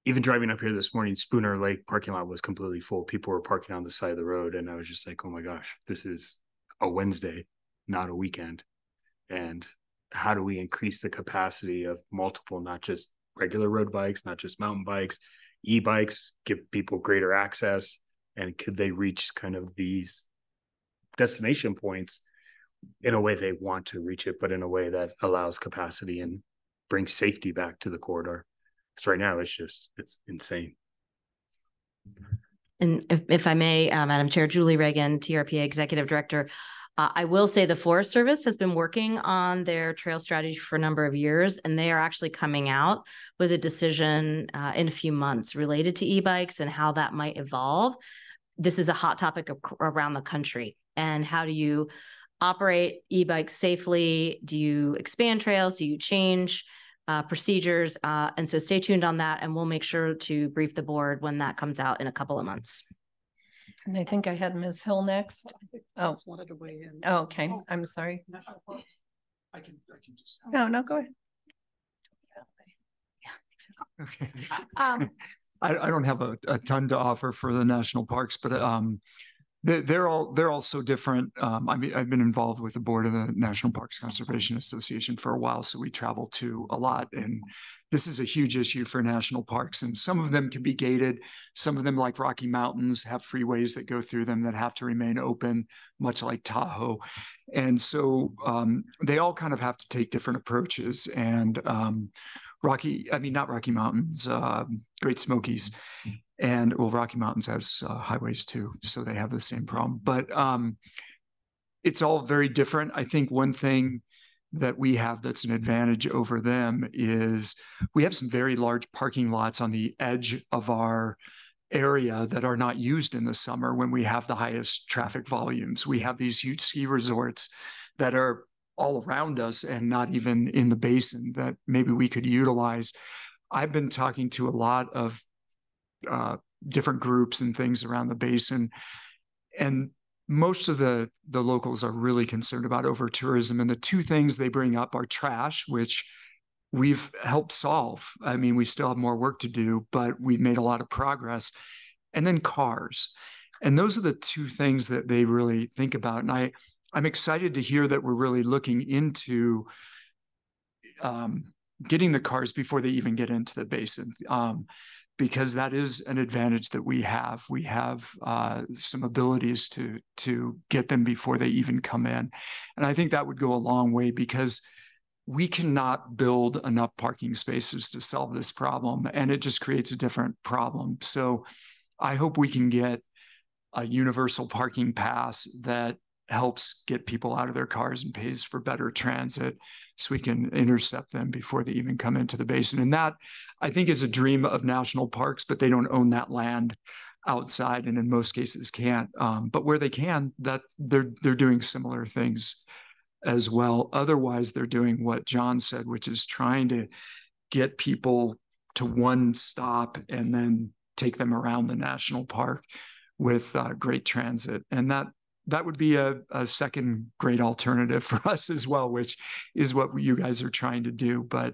even driving up here this morning, Spooner Lake parking lot was completely full. People were parking on the side of the road. And I was just like, oh my gosh, this is a Wednesday, not a weekend. And how do we increase the capacity of multiple, not just regular road bikes, not just mountain bikes, e-bikes, give people greater access? And could they reach kind of these destination points in a way they want to reach it, but in a way that allows capacity and brings safety back to the corridor? Because right now it's insane. And if I may, Madam Chair, Julie Reagan, TRPA Executive Director, I will say the Forest Service has been working on their trail strategy for a number of years, and they are actually coming out with a decision in a few months related to e-bikes and how that might evolve. This is a hot topic around the country. And how do you operate e-bikes safely? Do you expand trails? Do you change procedures? And so stay tuned on that, and we'll make sure to brief the board when that comes out in a couple of months. And I think I had Ms. Hill next. I just wanted to weigh in. Oh, okay. I'm sorry. I can just. No, go ahead. Okay. I don't have a ton to offer for the national parks, but they're all so different. I mean, I've been involved with the board of the National Parks Conservation Association for a while, so we travel to a lot, and this is a huge issue for national parks. And some of them can be gated. Some of them, like Rocky Mountains, have freeways that go through them that have to remain open, much like Tahoe. And so they all kind of have to take different approaches. And not Rocky Mountains, Great Smokies. And well, Rocky Mountains has highways too, so they have the same problem. But it's all very different. I think one thing that we have that's an advantage over them is we have some very large parking lots on the edge of our area that are not used in the summer when we have the highest traffic volumes. We have these huge ski resorts that are all around us and not even in the basin that maybe we could utilize. I've been talking to a lot of different groups and things around the basin, and most of the locals are really concerned about over tourism. And the two things they bring up are trash, which we've helped solve. I mean, we still have more work to do, but we've made a lot of progress. And then cars. And those are the two things that they really think about. And I'm excited to hear that we're really looking into getting the cars before they even get into the basin, because that is an advantage that we have. We have some abilities to get them before they even come in. And I think that would go a long way, because we cannot build enough parking spaces to solve this problem, and it just creates a different problem. So I hope we can get a universal parking pass that helps get people out of their cars and pays for better transit, so we can intercept them before they even come into the basin. And that, I think, is a dream of national parks, but they don't own that land outside, and in most cases can't. But where they can, that they're doing similar things as well. Otherwise, they're doing what John said, which is trying to get people to one stop and then take them around the national park with great transit. And that would be a second great alternative for us as well, which is what you guys are trying to do. But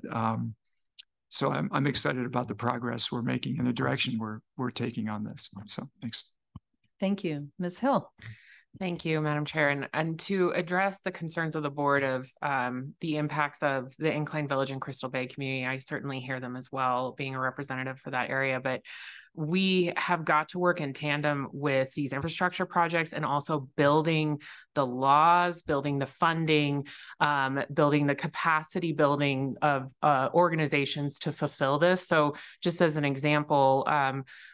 so I'm excited about the progress we're making and the direction we're taking on this. So thanks. Thank you. Ms. Hill. Thank you, Madam Chair. And to address the concerns of the board of the impacts of the Incline Village and Crystal Bay community, I certainly hear them as well, being a representative for that area. But we have got to work in tandem with these infrastructure projects, and also building the laws, building the funding, building the capacity building of organizations to fulfill this. So just as an example,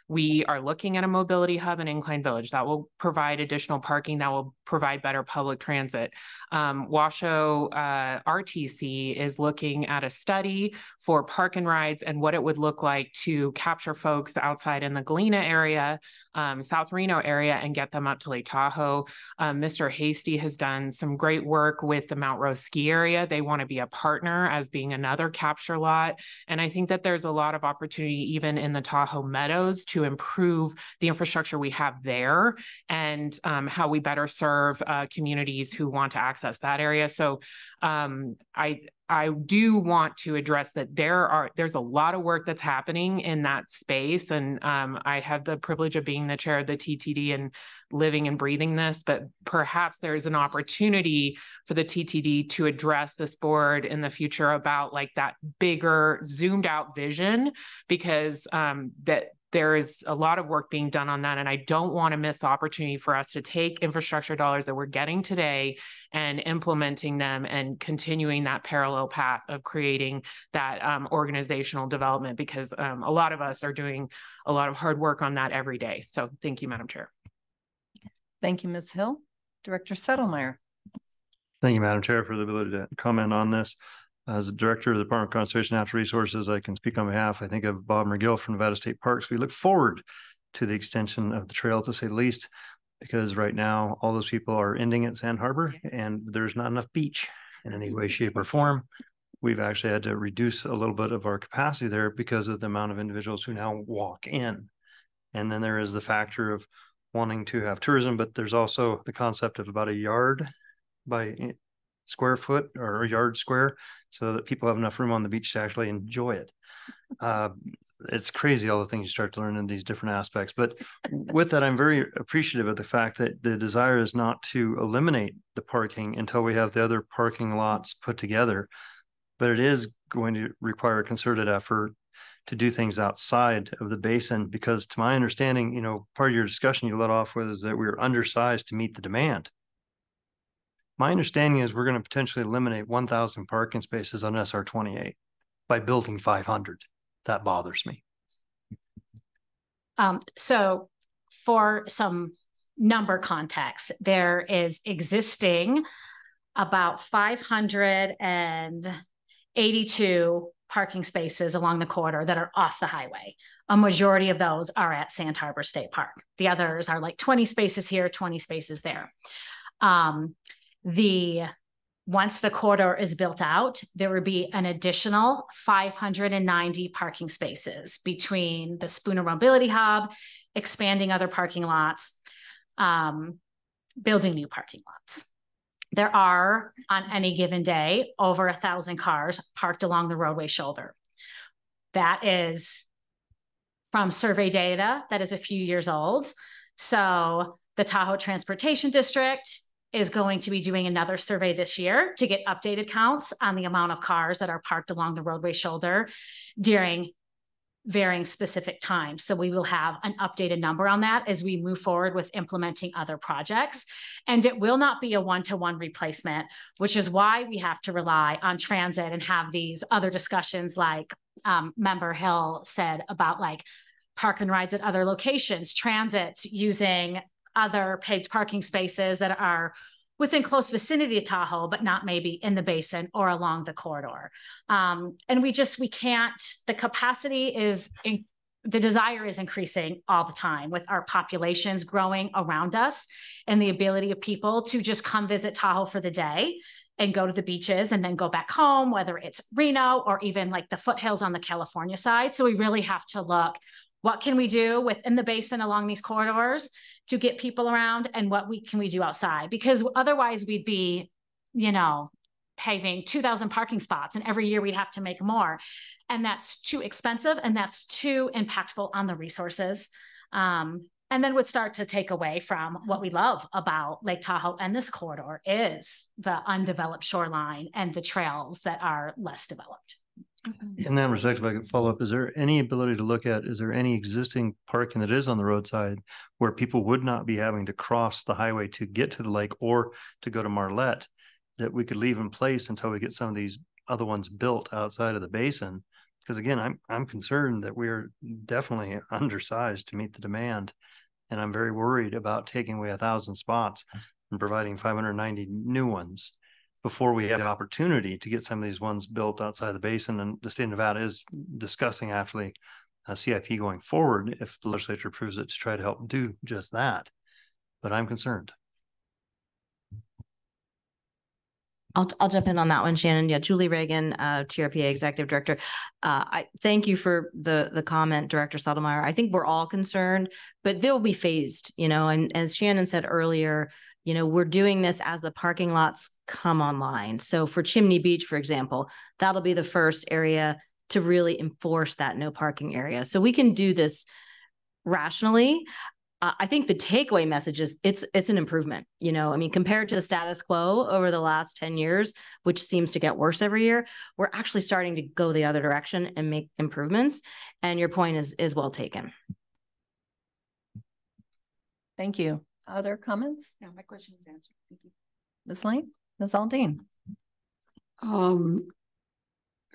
we are looking at a mobility hub in Incline Village that will provide additional parking, that will provide better public transit. Washoe RTC is looking at a study for park and rides and what it would look like to capture folks outside in the Galena area, South Reno area, and get them up to Lake Tahoe. Mr. Hasty has done some great work with the Mount Rose ski area. They want to be a partner as being another capture lot. And I think that there's a lot of opportunity even in the Tahoe Meadows to improve the infrastructure we have there, and how we better serve communities who want to access that area. So I do want to address that there's a lot of work that's happening in that space. And I have the privilege of being the chair of the TTD and living and breathing this, but perhaps there's an opportunity for the TTD to address this board in the future about like that bigger zoomed out vision, because that there is a lot of work being done on that. And I don't want to miss the opportunity for us to take infrastructure dollars that we're getting today and implementing them and continuing that parallel path of creating that organizational development, because a lot of us are doing a lot of hard work on that every day. So thank you, Madam Chair. Thank you, Ms. Hill. Director Settlemeyer. Thank you, Madam Chair, for the ability to comment on this. As the Director of the Department of Conservation and Natural Resources, I can speak on behalf, I think, of Bob McGill from Nevada State Parks. We look forward to the extension of the trail, to say the least, because right now all those people are ending at Sand Harbor and there's not enough beach in any way, shape, or form. We've actually had to reduce a little bit of our capacity there because of the amount of individuals who now walk in. And then there is the factor of wanting to have tourism, but there's also the concept of about a yard by square foot or a yard square, so that people have enough room on the beach to actually enjoy it. It's crazy all the things you start to learn in these different aspects. But with that, I'm very appreciative of the fact that the desire is not to eliminate the parking until we have the other parking lots put together, but it is going to require a concerted effort to do things outside of the basin, because to my understanding, you know, part of your discussion you let off with is that we were undersized to meet the demand. My understanding is we're going to potentially eliminate 1,000 parking spaces on SR 28 by building 500. That bothers me. So for some number context, there is existing about 582 parking spaces along the corridor that are off the highway. A majority of those are at Sand Harbor State Park. The others are like 20 spaces here, 20 spaces there. Once the corridor is built out, there will be an additional 590 parking spaces between the Spooner Mobility Hub, expanding other parking lots. building new parking lots. There are, on any given day, over 1,000 cars parked along the roadway shoulder. That is from survey data that is a few years old. So the Tahoe Transportation District is going to be doing another survey this year to get updated counts on the amount of cars that are parked along the roadway shoulder during varying specific times. So we will have an updated number on that as we move forward with implementing other projects. And it will not be a one-to-one replacement, which is why we have to rely on transit and have these other discussions like Member Hill said about like park and rides at other locations, transit using other paid parking spaces that are within close vicinity of Tahoe, but not maybe in the basin or along the corridor. And we can't, the capacity is, the desire is increasing all the time with our populations growing around us and the ability of people to just come visit Tahoe for the day and go to the beaches and then go back home, whether it's Reno or even like the foothills on the California side. So we really have to look, what can we do within the basin along these corridors to get people around, and what can we do outside? Because otherwise we'd be, paving 2,000 parking spots, and every year we'd have to make more. And that's too expensive, and that's too impactful on the resources. And then would start to take away from what we love about Lake Tahoe and this corridor is the undeveloped shoreline and the trails that are less developed. In that respect, if I could follow up, is there any ability to look at, is there any existing parking that is on the roadside where people would not be having to cross the highway to get to the lake or to go to Marlette, that we could leave in place until we get some of these other ones built outside of the basin? Because again, I'm concerned that we're definitely undersized to meet the demand. And I'm very worried about taking away 1,000 spots and providing 590 new ones before we have the opportunity to get some of these ones built outside the basin. And the state of Nevada is discussing actually a CIP going forward, if the legislature approves it, to try to help do just that. But I'm concerned. I'll jump in on that one, Shannon. Yeah, Julie Reagan, TRPA Executive Director. I thank you for the comment, Director Settlemyer. I think we're all concerned, but they'll be phased, and as Shannon said earlier, we're doing this as the parking lots come online. So for Chimney Beach, for example, that'll be the first area to really enforce that no parking area. So we can do this rationally. I think the takeaway message is it's an improvement. Compared to the status quo over the last 10 years, which seems to get worse every year, we're actually starting to go the other direction and make improvements. And your point is well taken. Thank you. Other comments? No, my question was answered. Thank you. Ms. Lane? Ms. Aldean?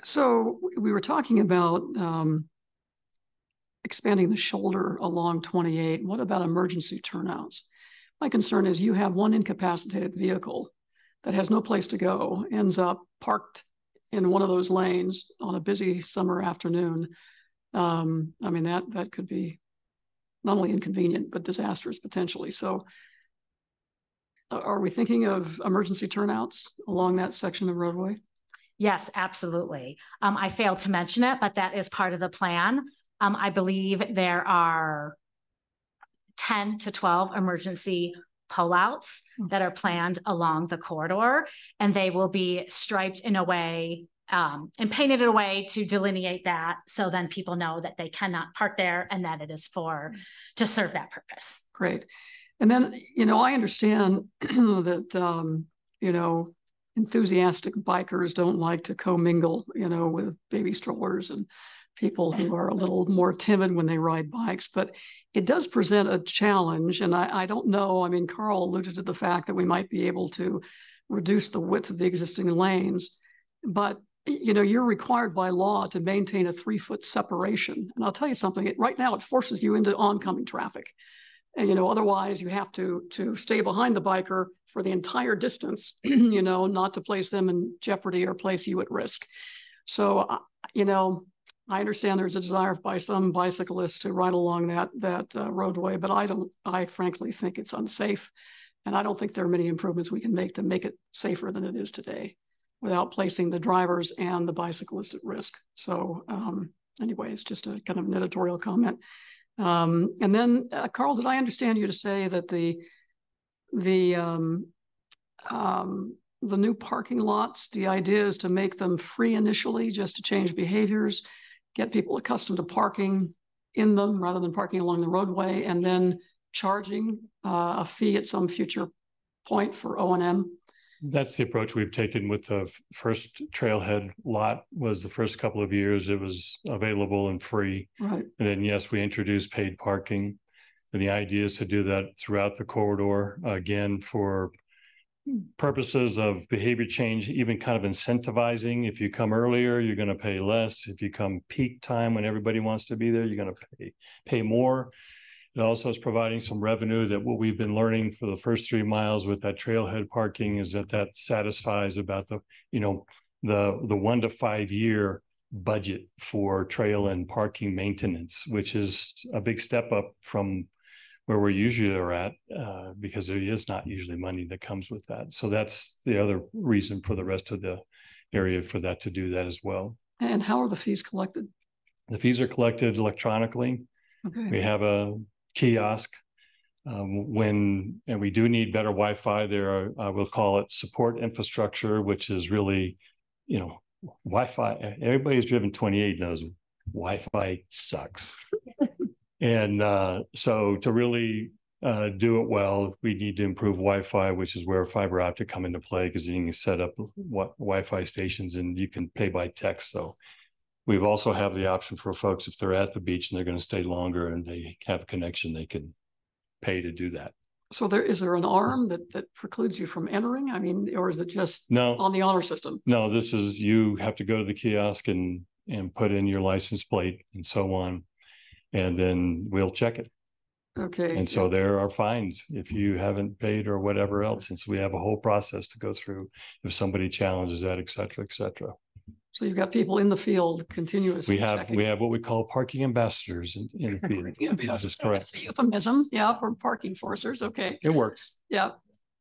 So we were talking about expanding the shoulder along 28. What about emergency turnouts? My concern is you have one incapacitated vehicle that has no place to go, ends up parked in one of those lanes on a busy summer afternoon. That could be not only inconvenient, but disastrous potentially. So are we thinking of emergency turnouts along that section of roadway? Yes, absolutely. I failed to mention it, but that is part of the plan. I believe there are 10 to 12 emergency pullouts that are planned along the corridor, and they will be striped in a way and painted in a way to delineate that, so then people know that they cannot park there and that it is to serve that purpose. Great. And then, I understand that, enthusiastic bikers don't like to commingle, with baby strollers and people who are a little more timid when they ride bikes, but it does present a challenge. And I don't know, Carl alluded to the fact that we might be able to reduce the width of the existing lanes, but you're required by law to maintain a 3-foot separation. And I'll tell you something, right now it forces you into oncoming traffic. And, otherwise you have to stay behind the biker for the entire distance, not to place them in jeopardy or place you at risk. So, I understand there's a desire by some bicyclists to ride along that roadway, but I frankly think it's unsafe. And I don't think there are many improvements we can make to make it safer than it is today without placing the drivers and the bicyclists at risk. So anyway, it's just a kind of an editorial comment. And then, Carl, did I understand you to say that the the new parking lots, the idea is to make them free initially, just to change behaviors, get people accustomed to parking in them rather than parking along the roadway, and then charging a fee at some future point for O&M. That's the approach we've taken with the first trailhead lot. Was the first couple of years it was available and free. Right. And then, yes, we introduced paid parking. And the idea is to do that throughout the corridor, again, for purposes of behavior change, even kind of incentivizing. If you come earlier, you're going to pay less. If you come peak time when everybody wants to be there, you're going to pay more. It also is providing some revenue. That what we've been learning for the first 3 miles with that trailhead parking is that satisfies about the 1 to 5 year budget for trail and parking maintenance, which is a big step up from where we usually are at, because there is not usually money that comes with that. So that's the other reason for the rest of the area for that to do that as well. And how are the fees collected? The fees are collected electronically. Okay. We have a kiosk. And we do need better Wi-Fi. There are, I will call it support infrastructure, which is really, Wi-Fi. Everybody who's driven 28 knows Wi-Fi sucks. And so to really do it well, we need to improve Wi-Fi, which is where fiber optic come into play, because you can set up Wi-Fi stations and you can pay by text. So we've also have the option for folks, if they're at the beach and they're going to stay longer and they have a connection, they can pay to do that. So is there an arm that precludes you from entering? I mean, or is it just no on the honor system? No, this is, you have to go to the kiosk and put in your license plate and so on, and then we'll check it. Okay. And so there are fines if you haven't paid or whatever else. And so we have a whole process to go through if somebody challenges that, et cetera, et cetera. So you've got people in the field continuously. We have what we call parking ambassadors in the field. That is correct. That's a euphemism, yeah, for parking forcers. Okay. It works. Yeah.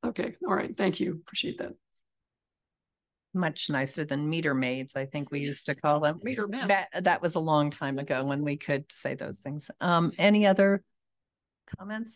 Okay. All right. Thank you. Appreciate that. Much nicer than meter maids, I think we used to call them. Meter men. That was a long time ago when we could say those things. Any other comments?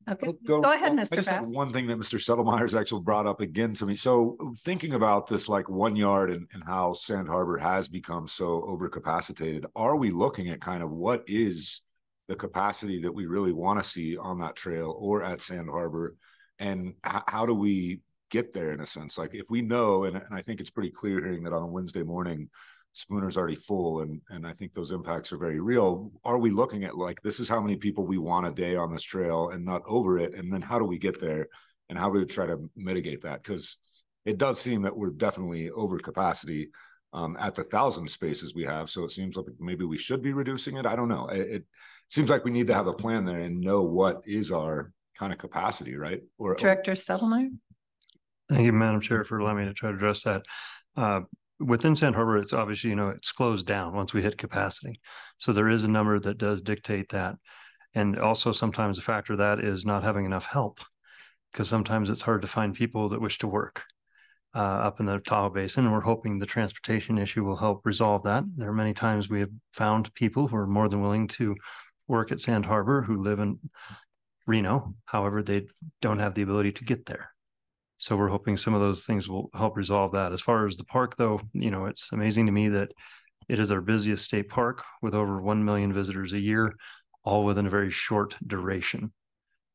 Okay, go ahead, Mr. I just have Bass. one thing that Mr. Settlemeyer's actually brought up again to me. So thinking about this, like 1 yard and how Sand Harbor has become so overcapacitated, are we looking at kind of what is the capacity that we really want to see on that trail or at Sand Harbor? And how do we get there in a sense? Like if we know, and I think it's pretty clear hearing that on a Wednesday morning, Spooner's already full, and I think those impacts are very real. Are we looking at like, this is how many people we want a day on this trail and not over it? And then how do we get there and how do we try to mitigate that? Because it does seem that we're definitely over capacity at the 1,000 spaces we have. So it seems like maybe we should be reducing it. I don't know. It seems like we need to have a plan there and know what is our kind of capacity, right? Director Settlemeyer. Thank you, Madam Chair, for allowing me to try to address that. Within Sand Harbor, it's obviously, it's closed down once we hit capacity. So there is a number that does dictate that. And also sometimes a factor of that is not having enough help, because sometimes it's hard to find people that wish to work up in the Tahoe Basin. And we're hoping the transportation issue will help resolve that. There are many times we have found people who are more than willing to work at Sand Harbor who live in Reno. However, they don't have the ability to get there. So we're hoping some of those things will help resolve that. As far as the park, though, it's amazing to me that it is our busiest state park with over 1 million visitors a year, all within a very short duration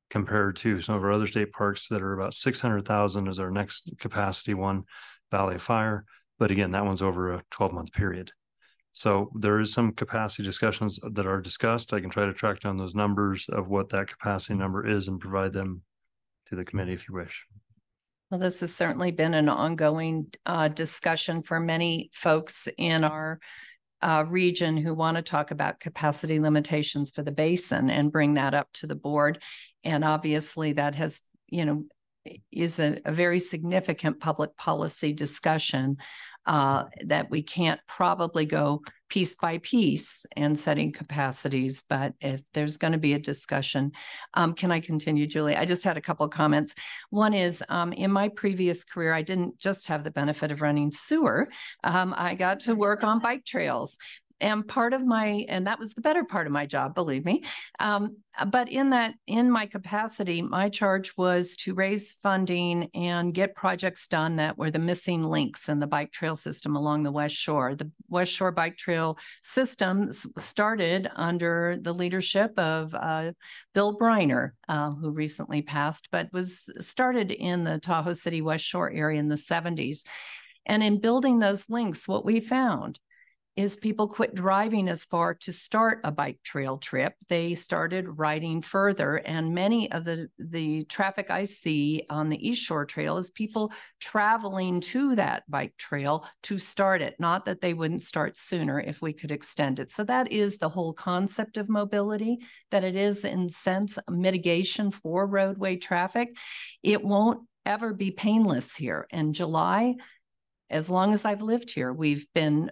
compared to some of our other state parks that are about 600,000 is our next capacity one, Valley of Fire. But again, that one's over a 12-month period. So there is some capacity discussions that are discussed. I can try to track down those numbers of what that capacity number is and provide them to the committee if you wish. Well, this has certainly been an ongoing discussion for many folks in our region who want to talk about capacity limitations for the basin and bring that up to the board. And obviously that has, is a very significant public policy discussion that we can't probably go piece by piece and setting capacities, but if there's going to be a discussion, can I continue, Julie? I just had a couple of comments. One is in my previous career, I didn't just have the benefit of running sewer. I got to work on bike trails. am part of and that was the better part of my job, believe me. But in my capacity, my charge was to raise funding and get projects done that were the missing links in the bike trail system along the West Shore. The West Shore Bike Trail system started under the leadership of Bill Briner, who recently passed, but was started in the Tahoe City West Shore area in the 70s. And in building those links, what we found is people quit driving as far to start a bike trail trip. They started riding further. And many of the traffic I see on the East Shore Trail is people traveling to that bike trail to start it, not that they wouldn't start sooner if we could extend it. So that is the whole concept of mobility, that it is in sense mitigation for roadway traffic. It won't ever be painless here. In July, as long as I've lived here, we've been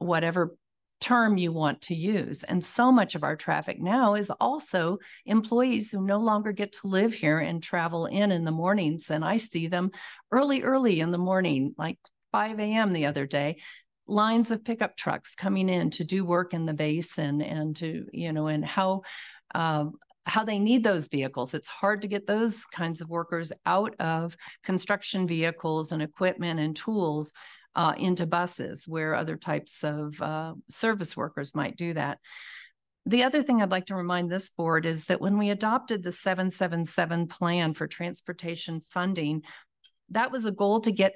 whatever term you want to use. And so much of our traffic now is also employees who no longer get to live here and travel in the mornings. And I see them early in the morning, like 5 a.m. the other day, lines of pickup trucks coming in to do work in the basin and to, and how they need those vehicles. It's hard to get those kinds of workers out of construction vehicles and equipment and tools into buses where other types of service workers might do that. The other thing I'd like to remind this board is that when we adopted the 777 plan for transportation funding, that was a goal to get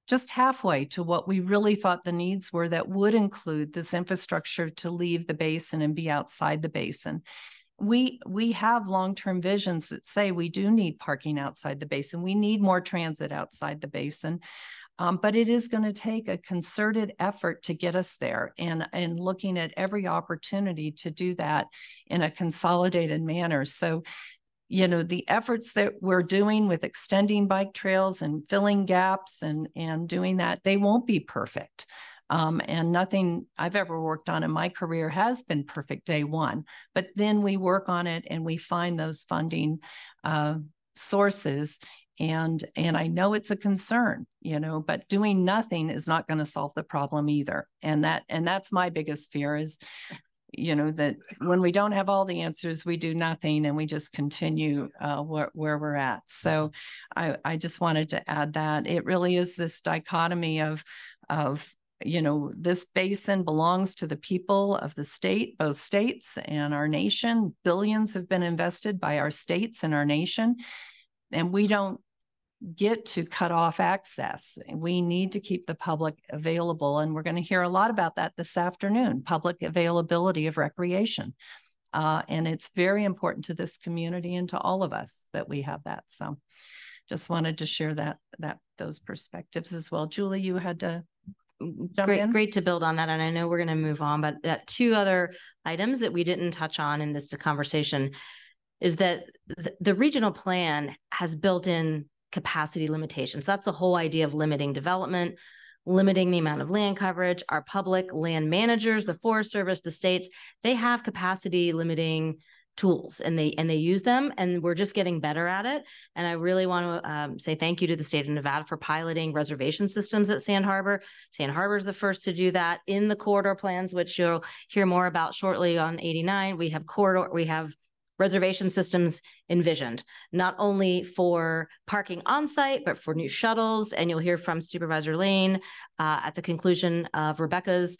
just halfway to what we really thought the needs were that would include this infrastructure to leave the basin and be outside the basin. We have long-term visions that say we do need parking outside the basin. We need more transit outside the basin. But it is going to take a concerted effort to get us there, and looking at every opportunity to do that in a consolidated manner. So, the efforts that we're doing with extending bike trails and filling gaps and doing that, they won't be perfect. And nothing I've ever worked on in my career has been perfect day one. But then we work on it and we find those funding sources. And I know it's a concern, but doing nothing is not going to solve the problem either. And that's my biggest fear is, that when we don't have all the answers, we do nothing and we just continue where we're at. So I just wanted to add that it really is this dichotomy of this basin belongs to the people of the state, both states and our nation. Billions have been invested by our states and our nation, and we don't get to cut off access. We need to keep the public available. And we're going to hear a lot about that this afternoon, public availability of recreation. And it's very important to this community and to all of us that we have that. So just wanted to share those perspectives as well. Julie, you had to jump in. Great to build on that. And I know we're going to move on, but two other items that we didn't touch on in this conversation is that the regional plan has built in capacity limitations. That's the whole idea of limiting development, limiting the amount of land coverage. Our public land managers, the Forest Service, the states, they have capacity limiting tools and they use them, and we're just getting better at it. And I really want to say thank you to the state of Nevada for piloting reservation systems at Sand Harbor. Sand Harbor is the first to do that in the corridor plans, which you'll hear more about shortly on 89. We have reservation systems envisioned, not only for parking on site, but for new shuttles. And you'll hear from Supervisor Lane at the conclusion of Rebecca's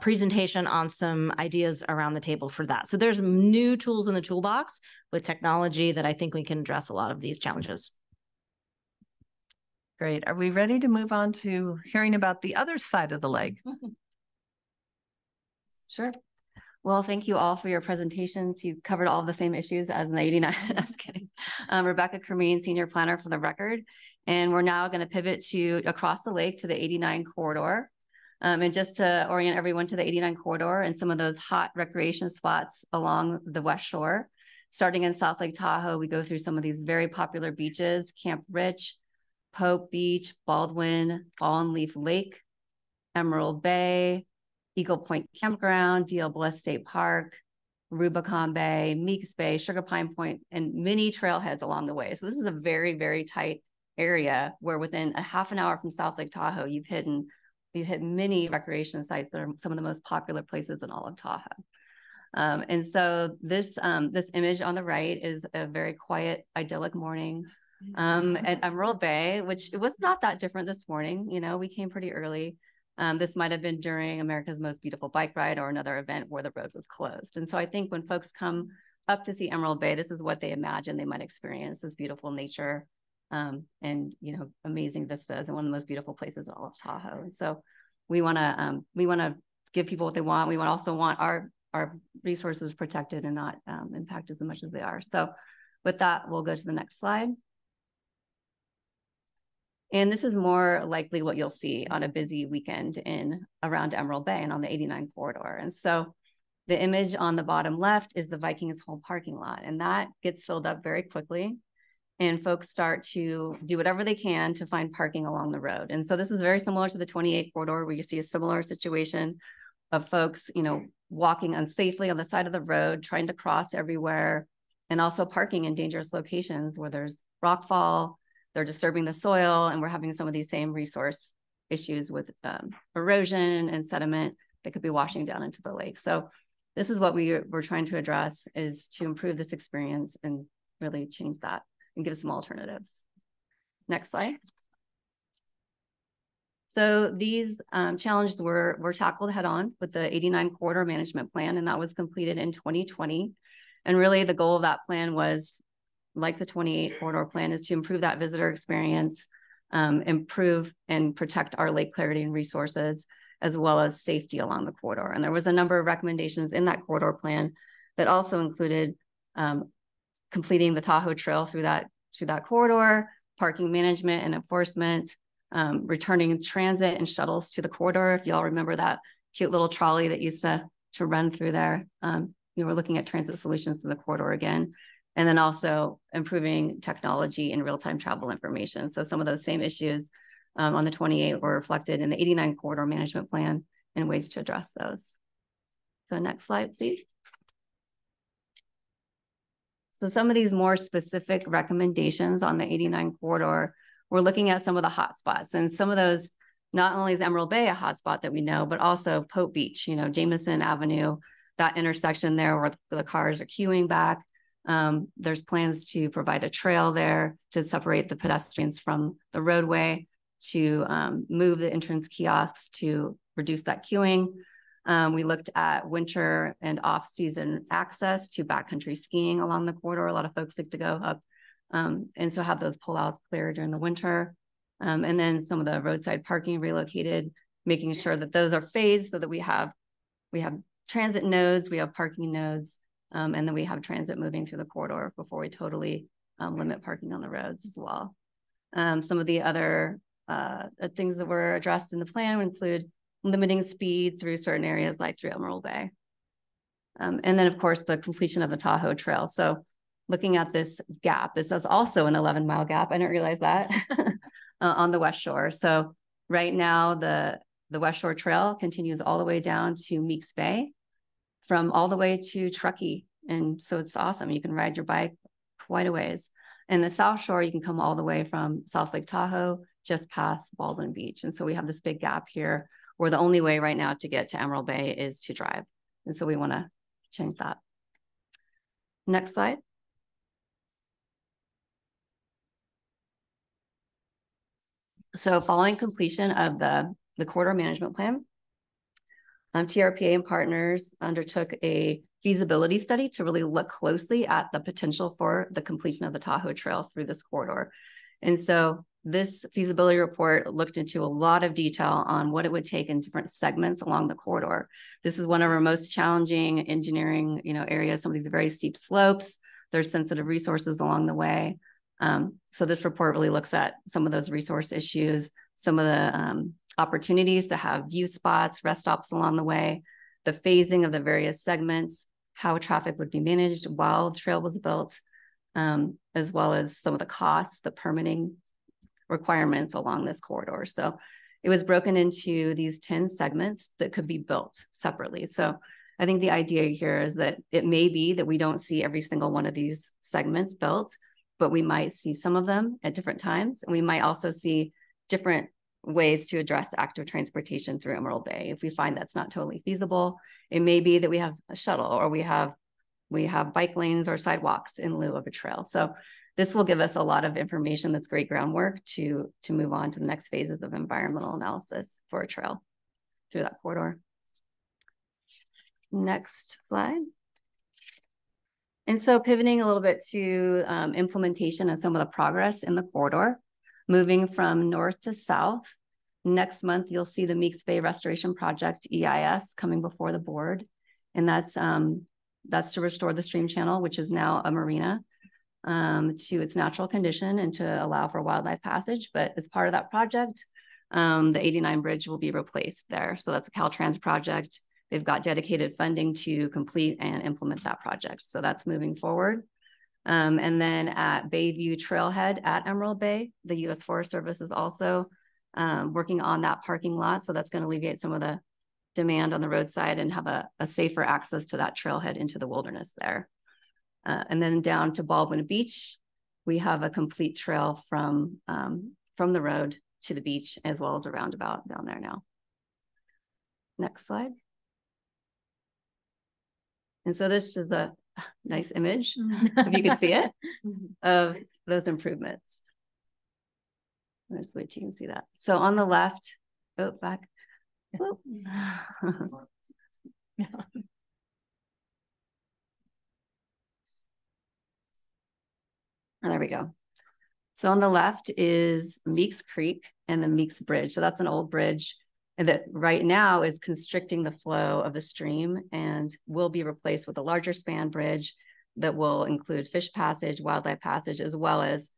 presentation on some ideas around the table for that. So there's new tools in the toolbox with technology that I think we can address a lot of these challenges. Great. Are we ready to move on to hearing about the other side of the lake? Sure. Well, thank you all for your presentations. You covered all the same issues as in the 89. I was kidding. Rebecca Cremeen, Senior Planner for the record. And we're now going to pivot to across the lake to the 89 corridor. And just to orient everyone to the 89 corridor and some of those hot recreation spots along the West Shore. Starting in South Lake Tahoe, we go through some of these very popular beaches: Camp Rich, Pope Beach, Baldwin, Fallen Leaf Lake, Emerald Bay, Eagle Point Campground, DL Bliss State Park, Rubicon Bay, Meeks Bay, Sugar Pine Point, and many trailheads along the way. So this is a very, very tight area where within a half an hour from South Lake Tahoe, you've hidden you hit many recreation sites that are some of the most popular places in all of Tahoe. And so this image on the right is a very quiet, idyllic morning at Emerald Bay, which it was not that different this morning. You know, we came pretty early. This might have been during America's Most Beautiful Bike Ride or another event where the road was closed. And so I think when folks come up to see Emerald Bay, this is what they imagine they might experience, this beautiful nature and, you know, amazing vistas and one of the most beautiful places in all of Tahoe. And so we want to give people what they want. We also want our resources protected and not impacted as much as they are. So with that, we'll go to the next slide. And this is more likely what you'll see on a busy weekend around Emerald Bay and on the 89 corridor. And so the image on the bottom left is the Vikings Hole parking lot, and that gets filled up very quickly. And folks start to do whatever they can to find parking along the road. And so this is very similar to the 28 corridor, where you see a similar situation of folks, you know, walking unsafely on the side of the road, trying to cross everywhere, and also parking in dangerous locations where there's rockfall, they're disturbing the soil, and we're having some of these same resource issues with erosion and sediment that could be washing down into the lake. So this is what we're trying to address, is to improve this experience and really change that and give some alternatives. Next slide. So these challenges were tackled head on with the 89 corridor management plan, and that was completed in 2020. And really the goal of that plan was, like the 28 corridor plan, is to improve that visitor experience, improve and protect our lake clarity and resources, as well as safety along the corridor. And there was a number of recommendations in that corridor plan that also included completing the Tahoe Trail through that corridor, parking management and enforcement, returning transit and shuttles to the corridor. If y'all remember that cute little trolley that used to run through there, we're looking at transit solutions to the corridor again. And then also improving technology and real-time travel information. So some of those same issues on the 28 were reflected in the 89 corridor management plan and ways to address those. So next slide, please. So some of these more specific recommendations on the 89 corridor, we're looking at some of the hotspots, and some of those, not only is Emerald Bay a hotspot that we know, but also Pope Beach, you know, Jameson Avenue, that intersection there where the cars are queuing back. There's plans to provide a trail there to separate the pedestrians from the roadway, to move the entrance kiosks to reduce that queuing. We looked at winter and off-season access to backcountry skiing along the corridor. A lot of folks like to go up and so have those pullouts clear during the winter. And then some of the roadside parking relocated, making sure that those are phased so that we have transit nodes, we have parking nodes, and then we have transit moving through the corridor before we totally limit parking on the roads as well. Some of the other things that were addressed in the plan include limiting speed through certain areas like through Emerald Bay. And then of course, the completion of the Tahoe Trail. So looking at this gap, this is also an 11-mile gap. I didn't realize that on the West Shore. So right now, the West Shore Trail continues all the way down to Meeks Bay, from all the way to Truckee. And so it's awesome. You can ride your bike quite a ways. And the South Shore, you can come all the way from South Lake Tahoe, just past Baldwin Beach. And so we have this big gap here where the only way right now to get to Emerald Bay is to drive. And so we want to change that. Next slide. So following completion of the corridor management plan, TRPA and partners undertook a feasibility study to really look closely at the potential for the completion of the Tahoe Trail through this corridor. And so this feasibility report looked into a lot of detail on what it would take in different segments along the corridor. This is one of our most challenging engineering, areas. Some of these very steep slopes. There's sensitive resources along the way. So this report really looks at some of those resource issues, some of the opportunities to have view spots, rest stops along the way, the phasing of the various segments, how traffic would be managed while the trail was built, as well as some of the costs, the permitting requirements along this corridor. So it was broken into these 10 segments that could be built separately. So I think the idea here is that it may be that we don't see every single one of these segments built, but we might see some of them at different times. And we might also see different ways to address active transportation through Emerald Bay. If we find that's not totally feasible, it may be that we have a shuttle or we have bike lanes or sidewalks in lieu of a trail. So this will give us a lot of information that's great groundwork to move on to the next phases of environmental analysis for a trail through that corridor. Next slide. And so pivoting a little bit to implementation and some of the progress in the corridor, moving from north to south. Next month, you'll see the Meeks Bay Restoration Project, EIS, coming before the board. And that's to restore the stream channel, which is now a marina, to its natural condition and to allow for wildlife passage. But as part of that project, the 89 bridge will be replaced there. So that's a Caltrans project. They've got dedicated funding to complete and implement that project. So that's moving forward. And then at Bayview Trailhead at Emerald Bay, the U.S. Forest Service is also working on that parking lot. So that's going to alleviate some of the demand on the roadside and have a safer access to that trailhead into the wilderness there. And then down to Baldwin Beach, we have a complete trail from the road to the beach, as well as a roundabout down there now. Next slide. And so this is a nice image, if you can see it, of those improvements. Let's wait till you can see that. So on the left, oh, back. Oh. There we go. So on the left is Meeks Creek and the Meeks Bridge. So that's an old bridge that right now is constricting the flow of the stream and will be replaced with a larger span bridge that will include fish passage, wildlife passage, as well as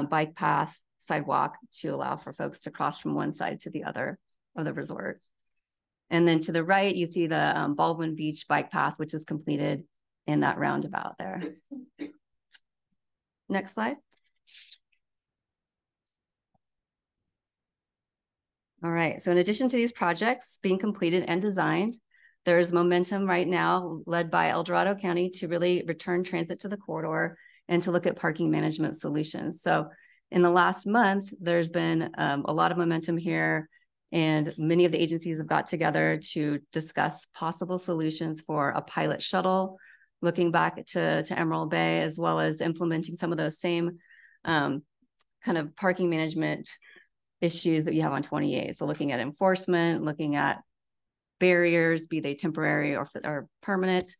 bike path, sidewalk to allow for folks to cross from one side to the other of the resort. And then to the right, you see the Baldwin Beach bike path, which is completed in that roundabout there. Next slide. All right, so in addition to these projects being completed and designed, there is momentum right now led by El Dorado County to really return transit to the corridor and to look at parking management solutions. So in the last month, there's been a lot of momentum here, and many of the agencies have got together to discuss possible solutions for a pilot shuttle, looking back to Emerald Bay, as well as implementing some of those same kind of parking management issues that you have on 28. So looking at enforcement, looking at barriers, be they temporary or permanent,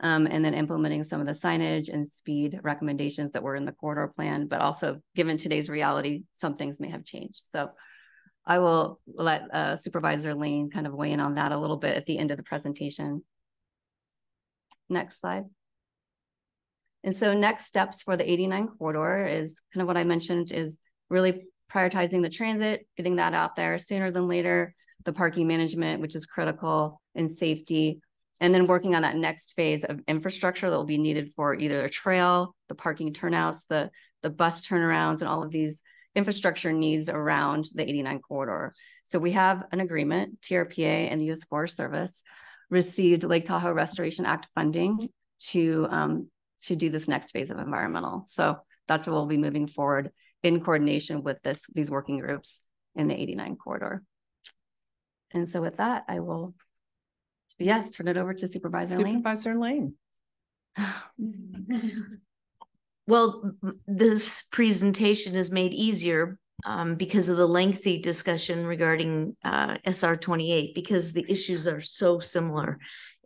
and then implementing some of the signage and speed recommendations that were in the corridor plan, but also given today's reality, some things may have changed. So I will let Supervisor Lane kind of weigh in on that a little bit at the end of the presentation. Next slide. And so next steps for the 89 corridor is kind of what I mentioned, is really prioritizing the transit, getting that out there sooner than later, the parking management, which is critical, and safety, and then working on that next phase of infrastructure that will be needed for either a trail, the parking turnouts, the bus turnarounds, and all of these infrastructure needs around the 89 corridor. So we have an agreement, TRPA and the U.S. Forest Service received Lake Tahoe Restoration Act funding to do this next phase of environmental. So that's what we'll be moving forward in coordination with these working groups in the 89 corridor. And so with that, I will, yes, turn it over to Supervisor Lane. Supervisor Lane. Well, this presentation is made easier because of the lengthy discussion regarding SR 28, because the issues are so similar.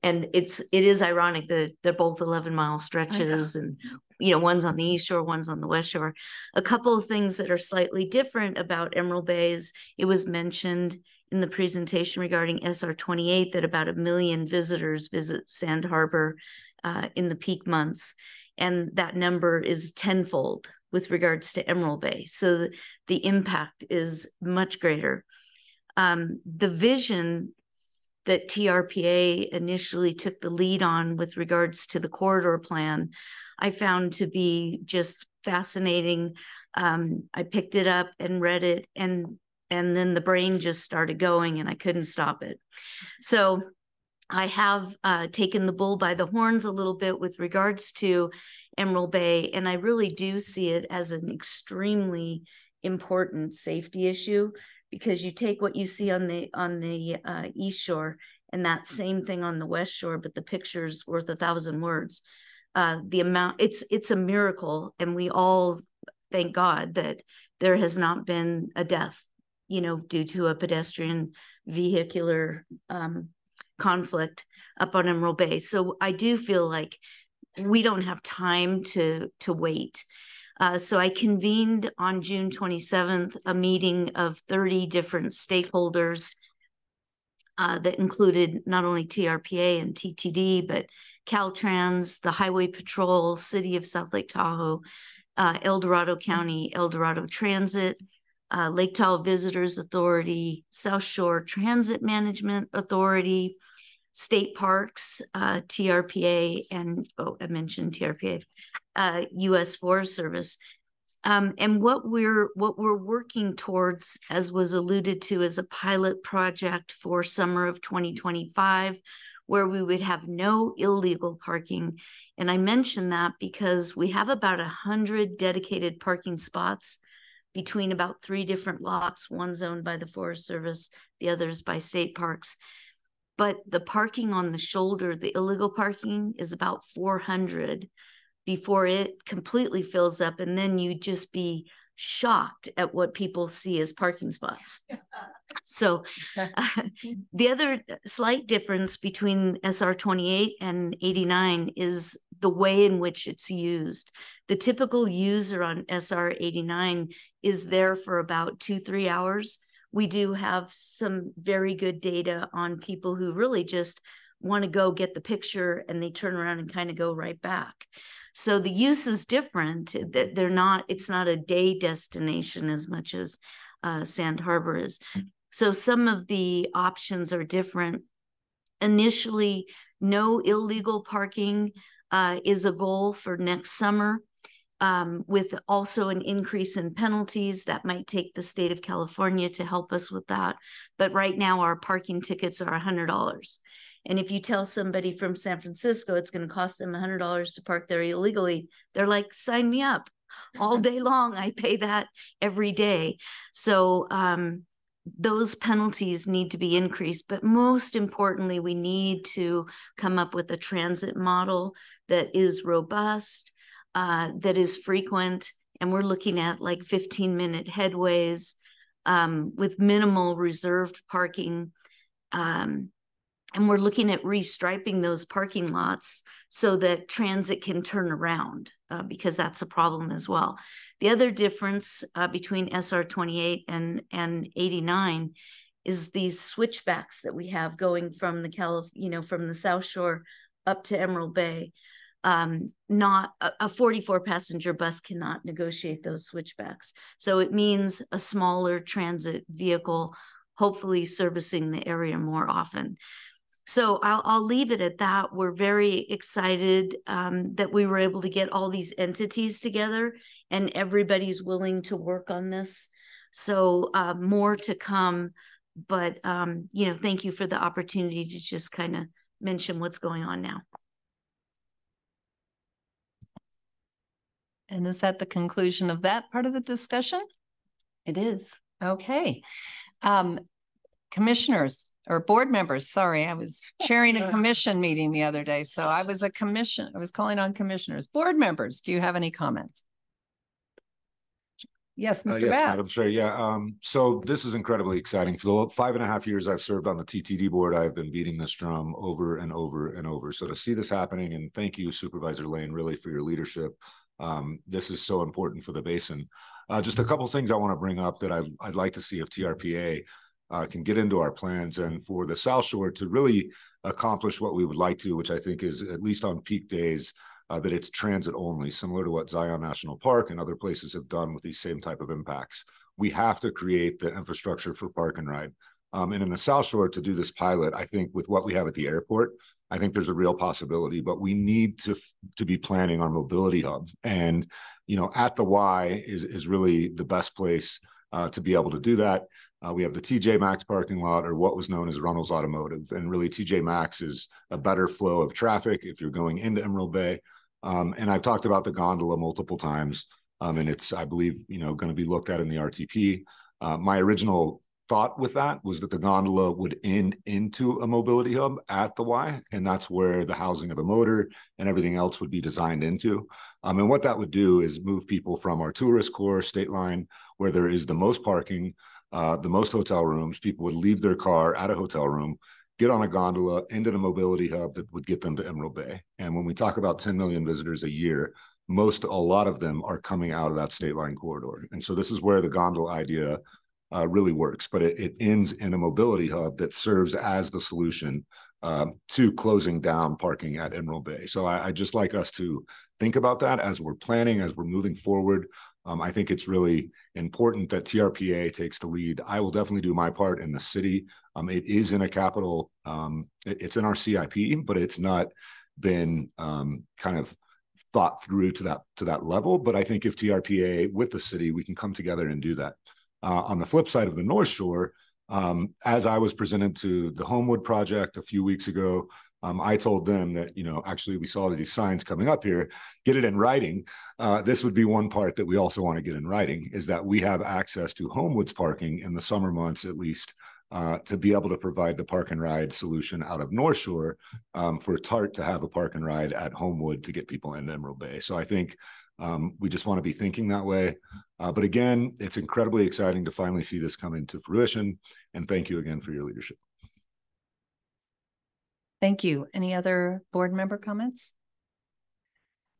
And it is ironic that they're both 11-mile stretches, and one's on the east shore, one's on the west shore. A couple of things that are slightly different about Emerald Bay is it was mentioned in the presentation regarding SR 28 that about 1 million visitors visit Sand Harbor in the peak months, and that number is tenfold with regards to Emerald Bay. So the impact is much greater. The vision that TRPA initially took the lead on with regards to the corridor plan, I found to be just fascinating. I picked it up and read it, and then the brain just started going and I couldn't stop it. So I have taken the bull by the horns a little bit with regards to Emerald Bay, and I really do see it as an extremely important safety issue. because you take what you see on the East Shore and that same thing on the West Shore, but the picture's worth 1,000 words. The amount, it's a miracle, and we all thank God that there has not been a death, you know, due to a pedestrian vehicular conflict up on Emerald Bay. So I do feel like we don't have time to wait. So I convened on June 27th a meeting of 30 different stakeholders that included not only TRPA and TTD, but Caltrans, the Highway Patrol, City of South Lake Tahoe, El Dorado County, El Dorado Transit, Lake Tahoe Visitors Authority, South Shore Transit Management Authority, state parks, TRPA, and I mentioned TRPA, U.S. Forest Service. And what we're working towards, as was alluded to, as a pilot project for summer of 2025, where we would have no illegal parking. And I mention that because we have about 100 dedicated parking spots between about 3 different lots, one's owned by the Forest Service, the others by state parks. But the parking on the shoulder, the illegal parking, is about 400 before it completely fills up. And then you just be shocked at what people see as parking spots. So the other slight difference between SR 28 and 89 is the way in which it's used. The typical user on SR 89 is there for about 2-3 hours. We do have some very good data on people who really just want to go get the picture and they turn around and kind of go right back. So the use is different. It's not a day destination as much as Sand Harbor is. So some of the options are different. Initially, no illegal parking is a goal for next summer, with also an increase in penalties that might take the state of California to help us with that. But right now our parking tickets are $100. And if you tell somebody from San Francisco it's going to cost them $100 to park there illegally, they're like, sign me up all day long. I pay that every day. So those penalties need to be increased. But most importantly, we need to come up with a transit model that is robust, that is frequent. And we're looking at like 15-minute headways with minimal reserved parking. And we're looking at restriping those parking lots so that transit can turn around, because that's a problem as well. The other difference between SR 28 and 89 is these switchbacks that we have going from the from the South Shore up to Emerald Bay. Not a 44 passenger bus cannot negotiate those switchbacks. So it means a smaller transit vehicle, hopefully servicing the area more often. So I'll leave it at that. We're very excited that we were able to get all these entities together and everybody's willing to work on this. So more to come, but thank you for the opportunity to just kind of mention what's going on now. And is that the conclusion of that part of the discussion? It is. Okay. Commissioners or board members, sorry, I was chairing a commission meeting the other day. So I was calling on commissioners. Board members, do you have any comments? Yes, Mr. Yes, Bass. Madam Chair. Yeah. So this is incredibly exciting. For the 5.5 years I've served on the TTD board, I've been beating this drum over and over and over. So to see this happening, and thank you, Supervisor Lane, really for your leadership. This is so important for the basin. Just a couple of things I want to bring up that I'd like to see if TRPA can get into our plans, and for the South Shore to really accomplish what we would like to, which I think is, at least on peak days, that it's transit only, similar to what Zion National Park and other places have done with these same type of impacts. We have to create the infrastructure for park and ride. And in the South Shore, to do this pilot, I think with what we have at the airport, I think there's a real possibility, but we need to be planning our mobility hub. And, at the Y is really the best place to be able to do that. We have the TJ Maxx parking lot, or what was known as Runnels Automotive. And really TJ Maxx is a better flow of traffic if you're going into Emerald Bay. And I've talked about the gondola multiple times. And it's, I believe, going to be looked at in the RTP. My original thought with that was that the gondola would end into a mobility hub at the Y, and that's where the housing of the motor and everything else would be designed into. And what that would do is move people from our tourist core state line, where there is the most parking, the most hotel rooms. People would leave their car at a hotel room, get on a gondola into the mobility hub that would get them to Emerald Bay. And when we talk about 10 million visitors a year, a lot of them are coming out of that state line corridor. And so this is where the gondola idea really works, but it ends in a mobility hub that serves as the solution to closing down parking at Emerald Bay. So I just like us to think about that as we're planning, as we're moving forward. I think it's really important that TRPA takes the lead. I will definitely do my part in the city. It is in a capital, it's in our CIP, but it's not been kind of thought through to that level. But I think if TRPA with the city, we can come together and do that. On the flip side of the North Shore, as I was presented to the Homewood project a few weeks ago, I told them that, actually we saw these signs coming up here, get it in writing. This would be one part that we also want to get in writing, is that we have access to Homewood's parking in the summer months, at least, to be able to provide the park and ride solution out of North Shore for TART to have a park and ride at Homewood to get people into Emerald Bay. So I think we just want to be thinking that way. But again, it's incredibly exciting to finally see this come into fruition. And thank you again for your leadership. Thank you. Any other board member comments?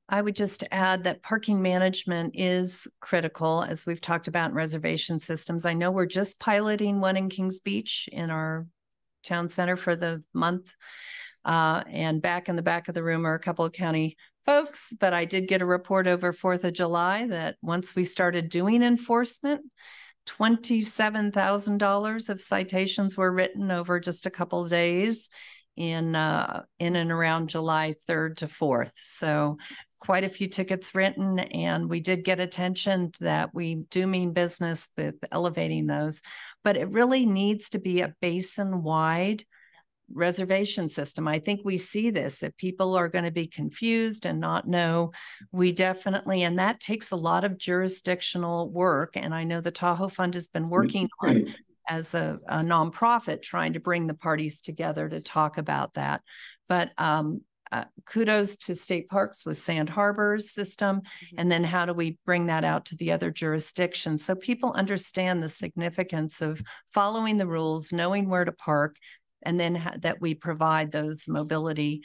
I would just add that parking management is critical, as we've talked about in reservation systems. I know we're just piloting one in Kings Beach in our town center for the month. And back in the back of the room are a couple of county folks, but I did get a report over 4th of July that once we started doing enforcement, $27,000 of citations were written over just a couple of days in and around July 3rd to 4th. So quite a few tickets written, and we did get attention that we do mean business with elevating those, but it really needs to be a basin-wide reservation system. I think we see this. If people are going to be confused and not know, we definitely, and that takes a lot of jurisdictional work. And I know the Tahoe Fund has been working on, as a nonprofit, trying to bring the parties together to talk about that. But kudos to state parks with Sand Harbor's system. And then how do we bring that out to the other jurisdictions so people understand the significance of following the rules, knowing where to park, and then that we provide those mobility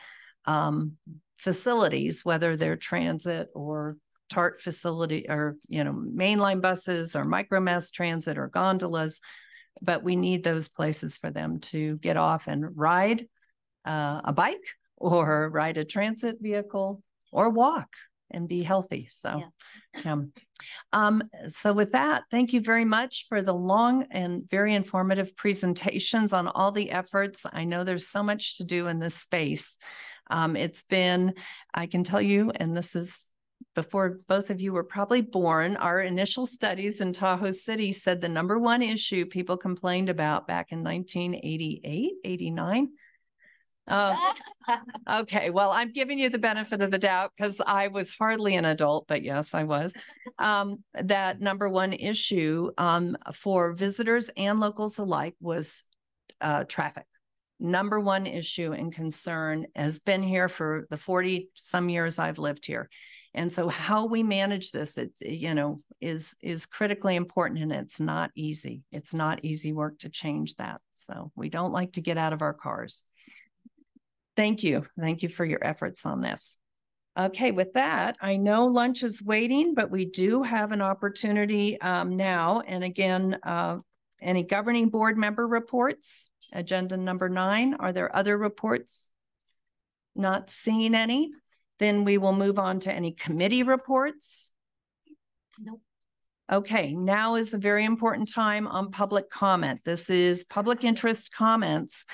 facilities, whether they're transit or TART facility, or mainline buses or micromass transit or gondolas. But we need those places for them to get off and ride a bike or ride a transit vehicle or walk and be healthy. So, so with that, thank you very much for the long and very informative presentations on all the efforts. I know there's so much to do in this space. It's been, I can tell you, and this is before both of you were probably born, our initial studies in Tahoe City said the #1 issue people complained about back in 1988, 89. Okay, well, I'm giving you the benefit of the doubt because I was hardly an adult, but yes, I was. That #1 issue for visitors and locals alike was traffic. #1 issue and concern has been here for the 40 some years I've lived here. And so how we manage this, is critically important, and it's not easy. It's not easy work to change that. So we don't like to get out of our cars. Thank you. Thank you for your efforts on this. Okay, with that, I know lunch is waiting, but we do have an opportunity now. And again, any governing board member reports, agenda #9. Are there other reports? Not seeing any. Then we will move on to any committee reports. Nope. Okay, now is a very important time on public comment. This is public interest comments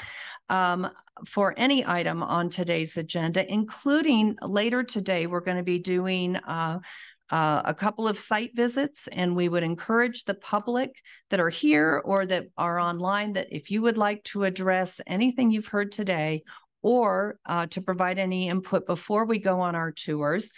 for any item on today's agenda, including later today, we're going to be doing a couple of site visits, and we would encourage the public that are here or that are online that if you would like to address anything you've heard today or to provide any input before we go on our tours,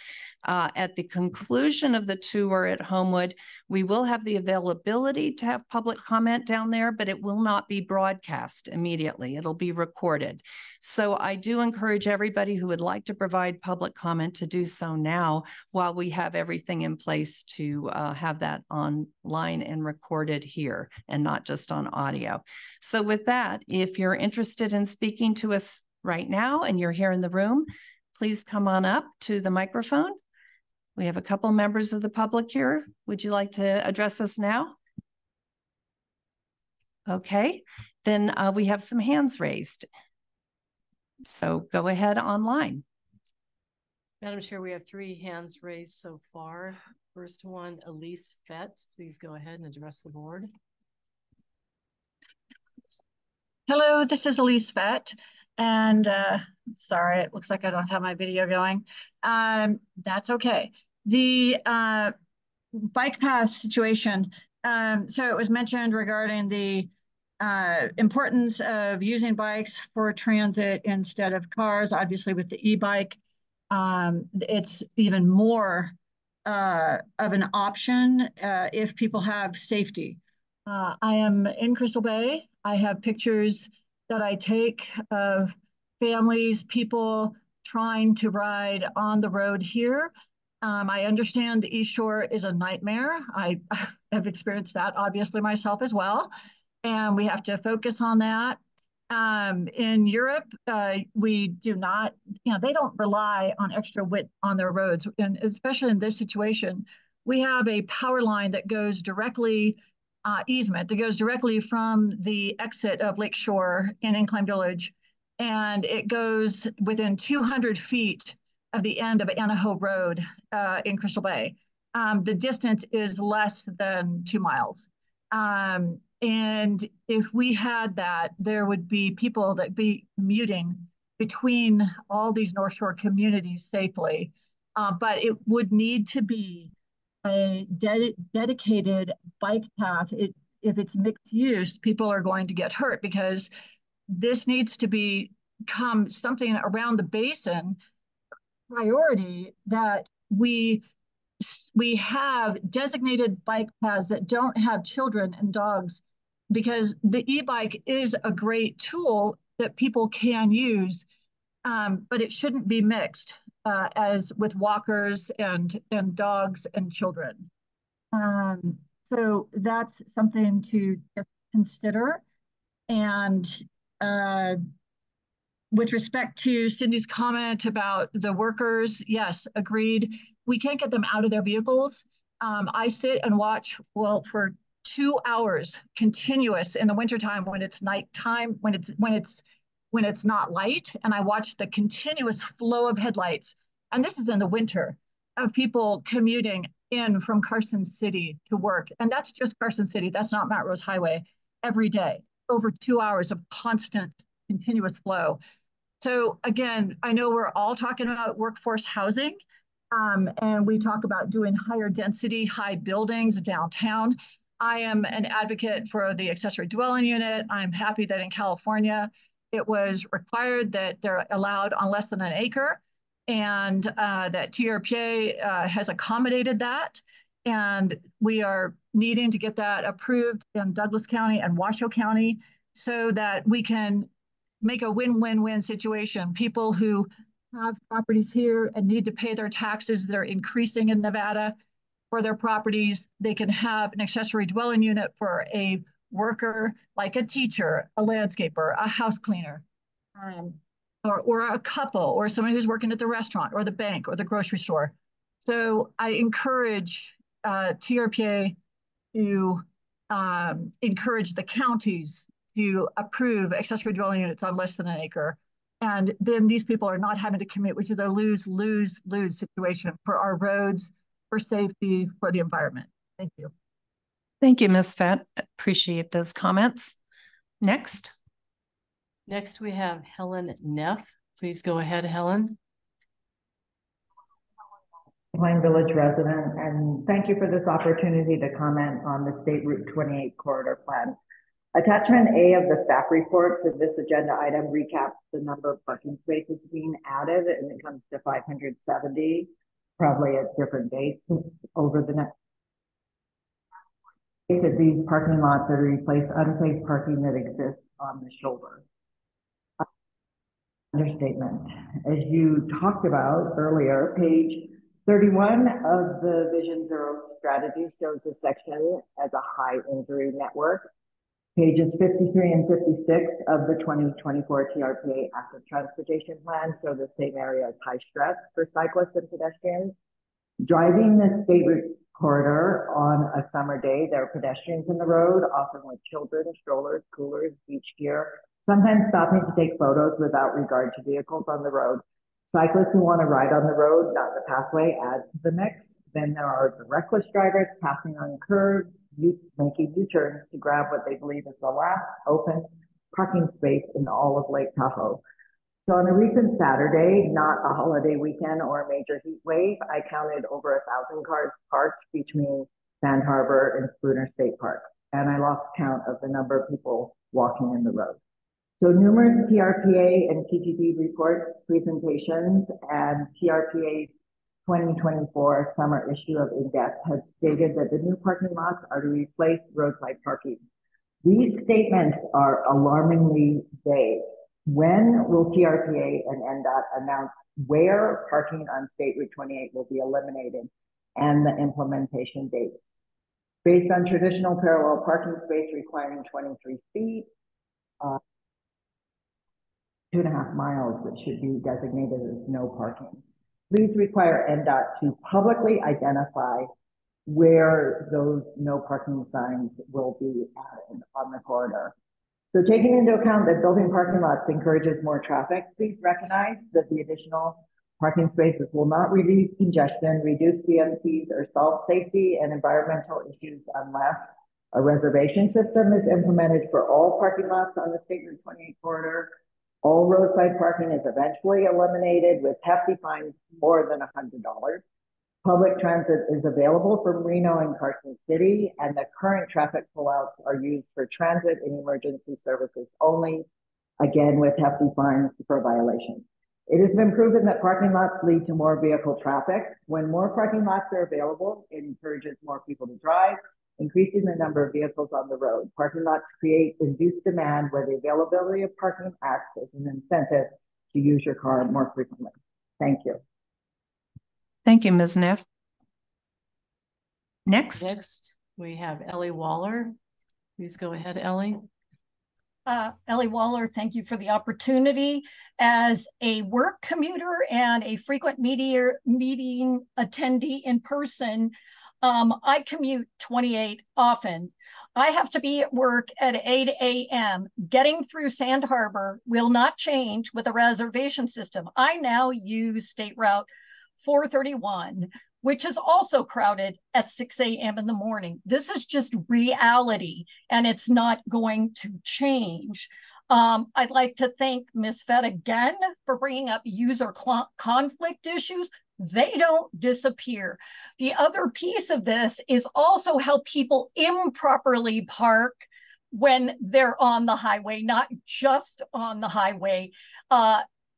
At the conclusion of the tour at Homewood, we will have the availability to have public comment down there, but it will not be broadcast immediately. It'll be recorded. So I do encourage everybody who would like to provide public comment to do so now while we have everything in place to have that online and recorded here and not just on audio. So with that, if you're interested in speaking to us right now and you're here in the room, please come on up to the microphone. We have a couple members of the public here. Would you like to address us now? Okay, then we have some hands raised. So go ahead online. Madam Chair, we have 3 hands raised so far. First one, Elise Fett. Please go ahead and address the board. Hello, this is Elise Fett. And sorry, it looks like I don't have my video going. That's okay. The bike path situation. So it was mentioned regarding the importance of using bikes for transit instead of cars. Obviously, with the e-bike, it's even more of an option if people have safety. I am in Crystal Bay. I have pictures that I take of families, people trying to ride on the road here. I understand the East Shore is a nightmare. I have experienced that obviously myself as well. And we have to focus on that. In Europe, we do not, they don't rely on extra width on their roads. And especially in this situation, we have a power line that goes directly easement that goes directly from the exit of Lakeshore in Incline Village, and it goes within 200 feet of the end of Tahoe Road in Crystal Bay. The distance is less than 2 miles. And if we had that, there would be people that be commuting between all these North Shore communities safely. But it would need to be a dedicated bike path. If it's mixed use, people are going to get hurt because this needs to become something around the basin priority that we have designated bike paths that don't have children and dogs, because the e-bike is a great tool that people can use, but it shouldn't be mixed as with walkers and dogs and children. So that's something to consider. And with respect to Cindy's comment about the workers, yes, agreed. We can't get them out of their vehicles. I sit and watch, well, for 2 hours continuous in the wintertime when it's nighttime, when it's not light, and I watch the continuous flow of headlights. And this is in the winter, of people commuting in from Carson City to work. And that's just Carson City. That's not Mount Rose Highway every day, over 2 hours of constant continuous flow. So again, I know we're all talking about workforce housing, and we talk about doing higher density, high buildings downtown. I am an advocate for the accessory dwelling unit. I'm happy that in California, it was required that they're allowed on less than an acre, and that TRPA has accommodated that. And we are needing to get that approved in Douglas County and Washoe County so that we can make a win-win-win situation. People who have properties here and need to pay their taxes that are increasing in Nevada for their properties, they can have an accessory dwelling unit for a worker, like a teacher, a landscaper, a house cleaner, or a couple, or someone who's working at the restaurant or the bank or the grocery store. So I encourage TRPA to encourage the counties to approve accessory dwelling units on less than an acre. And then these people are not having to commute, which is a lose-lose-lose situation for our roads, for safety, for the environment. Thank you. Thank you, Ms. Fett. Appreciate those comments. Next. Next, we have Helen Neff. Please go ahead, Helen. Pine Village resident, and thank you for this opportunity to comment on the State Route 28 corridor plan. Attachment A of the staff report for this agenda item recaps the number of parking spaces being added, and it comes to 570. probably at different dates over the next. That these parking lots are to replace unsafe parking that exists on the shoulder. Understatement. As you talked about earlier, page 31 of the Vision Zero strategy shows this section as a high injury network. Pages 53 and 56 of the 2024 TRPA Active Transportation Plan show the same area as high stress for cyclists and pedestrians. Driving the state route corridor on a summer day, there are pedestrians in the road, often with children, strollers, coolers, beach gear, sometimes stopping to take photos without regard to vehicles on the road. Cyclists who want to ride on the road, not the pathway, add to the mix. Then there are the reckless drivers passing on curves, making U-turns to grab what they believe is the last open parking space in all of Lake Tahoe. So on a recent Saturday, not a holiday weekend or a major heat wave, I counted over 1,000 cars parked between Sand Harbor and Spooner State Park, and I lost count of the number of people walking in the road. So numerous TRPA and TTP reports, presentations, and TRPA's 2024 summer issue of In-Depth have stated that the new parking lots are to replace roadside parking. These statements are alarmingly vague. When will TRPA and NDOT announce where parking on State Route 28 will be eliminated and the implementation date? Based on traditional parallel parking space requiring 23 feet, 2.5 miles that should be designated as no parking. Please require NDOT to publicly identify where those no parking signs will be added on the corridor. So taking into account that building parking lots encourages more traffic, please recognize that the additional parking spaces will not relieve congestion, reduce VMTs, or solve safety and environmental issues unless a reservation system is implemented for all parking lots on the State Route 28 corridor. All roadside parking is eventually eliminated with hefty fines more than $100. Public transit is available from Reno and Carson City, and the current traffic pullouts are used for transit and emergency services only, again with hefty fines for violations. It has been proven that parking lots lead to more vehicle traffic. When more parking lots are available, it encourages more people to drive, increasing the number of vehicles on the road. Parking lots create induced demand where the availability of parking acts as an incentive to use your car more frequently. Thank you. Thank you, Ms. Neff. Next, we have Ellie Waller. Please go ahead, Ellie. Ellie Waller, thank you for the opportunity. As a work commuter and a frequent meeting attendee in person, I commute 28 often. I have to be at work at 8 a.m. Getting through Sand Harbor will not change with a reservation system. I now use State Route 431, which is also crowded at 6 a.m. in the morning. This is just reality, and it's not going to change. I'd like to thank Ms. Fett again for bringing up user conflict issues. They don't disappear. The other piece of this is also how people improperly park when they're on the highway, not just on the highway.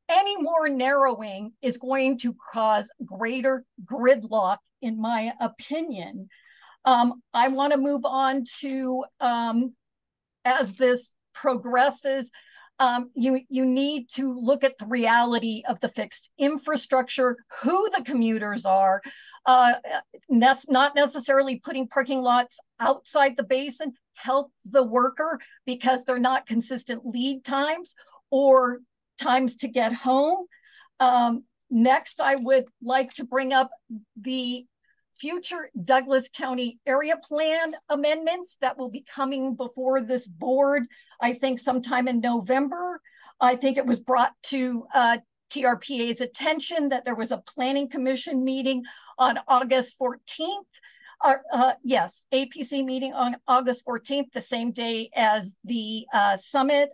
Any more narrowing is going to cause greater gridlock, in my opinion. I want to move on to, as this progresses, you need to look at the reality of the fixed infrastructure, who the commuters are, not necessarily putting parking lots outside the basin, help the worker because they're not consistent lead times or times to get home. Next, I would like to bring up the future Douglas County area plan amendments that will be coming before this board, I think sometime in November. I think it was brought to TRPA's attention that there was a planning commission meeting on August 14th. Yes, APC meeting on August 14th, the same day as the summit.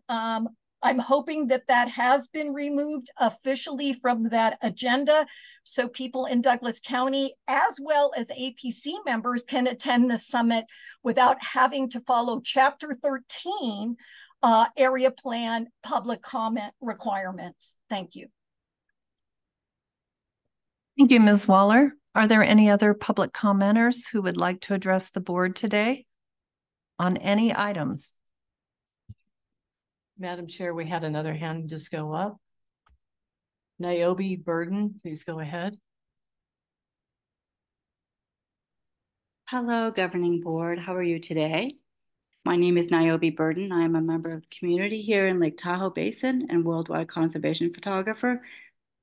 I'm hoping that that has been removed officially from that agenda so people in Douglas County, as well as APC members, can attend the summit without having to follow Chapter 13 area plan public comment requirements. Thank you. Thank you, Ms. Waller. Are there any other public commenters who would like to address the board today on any items? Madam Chair, we had another hand just go up. Niobe Burden, please go ahead. Hello, Governing Board. How are you today? My name is Niobe Burden. I am a member of the community here in Lake Tahoe Basin and worldwide conservation photographer.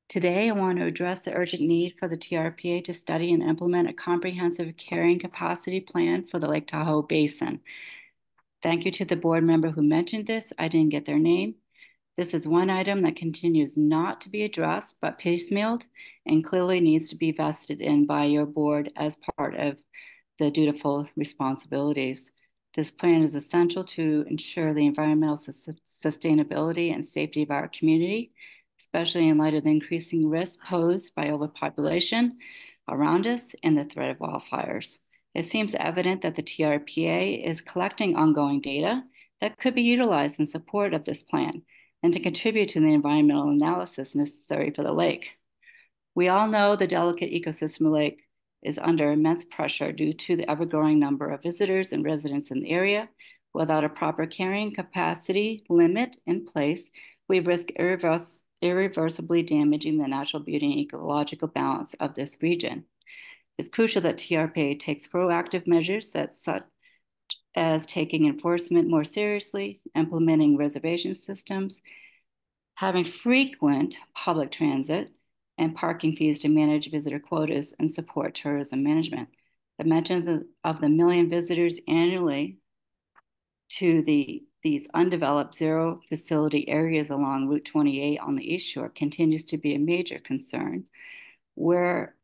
Today, I want to address the urgent need for the TRPA to study and implement a comprehensive carrying capacity plan for the Lake Tahoe Basin. Thank you to the board member who mentioned this. I didn't get their name. This is one item that continues not to be addressed, but piecemealed and clearly needs to be vested in by your board as part of the dutiful responsibilities. This plan is essential to ensure the environmental sustainability and safety of our community, especially in light of the increasing risk posed by overpopulation around us and the threat of wildfires. It seems evident that the TRPA is collecting ongoing data that could be utilized in support of this plan and to contribute to the environmental analysis necessary for the lake. We all know the delicate ecosystem of the lake is under immense pressure due to the ever-growing number of visitors and residents in the area. Without a proper carrying capacity limit in place, we risk irreversibly damaging the natural beauty and ecological balance of this region. It's crucial that TRPA takes proactive measures such as taking enforcement more seriously, implementing reservation systems, having frequent public transit, and parking fees to manage visitor quotas and support tourism management. The mention of the million visitors annually to these undeveloped zero facility areas along Route 28 on the East Shore continues to be a major concern. Where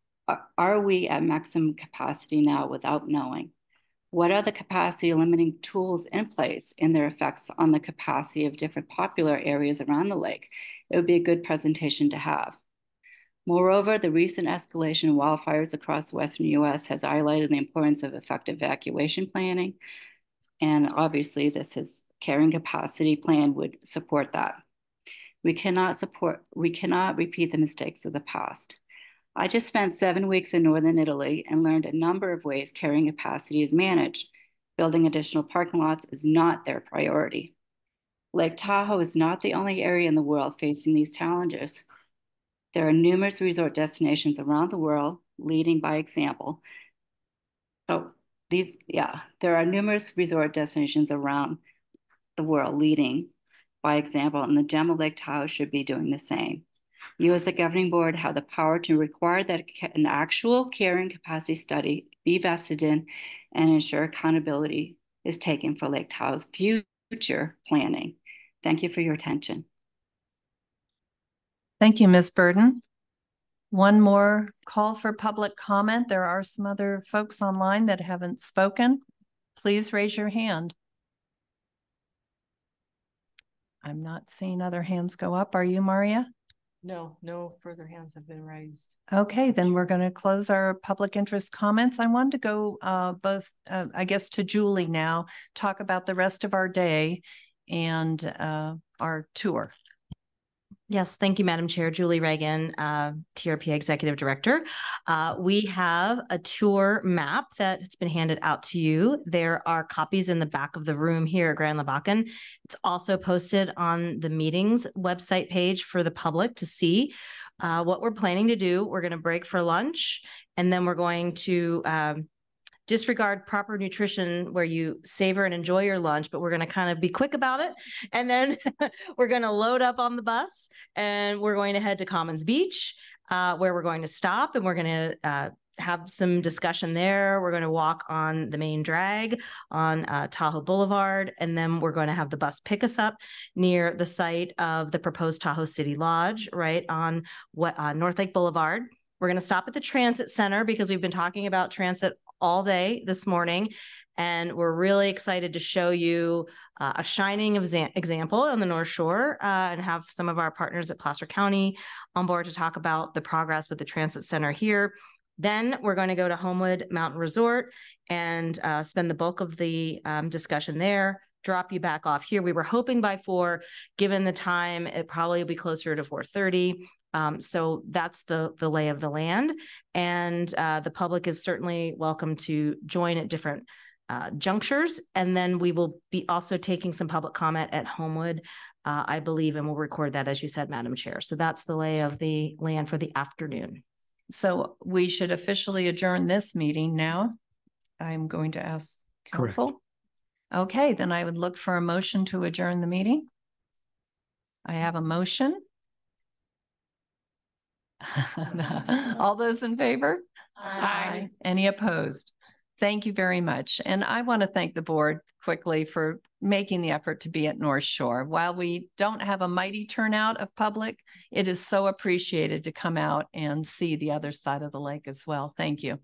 are we at maximum capacity now without knowing? What are the capacity limiting tools in place and their effects on the capacity of different popular areas around the lake? It would be a good presentation to have. Moreover, the recent escalation of wildfires across the Western U.S. has highlighted the importance of effective evacuation planning. And obviously, carrying capacity plan would support that. We cannot repeat the mistakes of the past. I just spent 7 weeks in Northern Italy and learned a number of ways carrying capacity is managed. Building additional parking lots is not their priority. Lake Tahoe is not the only area in the world facing these challenges. There are numerous resort destinations around the world leading by example. There are numerous resort destinations around the world leading by example, and the gem of Lake Tahoe should be doing the same. You as the governing board have the power to require that an actual carrying capacity study be vested in and ensure accountability is taken for Lake Tahoe's future planning. Thank you for your attention. Thank you, Ms. Burden. One more call for public comment. There are some other folks online that haven't spoken. Please raise your hand. I'm not seeing other hands go up. Are you, Maria? No, no further hands have been raised. Okay, then we're going to close our public interest comments. I wanted to go I guess to Julie now, talk about the rest of our day and our tour. Yes, thank you, Madam Chair. Julie Reagan, TRPA Executive Director. We have a tour map that has been handed out to you. There are copies in the back of the room here at Grand Labakan. It's also posted on the meetings website page for the public to see. What we're planning to do, we're going to break for lunch, and then we're going to disregard proper nutrition where you savor and enjoy your lunch, but we're going to kind of be quick about it. And then we're going to load up on the bus and we're going to head to Commons Beach, where we're going to stop and we're going to have some discussion there. We're going to walk on the main drag on Tahoe Boulevard, and then we're going to have the bus pick us up near the site of the proposed Tahoe City Lodge, right on North Lake Boulevard. We're going to stop at the Transit Center because we've been talking about transit all day this morning, and we're really excited to show you a shining example on the North Shore and have some of our partners at Placer County on board to talk about the progress with the Transit Center here. Then we're going to go to Homewood Mountain Resort and spend the bulk of the discussion there, drop you back off here. We were hoping by 4, given the time, it probably will be closer to 4:30. So that's the lay of the land. And the public is certainly welcome to join at different junctures. And then we will be also taking some public comment at Homewood, I believe, and we'll record that, as you said, Madam Chair. So that's the lay of the land for the afternoon. So we should officially adjourn this meeting now. I'm going to ask council. Correct. Okay, then I would look for a motion to adjourn the meeting. I have a motion. All those in favor? Aye. Any opposed? Thank you very much. And I want to thank the board quickly for making the effort to be at North Shore. While we don't have a mighty turnout of public, it is so appreciated to come out and see the other side of the lake as well. Thank you.